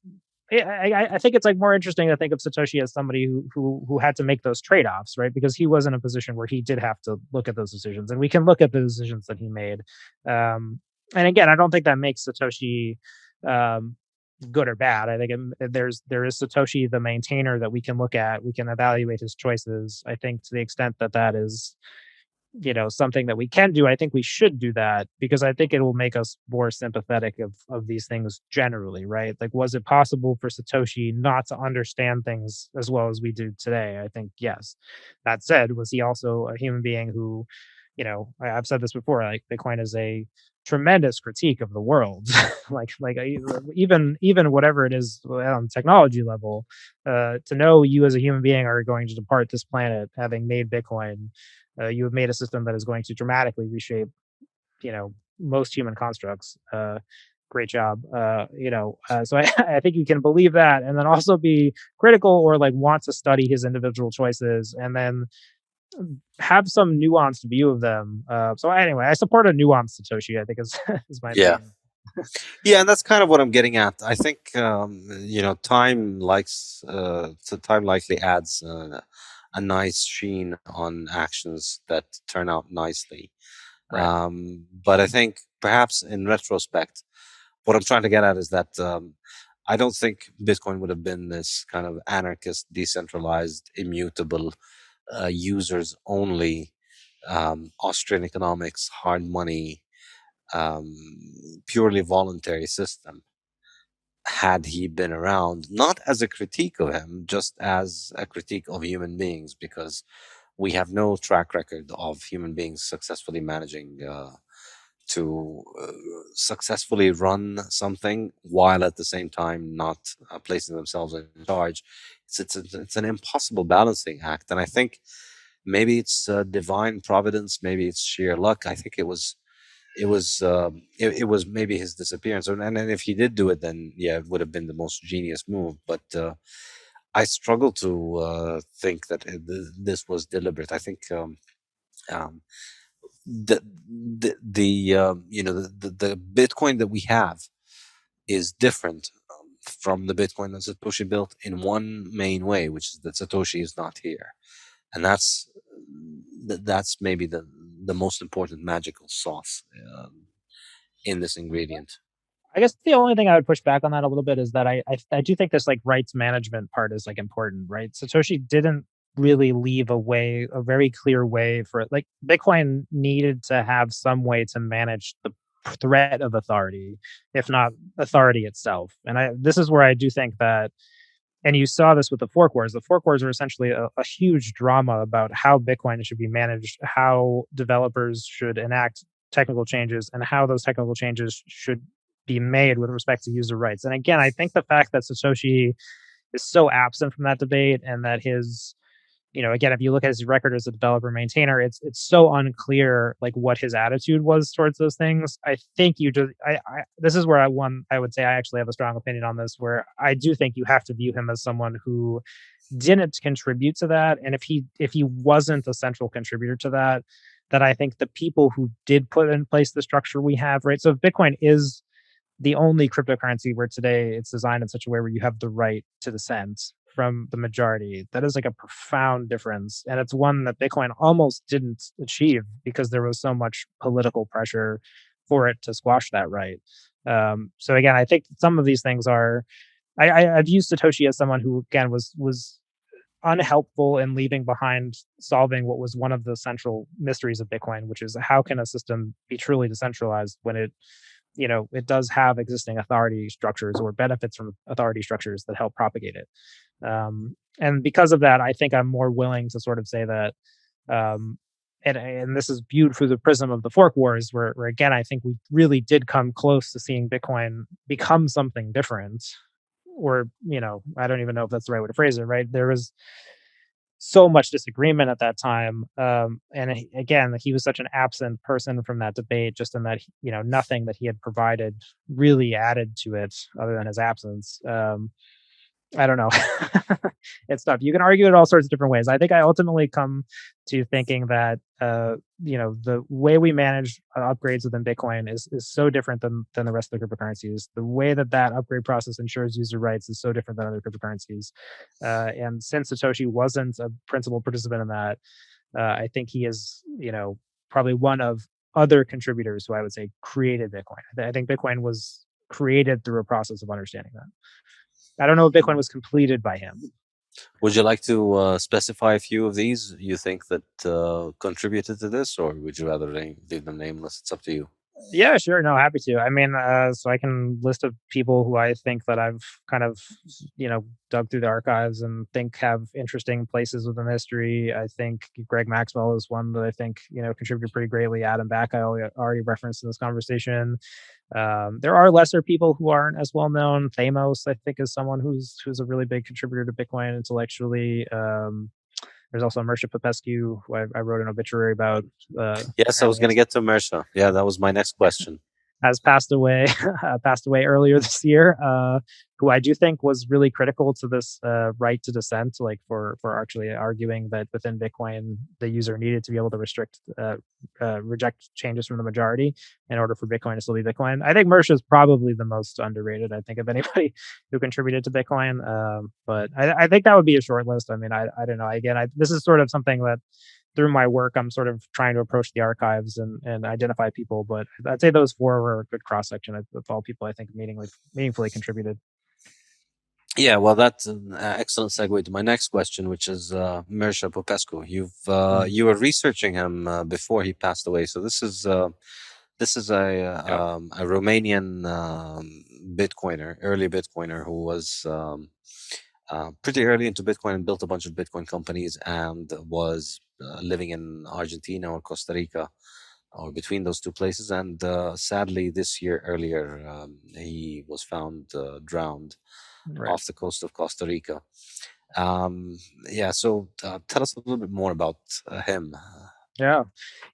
I think it's like more interesting to think of Satoshi as somebody who had to make those trade-offs, right? Because he was in a position where he did have to look at those decisions, and we can look at the decisions that he made. And again, I don't think that makes Satoshi um, good or bad. I think there is Satoshi, the maintainer, that we can look at. We can evaluate his choices. I think to the extent that that is, something that we can do, I think we should do that, because I think it will make us more sympathetic of these things generally, right? Like, was it possible for Satoshi not to understand things as well as we do today? I think yes. That said, was he also a human being who, I've said this before, like, Bitcoin is a tremendous critique of the world. Even whatever it is on technology level, to know you as a human being are going to depart this planet having made Bitcoin. You have made a system that is going to dramatically reshape, most human constructs. Great job. So I think you can believe that, and then also be critical, or like want to study his individual choices, and then have some nuanced view of them. So anyway, I support a nuanced Satoshi, I think is is my Yeah. opinion. Yeah, and that's kind of what I'm getting at. I think time likely adds a nice sheen on actions that turn out nicely. Right. But I think perhaps in retrospect, what I'm trying to get at is that I don't think Bitcoin would have been this kind of anarchist, decentralized, immutable, users only, Austrian economics, hard money, um, purely voluntary system had he been around, not as a critique of him, just as a critique of human beings, because we have no track record of human beings successfully managing to successfully run something while at the same time not placing themselves in charge. It's an impossible balancing act, and I think maybe it's divine providence, maybe it's sheer luck. I think it was maybe his disappearance, and if he did do it, then yeah, it would have been the most genius move. But I struggle to think that this was deliberate. I think um, the Bitcoin that we have is different from the Bitcoin that Satoshi built in one main way, which is that Satoshi is not here, and that's maybe the most important magical sauce in this ingredient. I guess the only thing I would push back on that a little bit is that I do think this like rights management part is like important, right? Satoshi didn't really leave a very clear way for it. Like Bitcoin needed to have some way to manage the threat of authority, if not authority itself. And this is where I do think that, and you saw this with the fork wars. The fork wars are essentially a huge drama about how Bitcoin should be managed, how developers should enact technical changes, and how those technical changes should be made with respect to user rights. And again, I think the fact that Satoshi is so absent from that debate, and that his, again, if you look at his record as a developer maintainer, it's so unclear like what his attitude was towards those things. I think you just I this is where I would say I actually have a strong opinion on this, where I do think you have to view him as someone who didn't contribute to that. And if he wasn't a central contributor to that, that I think the people who did put in place the structure we have, right? So if Bitcoin is the only cryptocurrency where today it's designed in such a way where you have the right to dissent from the majority, that is like a profound difference. And it's one that Bitcoin almost didn't achieve because there was so much political pressure for it to squash that right. So again, I think some of these things are, I've used Satoshi as someone who again was unhelpful in leaving behind solving what was one of the central mysteries of Bitcoin, which is how can a system be truly decentralized when it does have existing authority structures or benefits from authority structures that help propagate it. And because of that, I think I'm more willing to sort of say that, um, and this is viewed through the prism of the fork wars, where again, I think we really did come close to seeing Bitcoin become something different. Or, I don't even know if that's the right way to phrase it, right? There was so much disagreement at that time. And again, he was such an absent person from that debate, just in that, nothing that he had provided really added to it other than his absence. I don't know. It's tough. You can argue it all sorts of different ways. I think I ultimately come to thinking that the way we manage upgrades within Bitcoin is so different than the rest of the cryptocurrencies. The way that upgrade process ensures user rights is so different than other cryptocurrencies. And since Satoshi wasn't a principal participant in that, I think he is probably one of other contributors who I would say created Bitcoin. I think Bitcoin was created through a process of understanding that. I don't know if Bitcoin was completed by him. Would you like to specify a few of these you think that contributed to this, or would you rather leave them nameless? It's up to you. Yeah, sure. No, happy to. I mean, so I can list of people who I think that I've kind of, dug through the archives and think have interesting places within history. I think Greg Maxwell is one that I think, contributed pretty greatly. Adam Back, I already referenced in this conversation. There are lesser people who aren't as well known. Thamos, I think, is someone who's a really big contributor to Bitcoin intellectually. There's also Mircea Popescu, who I wrote an obituary about. Yes, I was going to get to Mircea. Yeah, that was my next question. Has passed away, passed away earlier this year. Who I do think was really critical to this right to dissent, like for actually arguing that within Bitcoin the user needed to be able to reject changes from the majority in order for Bitcoin to still be Bitcoin. I think Mircea is probably the most underrated, I think, of anybody who contributed to Bitcoin. But I think that would be a short list. I mean, I don't know. Again, this is sort of something that through my work, I'm sort of trying to approach the archives and identify people. But I'd say those four were a good cross section of all people I think meaningfully contributed. Yeah, well, that's an excellent segue to my next question, which is Mircea Popescu. Mm. You were researching him before he passed away, so this is Yeah. a Romanian Bitcoiner, early Bitcoiner, who was pretty early into Bitcoin and built a bunch of Bitcoin companies, and was living in Argentina or Costa Rica, or between those two places. And sadly, this year earlier, he was found drowned Right. off the coast of Costa Rica. Um, yeah, so tell us a little bit more about him. Yeah.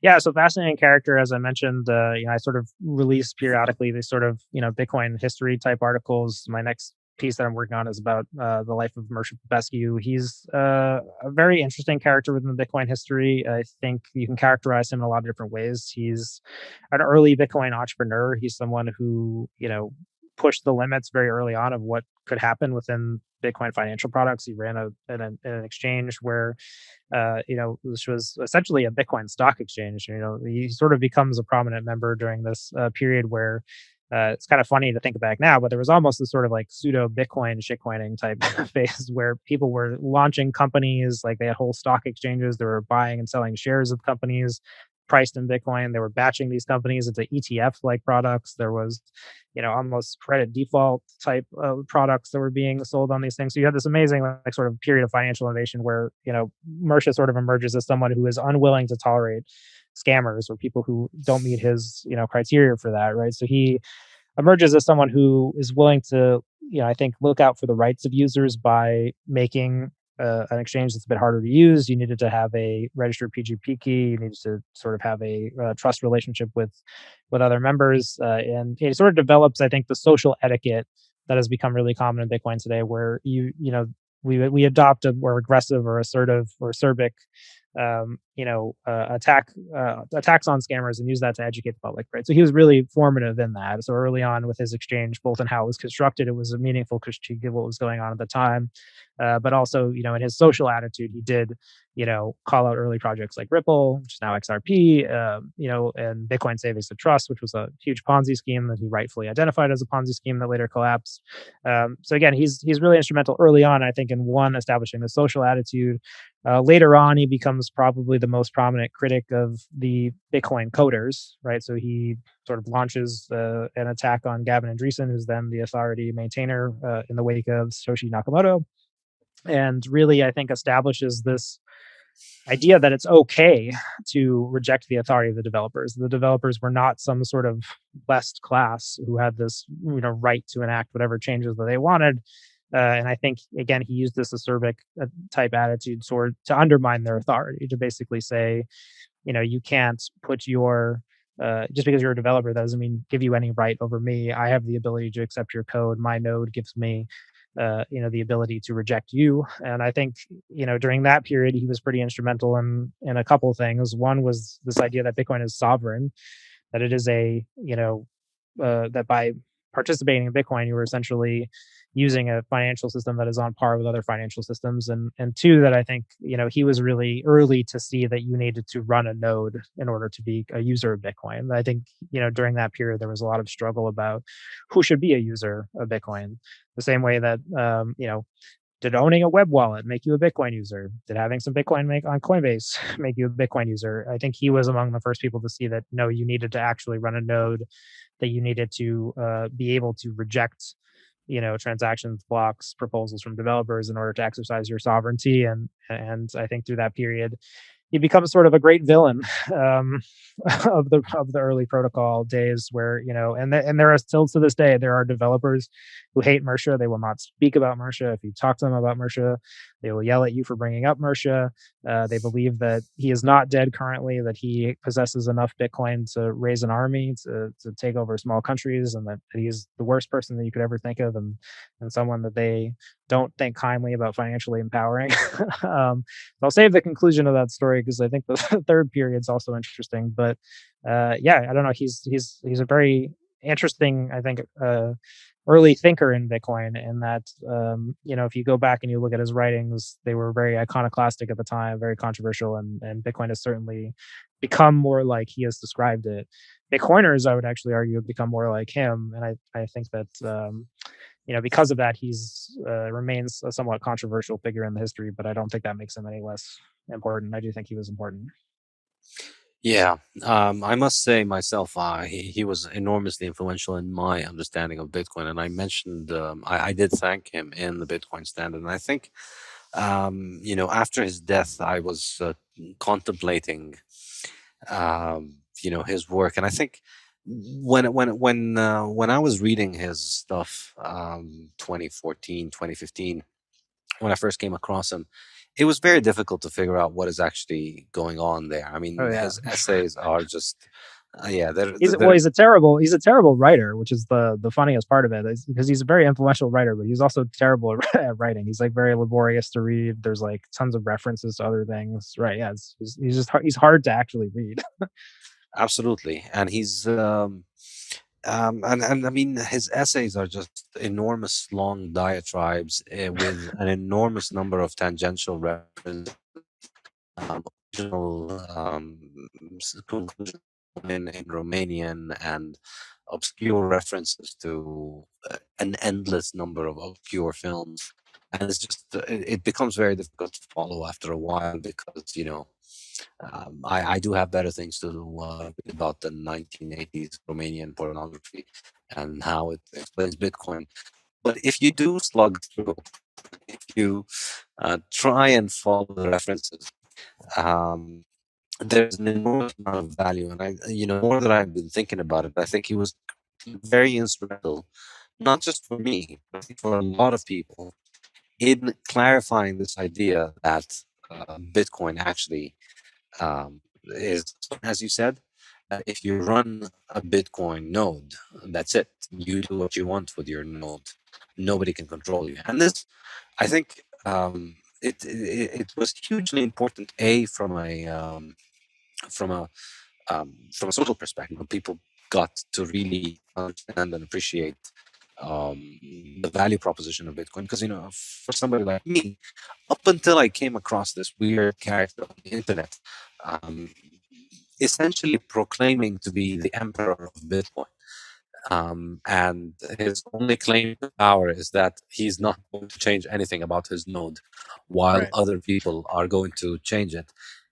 Yeah. So fascinating character, as I mentioned. I sort of release periodically these sort of, Bitcoin history type articles. My next piece that I'm working on is about the life of Mircea Popescu. He's a very interesting character within the Bitcoin history. I think you can characterize him in a lot of different ways. He's an early Bitcoin entrepreneur. He's someone who, pushed the limits very early on of what could happen within Bitcoin financial products. He ran an exchange where which was essentially a Bitcoin stock exchange. He sort of becomes a prominent member during this period where it's kind of funny to think back now, but there was almost this sort of like pseudo Bitcoin shitcoining type phase where people were launching companies, like they had whole stock exchanges, they were buying and selling shares of companies priced in Bitcoin. They were batching these companies into ETF like products. There was, almost credit default type of products that were being sold on these things. So you had this amazing like sort of period of financial innovation where, Mercia sort of emerges as someone who is unwilling to tolerate scammers or people who don't meet his, criteria for that, right? So he emerges as someone who is willing to, I think, look out for the rights of users by making an exchange that's a bit harder to use. You needed to have a registered PGP key. You needed to sort of have a trust relationship with other members, and it sort of develops, I think, the social etiquette that has become really common in Bitcoin today, where we adopt a more aggressive or assertive or acerbic attacks on scammers and use that to educate the public, right? So he was really formative in that. So early on with his exchange, both in how it was constructed, it was a meaningful critique of what was going on at the time, but also, in his social attitude, he did, call out early projects like Ripple, which is now XRP, and Bitcoin Savings to Trust, which was a huge Ponzi scheme that he rightfully identified as a Ponzi scheme that later collapsed. So again, he's really instrumental early on, I think, in one establishing the social attitude. Later on, he becomes probably the most prominent critic of the Bitcoin coders, right? So he sort of launches an attack on Gavin Andresen, who's then the authority maintainer in the wake of Satoshi Nakamoto, and really, I think, establishes this idea that it's okay to reject the authority of the developers. The developers were not some sort of blessed class who had this, right to enact whatever changes that they wanted. And I think again, he used this acerbic type attitude sort to undermine their authority, to basically say, you can't put your just because you're a developer, that doesn't mean give you any right over me. I have the ability to accept your code. My node gives me the ability to reject you. And I think, during that period, he was pretty instrumental in a couple of things. One was this idea that Bitcoin is sovereign, that it is that by participating in Bitcoin, you were essentially using a financial system that is on par with other financial systems. And two, that I think, he was really early to see that you needed to run a node in order to be a user of Bitcoin. I think, during that period, there was a lot of struggle about who should be a user of Bitcoin. The same way that, did owning a web wallet make you a Bitcoin user? Did having some Bitcoin make on Coinbase make you a Bitcoin user? I think he was among the first people to see that no, you needed to actually run a node, that you needed to be able to reject, transactions, blocks, proposals from developers in order to exercise your sovereignty. And I think through that period, he becomes sort of a great villain um, of the early protocol days, where, and there are still to this day, there are developers who hate Mircea. They will not speak about Mircea. If you talk to them about Mircea, they will yell at you for bringing up Mircea. They believe that he is not dead currently, that he possesses enough Bitcoin to raise an army to take over small countries, and that he's the worst person that you could ever think of, and someone that they don't think kindly about financially empowering. I'll save the conclusion of that story because I think the third period is also interesting. But yeah, I don't know. He's a very interesting, I think, early thinker in Bitcoin, in that, if you go back and you look at his writings, they were very iconoclastic at the time, very controversial, and Bitcoin has certainly become more like he has described it. Bitcoiners, I would actually argue, have become more like him, and I think that because of that, he's remains a somewhat controversial figure in the history. But I don't think that makes him any less important. I do think he was important. Yeah, I must say myself, he was enormously influential in my understanding of Bitcoin, and I mentioned I did thank him in the Bitcoin Standard, and I think after his death, I was contemplating his work, and I think when I was reading his stuff, 2014, 2015, when I first came across him, it was very difficult to figure out what is actually going on there. I Oh mean, yeah. his essays are just, yeah, He's a terrible writer, which is the funniest part of it, is because he's a very influential writer, but he's also terrible at writing. He's like very laborious to read. There's like tons of references to other things, right? Yeah, he's just he's hard to actually read. absolutely, and and I mean, his essays are just enormous, long diatribes with an enormous number of tangential references, original conclusion in Romanian, and obscure references to an endless number of obscure films. And it's just, it becomes very difficult to follow after a while because, I do have better things to read about the 1980s Romanian pornography and how it explains Bitcoin. But if you do slug through, if you try and follow the references, um, there's an enormous amount of value. And more that I've been thinking about it, I think he was very instrumental, not just for me, but I think for a lot of people, in clarifying this idea that Bitcoin actually is, as you said, if you run a Bitcoin node, that's it. You do what you want with your node. Nobody can control you. And this, I think, it was hugely important. From a from a social perspective, when people got to really understand and appreciate the value proposition of Bitcoin, because for somebody like me, up until I came across this weird character on the internet, um, essentially proclaiming to be the emperor of Bitcoin. And his only claim to power is that he's not going to change anything about his node, while Right. other people are going to change it.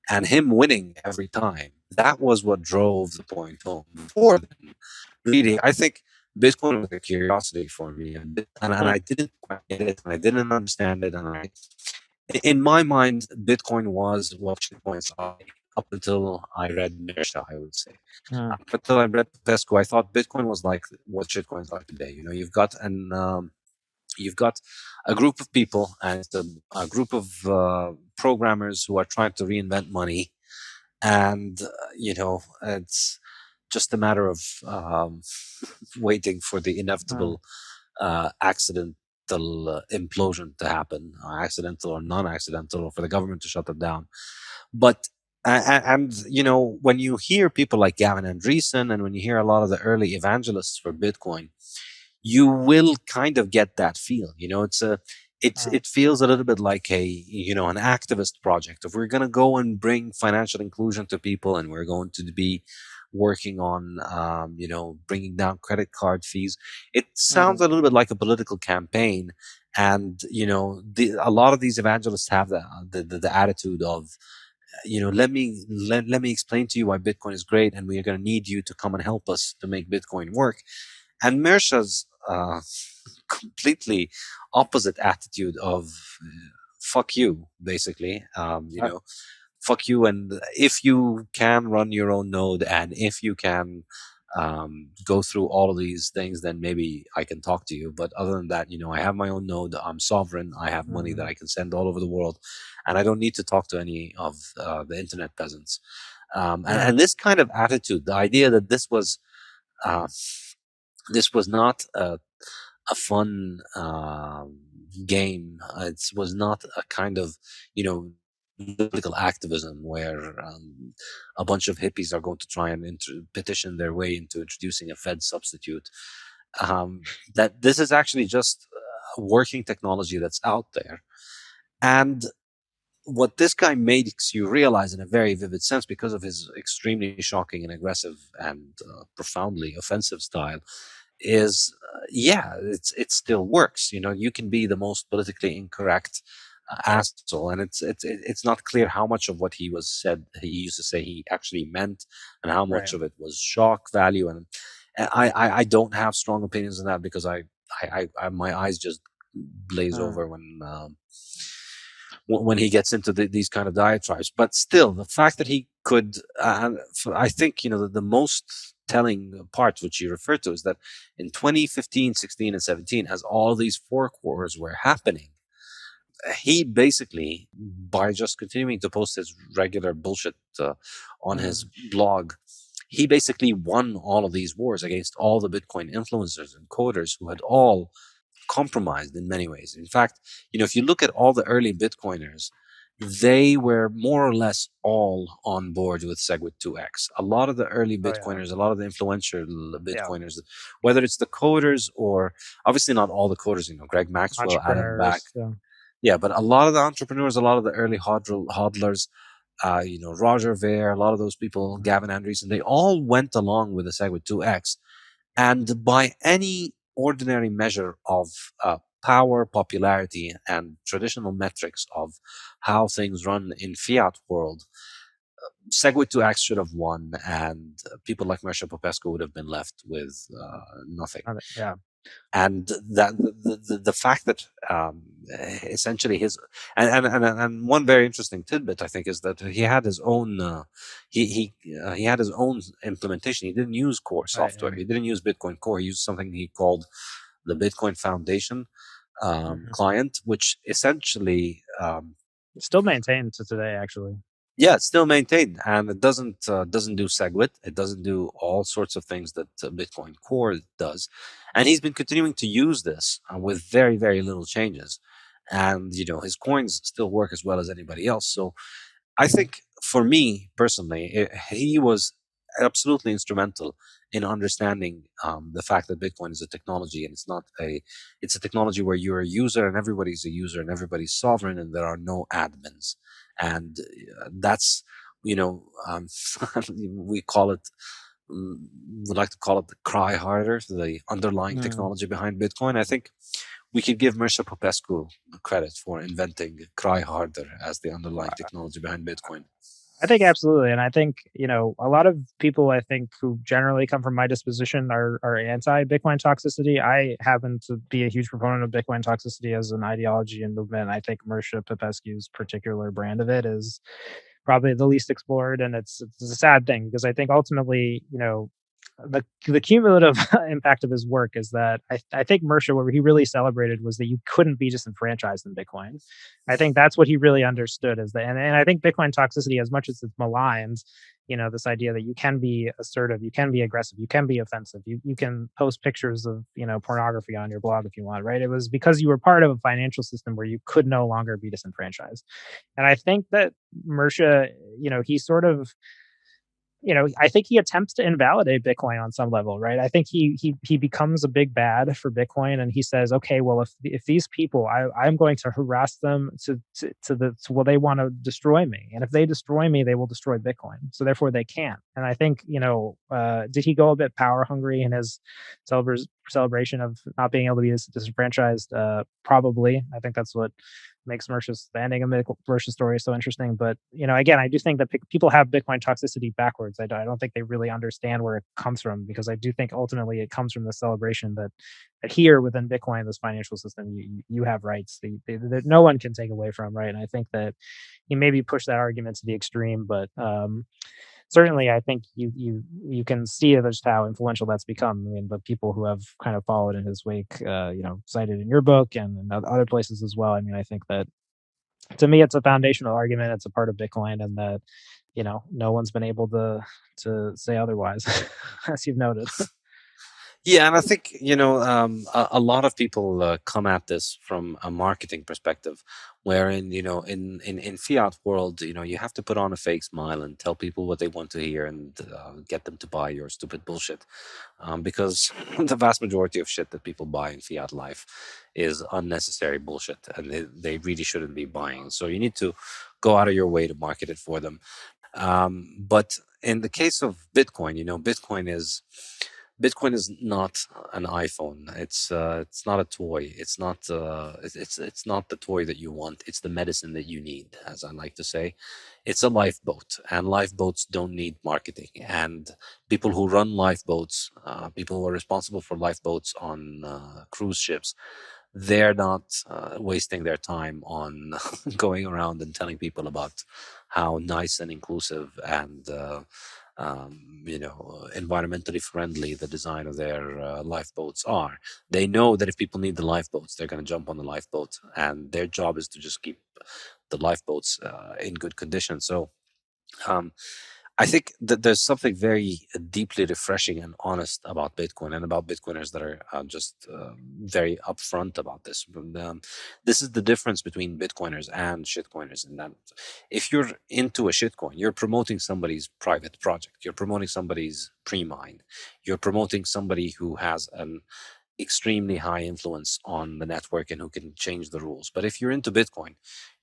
And him winning every time, that was what drove the point home. Before then, really, I think Bitcoin was a curiosity for me, and I didn't quite get it, and I didn't understand it, and in my mind, Bitcoin was what shitcoins are up until I read Mircea, I would say. Hmm. Up until I read Popescu, I thought Bitcoin was like what shitcoins are today. You've got a group of people, and it's a group of programmers who are trying to reinvent money, and it's just a matter of waiting for the Hmm. inevitable accidental implosion to happen, accidental or non-accidental, or for the government to shut it down. But and when you hear people like Gavin Andresen, and when you hear a lot of the early evangelists for Bitcoin, you will kind of get that feel. It feels a little bit like an activist project. If we're going to go and bring financial inclusion to people, and we're going to be working on bringing down credit card fees, it sounds Hmm. a little bit like a political campaign. And a lot of these evangelists have the attitude of, let me explain to you why Bitcoin is great, and we are going to need you to come and help us to make Bitcoin work. And Mersha's completely opposite attitude of fuck you, basically. Fuck you, and if you can run your own node, and if you can go through all of these things, then maybe I can talk to you. But other than that, I have my own node. I'm sovereign. I have money that Hmm. I can send all over the world, and I don't need to talk to any of the internet peasants. And Hmm. this kind of attitude, the idea that uh, this was not a fun game. It was not a kind of, political activism where a bunch of hippies are going to try and petition their way into introducing a Fed substitute. That this is actually just a working technology that's out there. And what this guy makes you realize in a very vivid sense, because of his extremely shocking and aggressive and profoundly offensive style, is yeah, it still works. You can be the most politically incorrect asshole, and it's not clear how much of what he used to say he actually meant, and how Right. much of it was shock value. And I don't have strong opinions on that, because I my eyes just blaze over when he gets into these kind of diatribes. But still, the fact that he could, I think, the most telling part, which you referred to, is that in 2015, 16, and 17, as all these fork wars were happening, he basically, by just continuing to post his regular bullshit on his blog, he basically won all of these wars against all the Bitcoin influencers and coders who had all compromised in many ways. In fact, if you look at all the early Bitcoiners, they were more or less all on board with SegWit 2x. A lot of the early Oh yeah. Bitcoiners, a lot of the influential Yeah. Bitcoiners, whether it's the coders or obviously not all the coders, Greg Maxwell, Adam Back. Entrepreneurs. Yeah. Yeah, but a lot of the entrepreneurs, a lot of the early hodlers, Roger Ver, a lot of those people, Gavin Andreessen, they all went along with the SegWit 2x. And by any ordinary measure of power, popularity, and traditional metrics of how things run in fiat world, SegWit 2x should have won, and people like Mircea Popescu would have been left with nothing. Yeah. And that the fact that essentially his and one very interesting tidbit, I think, is that he had his own he had his own implementation. He didn't use core Right. software. Yeah. He didn't use Bitcoin Core. He used something he called the Bitcoin Foundation client, which essentially It's still maintained to today, actually. yeah, it's still maintained, and it doesn't do SegWit. It doesn't do all sorts of things that Bitcoin Core does, and he's been continuing to use this with very, very little changes, and his coins still work as well as anybody else. So I think, for me personally, he was absolutely instrumental in understanding the fact that Bitcoin is a technology, and it's a technology where you're a user and everybody's a user and everybody's sovereign, and there are no admins. And that's, we call it, would like to call it the cry harder, the underlying technology behind Bitcoin. I think we could give Mircea Popescu credit for inventing cry harder as the underlying technology behind Bitcoin. I think absolutely, and I think a lot of people I think who generally come from my disposition are anti Bitcoin toxicity. I happen to be a huge proponent of Bitcoin toxicity as an ideology and movement. I think Mircea Popescu's particular brand of it is probably the least explored, and it's a sad thing because I think ultimately the cumulative impact of his work is that I think Mircea, what he really celebrated was that you couldn't be disenfranchised in Bitcoin. I think that's what he really understood is that, and I think Bitcoin toxicity, as much as it's maligned, this idea that you can be assertive, you can be aggressive, you can be offensive, you can post pictures of, pornography on your blog if you want, right? It was because you were part of a financial system where you could no longer be disenfranchised. And I think that Mircea, he sort of I think he attempts to invalidate Bitcoin on some level, right? I think he becomes a big bad for Bitcoin, and he says, okay, well, if these people, I'm going to harass them well, they want to destroy me, and if they destroy me, they will destroy Bitcoin. So therefore, they can't. And I think did he go a bit power hungry in his celebration of not being able to be disenfranchised? Probably. I think that's what makes Mircea's the ending of Mircea's story so interesting. But again, I do think that people have Bitcoin toxicity backwards. I don't think they really understand where it comes from, because I do think ultimately it comes from the celebration that here within Bitcoin, this financial system, you have rights that no one can take away from, right? And I think that he maybe pushed that argument to the extreme, but certainly, I think you can see just how influential that's become. I mean, the people who have kind of followed in his wake, cited in your book and in other places as well. I mean, I think that to me, it's a foundational argument. It's a part of Bitcoin, and that no one's been able to say otherwise, as you've noted. Yeah, and I think a lot of people come at this from a marketing perspective, wherein in fiat world, you have to put on a fake smile and tell people what they want to hear, and get them to buy your stupid bullshit, because the vast majority of shit that people buy in fiat life is unnecessary bullshit, and they really shouldn't be buying. So you need to go out of your way to market it for them. But in the case of Bitcoin, Bitcoin is Bitcoin is not an iPhone. It's not a toy. It's not the toy that you want. It's the medicine that you need, as I like to say. It's a lifeboat, and lifeboats don't need marketing. And people who run lifeboats, people who are responsible for lifeboats on cruise ships, they're not wasting their time on going around and telling people about how nice and inclusive and environmentally friendly the design of their lifeboats are. They know that if people need the lifeboats, they're going to jump on the lifeboat, and their job is to just keep the lifeboats in good condition. So um, I think that there's something very deeply refreshing and honest about Bitcoin and about Bitcoiners that are just very upfront about this. This is the difference between Bitcoiners and shitcoiners. In that, if you're into a shitcoin, you're promoting somebody's private project, you're promoting somebody's pre-mine, you're promoting somebody who has an extremely high influence on the network and who can change the rules. But if you're into Bitcoin,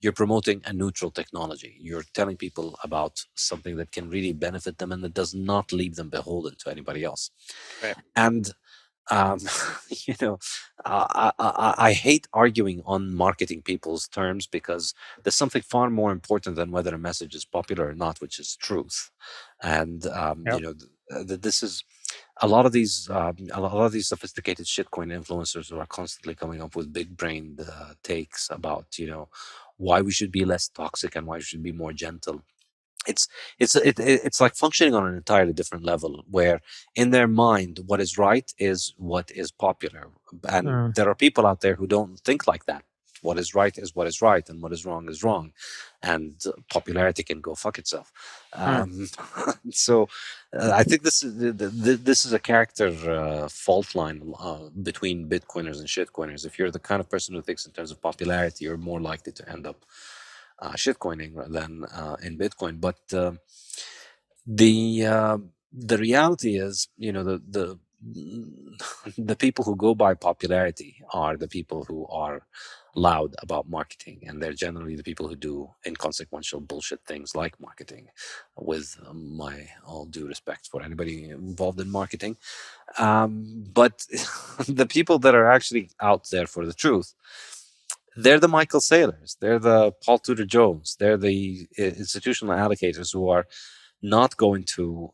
you're promoting a neutral technology. You're telling people about something that can really benefit them and that does not leave them beholden to anybody else. Right. And um, you know, I hate arguing on marketing people's terms, because there's something far more important than whether a message is popular or not, which is truth. And Yep. this is a lot of these sophisticated shitcoin influencers who are constantly coming up with big brained takes about why we should be less toxic and why we should be more gentle. It's like functioning on an entirely different level, where in their mind what is right is what is popular, and Mm. there are people out there who don't think like that. What is right is what is right, and what is wrong, and popularity can go fuck itself. Mm. So I think this is a character fault line between Bitcoiners and shitcoiners. If you're the kind of person who thinks in terms of popularity, you're more likely to end up shitcoining than in Bitcoin. But the uh, the reality is, the people who go by popularity are the people who are loud about marketing, and they're generally the people who do inconsequential bullshit things like marketing. With my all due respect for anybody involved in marketing, but the people that are actually out there for the truth, they're the Michael Saylors, they're the Paul Tudor Jones, they're the institutional allocators who are not going to,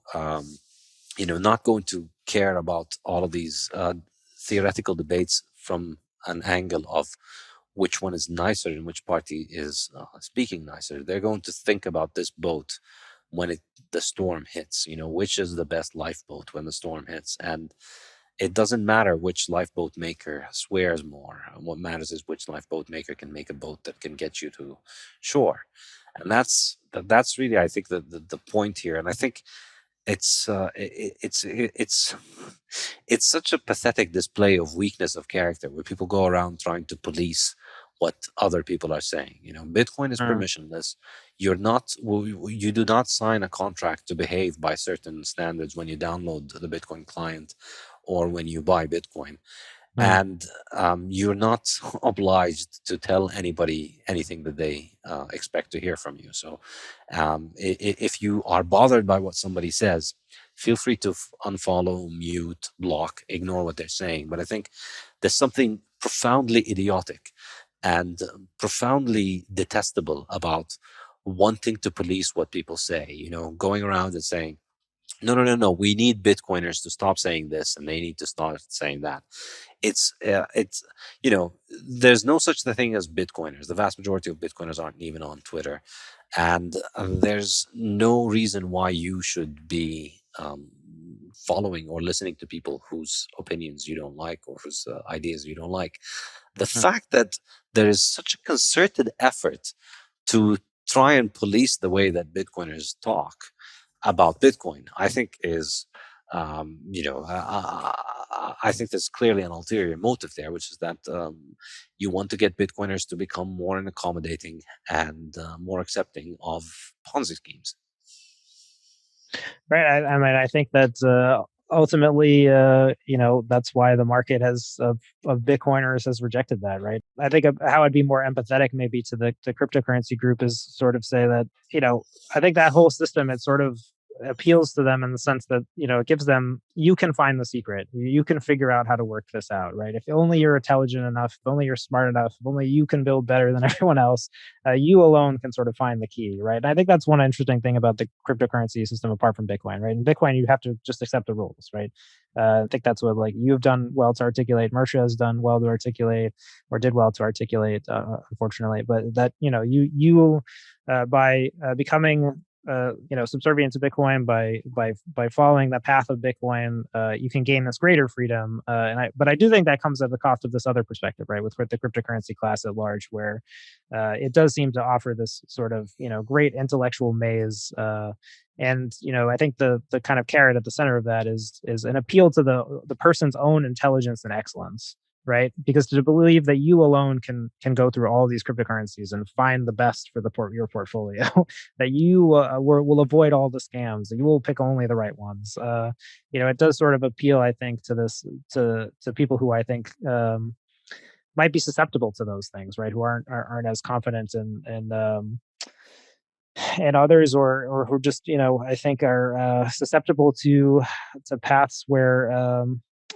not going to care about all of these theoretical debates from an angle of which one is nicer and which party is speaking nicer. They're going to think about this boat when the storm hits. Which is the best lifeboat when the storm hits, and it doesn't matter which lifeboat maker swears more. What matters is which lifeboat maker can make a boat that can get you to shore. And that's really, I think, the point here. And I think it's it's such a pathetic display of weakness of character, where people go around trying to police what other people are saying. Bitcoin is Mm. permissionless. You do not sign a contract to behave by certain standards when you download the Bitcoin client or when you buy Bitcoin. Mm. And you're not obliged to tell anybody anything that they expect to hear from you. So if you are bothered by what somebody says, feel free to unfollow, mute, block, ignore what they're saying. But I think there's something profoundly idiotic and profoundly detestable about wanting to police what people say, going around and saying, no, no, no, no, we need Bitcoiners to stop saying this and they need to start saying that. It's there's no such thing as Bitcoiners. The vast majority of Bitcoiners aren't even on Twitter, and there's no reason why you should be following or listening to people whose opinions you don't like or whose ideas you don't like. The Mm. fact that there is such a concerted effort to try and police the way that Bitcoiners talk about Bitcoin, I think is, I think there's clearly an ulterior motive there, which is that you want to get Bitcoiners to become more accommodating and more accepting of Ponzi schemes. Right. I mean, I think that ultimately, that's why the market of Bitcoiners has rejected that. Right. I think how I'd be more empathetic maybe to the cryptocurrency group is sort of say that I think that whole system, it's sort of appeals to them in the sense that, it gives them, you can find the secret, you can figure out how to work this out, right? If only you're intelligent enough, if only you're smart enough, if only you can build better than everyone else, you alone can sort of find the key, right? And I think that's one interesting thing about the cryptocurrency system apart from Bitcoin, right? In Bitcoin, you have to just accept the rules, right? I think that's what you've done well to articulate. Mircea has done well to articulate, or did well to articulate, unfortunately. But that you by becoming subservient to Bitcoin, by following the path of Bitcoin, you can gain this greater freedom. But I do think that comes at the cost of this other perspective, right? With the cryptocurrency class at large, where it does seem to offer this sort of great intellectual maze. And I think the kind of carrot at the center of that is an appeal to the person's own intelligence and excellence, right? Because to believe that you alone can go through all these cryptocurrencies and find the best for your portfolio, that you will avoid all the scams, that you will pick only the right ones. It does sort of appeal, I think, to people who I think might be susceptible to those things, right? Who aren't as confident and others, or who just I think are susceptible to paths where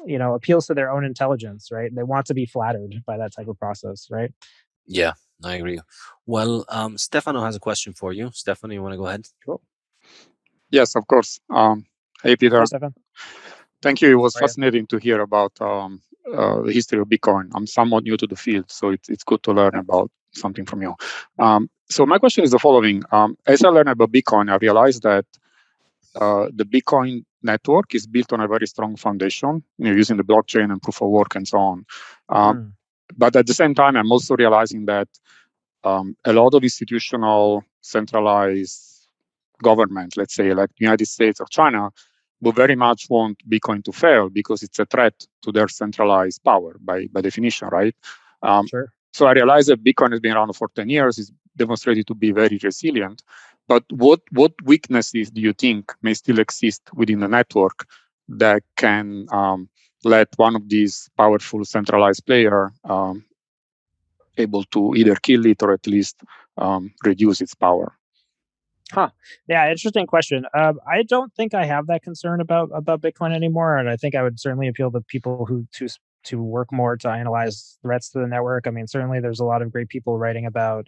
appeals to their own intelligence, right? They want to be flattered by that type of process, right? Yeah, I agree. Well, Stefano has a question for you. Stefano, you want to go ahead? Cool. Yes, of course. Hey, Peter. Hey, Stefan. Thank you. It was fascinating to hear about the history of Bitcoin. I'm somewhat new to the field, so it's good to learn about something from you. So my question is the following. As I learned about Bitcoin, I realized that the Bitcoin network is built on a very strong foundation, using the blockchain and proof of work and so on. But at the same time, I'm also realizing that a lot of institutional centralized government, let's say like the United States or China, will very much want Bitcoin to fail because it's a threat to their centralized power by definition, right? Sure. So I realized that Bitcoin has been around for 10 years, is demonstrated to be very resilient. But what weaknesses do you think may still exist within the network that can let one of these powerful centralized player able to either kill it or at least reduce its power? Yeah, interesting question. I don't think I have that concern about Bitcoin anymore, and I think I would certainly appeal to people who to work more to analyze threats to the network. I mean, certainly there's a lot of great people writing about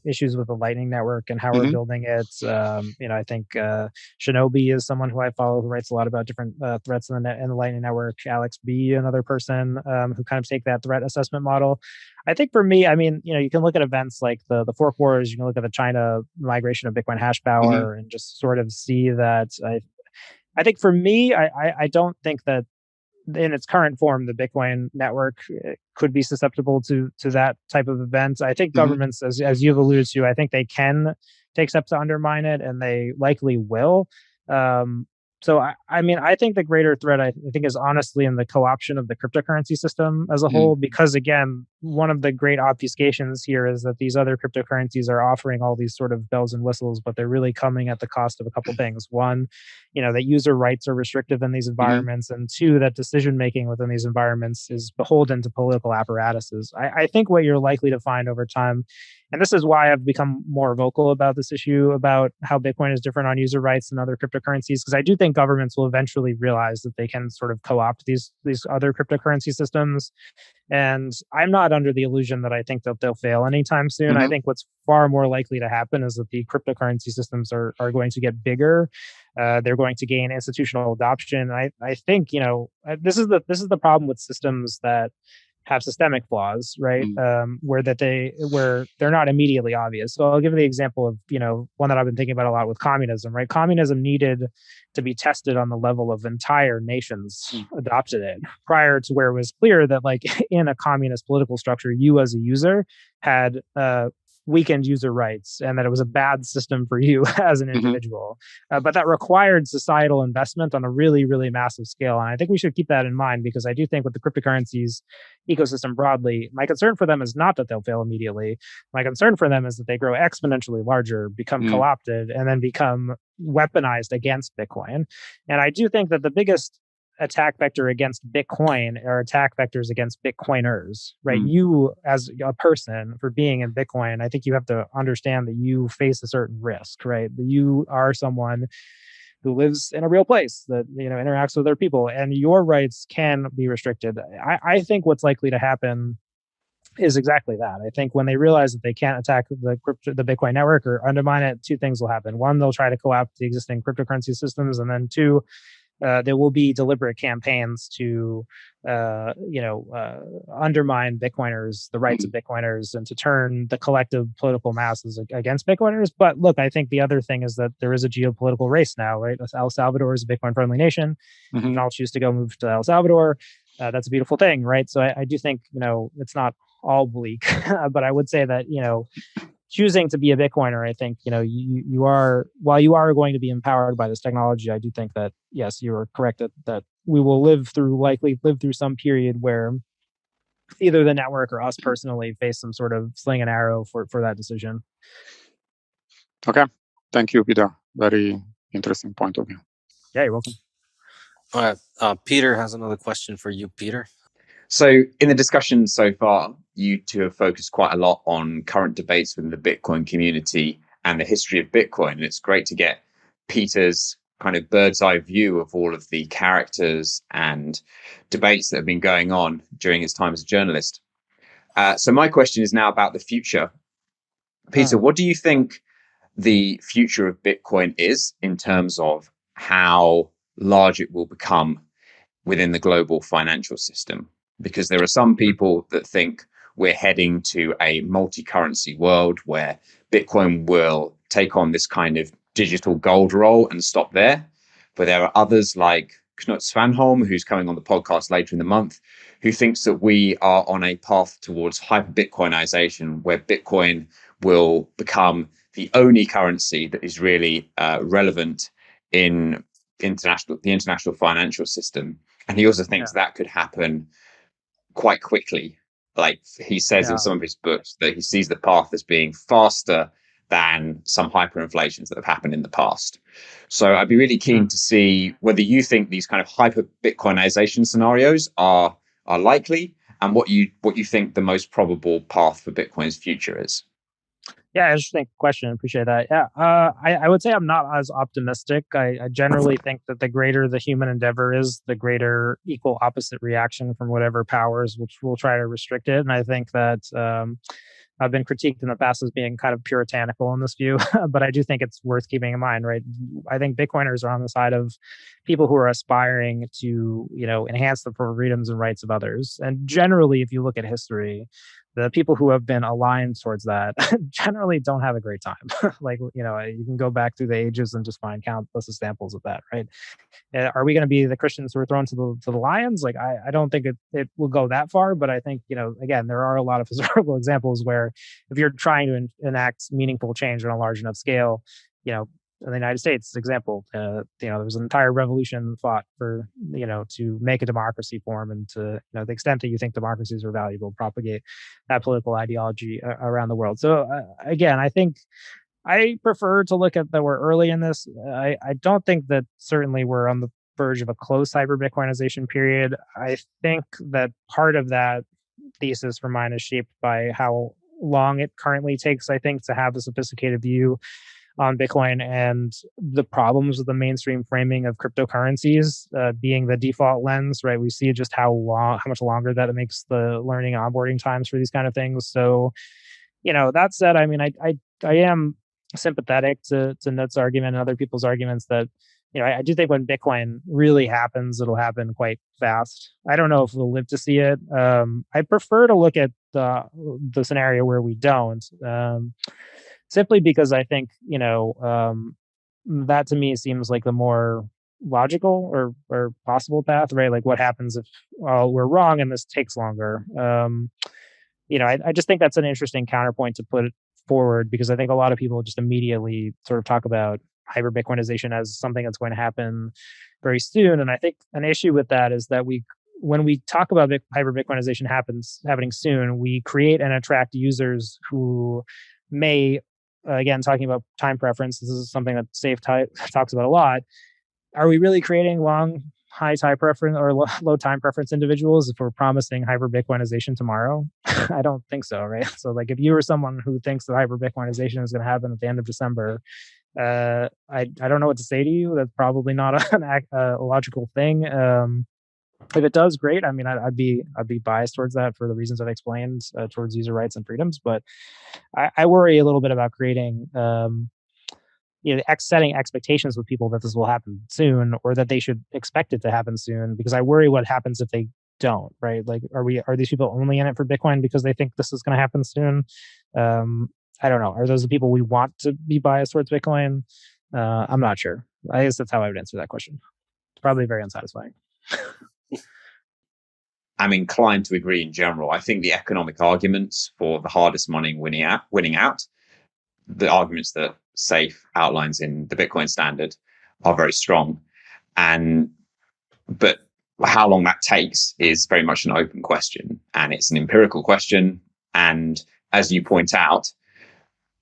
issues with the Lightning Network and how we're building it. I think Shinobi is someone who I follow who writes a lot about different threats in the Lightning Network. Alex B, another person who kind of take that threat assessment model. I think for me, I mean, you can look at events like the fork wars, you can look at the China migration of Bitcoin hash power and just sort of see that. I think for me, I don't think that in its current form, the Bitcoin network could be susceptible to that type of event. I think governments, as you've alluded to, I think they can take steps to undermine it, and they likely will. So I mean, I think the greater threat, I think, is honestly in the co-option of the cryptocurrency system as a whole, because again, one of the great obfuscations here is that these other cryptocurrencies are offering all these sort of bells and whistles, but they're really coming at the cost of a couple things. One, that user rights are restrictive in these environments, and two, that decision making within these environments is beholden to political apparatuses. I think what you're likely to find over time, and this is why I've become more vocal about this issue about how Bitcoin is different on user rights than other cryptocurrencies, because I do think governments will eventually realize that they can sort of co-opt these other cryptocurrency systems. And I'm not under the illusion that I think that they'll fail anytime soon. I think what's far more likely to happen is that the cryptocurrency systems are going to get bigger. They're going to gain institutional adoption. I think this is the problem with systems that have systemic flaws, right? Where they're not immediately obvious. So I'll give you the example of one that I've been thinking about a lot with communism, right? Communism needed to be tested on the level of entire nations adopted it, prior to where it was clear that like in a communist political structure, you as a user had weakened user rights, and that it was a bad system for you as an individual. But that required societal investment on a really, really massive scale. And I think we should keep that in mind, because I do think with the cryptocurrencies ecosystem broadly, my concern for them is not that they'll fail immediately. My concern for them is that they grow exponentially larger, become co-opted, and then become weaponized against Bitcoin. And I do think that the biggest attack vector against Bitcoin are attack vectors against Bitcoiners, right? You as a person, for being in Bitcoin, I think you have to understand that you face a certain risk, right? That you are someone who lives in a real place that interacts with other people, and your rights can be restricted. I think what's likely to happen is exactly that. I think when they realize that they can't attack the Bitcoin network or undermine it, two things will happen. One, they'll try to co-opt the existing cryptocurrency systems, and then two, there will be deliberate campaigns to, undermine Bitcoiners, the rights of Bitcoiners, and to turn the collective political masses against Bitcoiners. But look, I think the other thing is that there is a geopolitical race now, right? El Salvador is a Bitcoin-friendly nation. You can all choose to go move to El Salvador. That's a beautiful thing, right? So I do think, it's not all bleak, but I would say that, choosing to be a Bitcoiner, I think, you are, while you are going to be empowered by this technology, I do think that, yes, you are correct that we will likely live through some period where either the network or us personally face some sort of sling and arrow for that decision. Okay. Thank you, Peter. Very interesting point of view. Yeah, you're welcome. All right. Peter has another question for you, Peter. So in the discussion so far, you two have focused quite a lot on current debates within the Bitcoin community and the history of Bitcoin. And it's great to get Peter's kind of bird's eye view of all of the characters and debates that have been going on during his time as a journalist. So my question is now about the future. Peter, what do you think the future of Bitcoin is in terms of how large it will become within the global financial system? Because there are some people that think we're heading to a multi-currency world where Bitcoin will take on this kind of digital gold role and stop there. But there are others like Knut Svanholm, who's coming on the podcast later in the month, who thinks that we are on a path towards hyperbitcoinization, where Bitcoin will become the only currency that is really relevant in the international financial system. And he also thinks that could happen quite quickly. Like he says in some of his books that he sees the path as being faster than some hyperinflations that have happened in the past. So I'd be really keen to see whether you think these kind of hyper-Bitcoinization scenarios are likely, and what you think the most probable path for Bitcoin's future is. Yeah, interesting question. Appreciate that. Yeah, I would say I'm not as optimistic. I generally think that the greater the human endeavor is, the greater equal opposite reaction from whatever powers which will try to restrict it. And I think that I've been critiqued in the past as being kind of puritanical in this view, but I do think it's worth keeping in mind, right? I think Bitcoiners are on the side of people who are aspiring to, enhance the freedoms and rights of others. And generally, if you look at history, the people who have been aligned towards that generally don't have a great time. Like, you can go back through the ages and just find countless examples of that, right? Are we going to be the Christians who are thrown to the lions? Like, I don't think it will go that far, but I think, again, there are a lot of historical examples where if you're trying to enact meaningful change on a large enough scale, in the United States, example, there was an entire revolution fought for, to make a democracy form, and to, the extent that you think democracies are valuable, propagate that political ideology around the world. So again, I think I prefer to look at that we're early in this. I don't think that certainly we're on the verge of a close hyper-Bitcoinization period. I think that part of that thesis for mine is shaped by how long it currently takes, I think, to have a sophisticated view on Bitcoin and the problems with the mainstream framing of cryptocurrencies being the default lens, right? We see just how much longer that it makes the learning and onboarding times for these kind of things. So, that said, I mean, I am sympathetic to Knut's argument and other people's arguments that, I do think when Bitcoin really happens, it'll happen quite fast. I don't know if we'll live to see it. I prefer to look at the scenario where we don't. Simply because I think, that to me seems like the more logical or possible path, right? Like, what happens if we're wrong and this takes longer? I just think that's an interesting counterpoint to put forward, because I think a lot of people just immediately sort of talk about hyper-Bitcoinization as something that's going to happen very soon. And I think an issue with that is that when we talk about hyper-Bitcoinization happening soon, we create and attract users who may, again, talking about time preference, this is something that Saif talks about a lot. Are we really creating high time preference or low time preference individuals if we're promising hyper-Bitcoinization tomorrow? I don't think so, right? So, like, if you were someone who thinks that hyper-Bitcoinization is going to happen at the end of December, I don't know what to say to you. That's probably not a logical thing. If it does, great. I mean, I'd be biased towards that for the reasons I've explained, towards user rights and freedoms. But I worry a little bit about creating, setting expectations with people that this will happen soon, or that they should expect it to happen soon, because I worry what happens if they don't. Right? Like, are these people only in it for Bitcoin because they think this is going to happen soon? I don't know. Are those the people we want to be biased towards Bitcoin? I'm not sure. I guess that's how I would answer that question. It's probably very unsatisfying. I'm inclined to agree in general. I think the economic arguments for the hardest money winning out, the arguments that Saif outlines in the Bitcoin Standard, are very strong. But how long that takes is very much an open question, and it's an empirical question. And as you point out,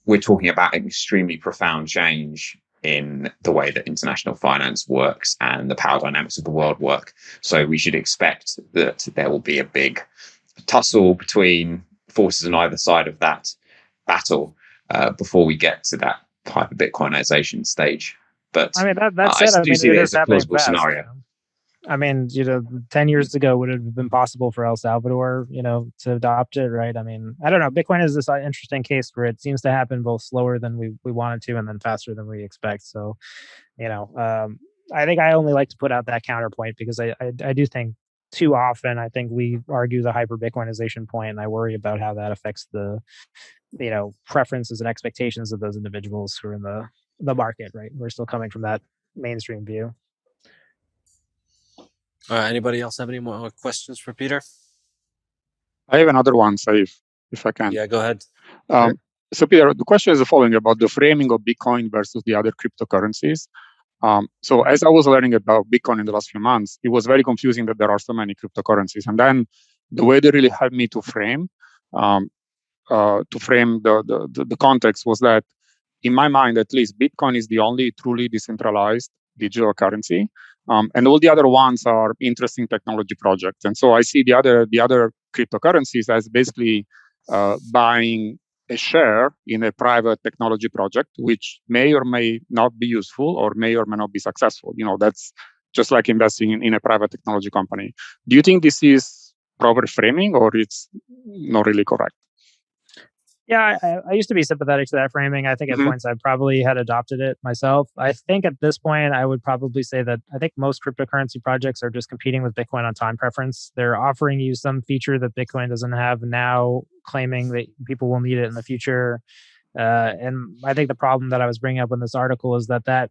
we're talking about an extremely profound change in the way that international finance works and the power dynamics of the world work. So we should expect that there will be a big tussle between forces on either side of that battle before we get to that hyper-Bitcoinization stage. But I mean, that said, I do see it it is as a plausible scenario. I mean, 10 years ago would have been possible for El Salvador, to adopt it, right? I mean, I don't know. Bitcoin is this interesting case where it seems to happen both slower than we wanted to, and then faster than we expect. So, I think I only like to put out that counterpoint because I do think too often, I think we argue the hyper Bitcoinization point, and I worry about how that affects the, preferences and expectations of those individuals who are in the market, right? We're still coming from that mainstream view. Anybody else have any more questions for Peter? I have another one, Saif, if I can. Yeah, go ahead. Sure. So, Peter, the question is the following about the framing of Bitcoin versus the other cryptocurrencies. So as I was learning about Bitcoin in the last few months, it was very confusing that there are so many cryptocurrencies. And then the way they really helped me to frame the context was that, in my mind at least, Bitcoin is the only truly decentralized digital currency. And all the other ones are interesting technology projects. And so I see the other cryptocurrencies as basically buying a share in a private technology project, which may or may not be useful or may or may not be successful. That's just like investing in a private technology company. Do you think this is proper framing, or it's not really correct? Yeah, I used to be sympathetic to that framing. I think at points I probably had adopted it myself. I think at this point, I would probably say that I think most cryptocurrency projects are just competing with Bitcoin on time preference. They're offering you some feature that Bitcoin doesn't have now, claiming that people will need it in the future. And I think the problem that I was bringing up in this article is that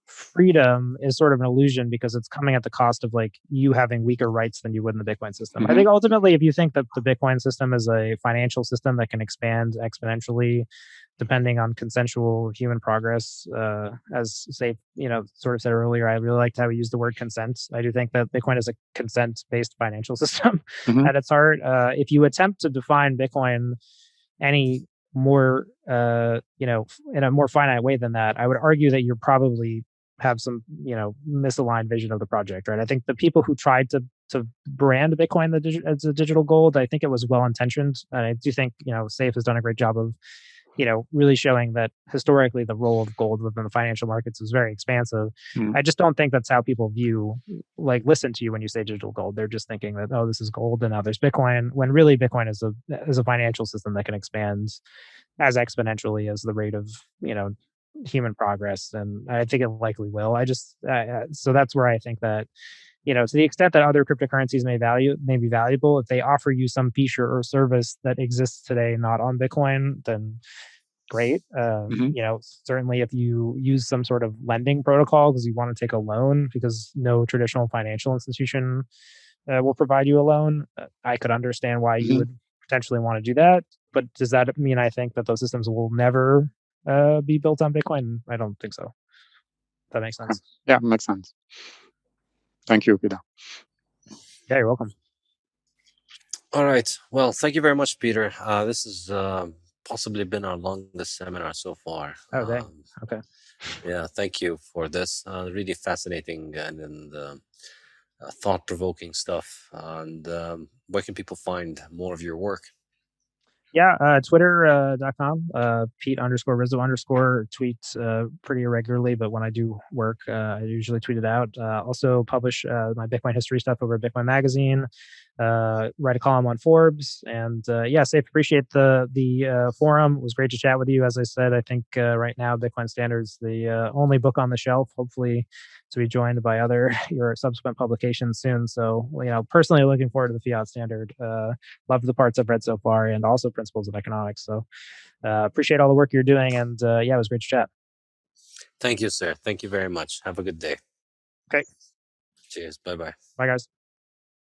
freedom is sort of an illusion because it's coming at the cost of like you having weaker rights than you would in the Bitcoin system. I think ultimately, if you think that the Bitcoin system is a financial system that can expand exponentially depending on consensual human progress, as Saif, sort of said earlier, I really liked how he used the word consent. I do think that Bitcoin is a consent-based financial system at its heart. If you attempt to define Bitcoin any more, in a more finite way than that, I would argue that you're probably have some, misaligned vision of the project, right? I think the people who tried to brand Bitcoin as a digital gold, I think it was well intentioned, and I do think Saif has done a great job of really showing that historically the role of gold within the financial markets is very expansive. I just don't think that's how people listen to you when you say digital gold. They're just thinking that, oh, this is gold and now there's Bitcoin, when really Bitcoin is a financial system that can expand as exponentially as the rate of human progress, and I think it likely will. So that's where I think that to the extent that other cryptocurrencies may be valuable, if they offer you some feature or service that exists today not on Bitcoin, then great. Certainly if you use some sort of lending protocol because you want to take a loan because no traditional financial institution will provide you a loan, I could understand why you would potentially want to do that. But does that mean I think that those systems will never be built on Bitcoin? I don't think so. That makes sense. Yeah, makes sense. Thank you, Peter. Yeah, you're welcome. All right. Well, thank you very much, Peter. This has possibly been our longest seminar so far. Oh, dang. Okay. Yeah, thank you for this. Really fascinating and thought-provoking stuff. And where can people find more of your work? Twitter.com, Pete _Rizzo tweets pretty irregularly, but when I do work, I usually tweet it out. Also publish my Bitcoin history stuff over at Bitcoin Magazine, write a column on Forbes, and Saif, appreciate the forum. It was great to chat with you. As I said, I think right now Bitcoin Standard's the only book on the shelf, hopefully to be joined by other your subsequent publications soon. So, personally looking forward to the Fiat Standard. Love the parts I've read so far, and also Principles of Economics. So appreciate all the work you're doing, and it was great to chat. Thank you, sir. Thank you very much. Have a good day. Okay. Cheers. Bye-bye. Bye, guys.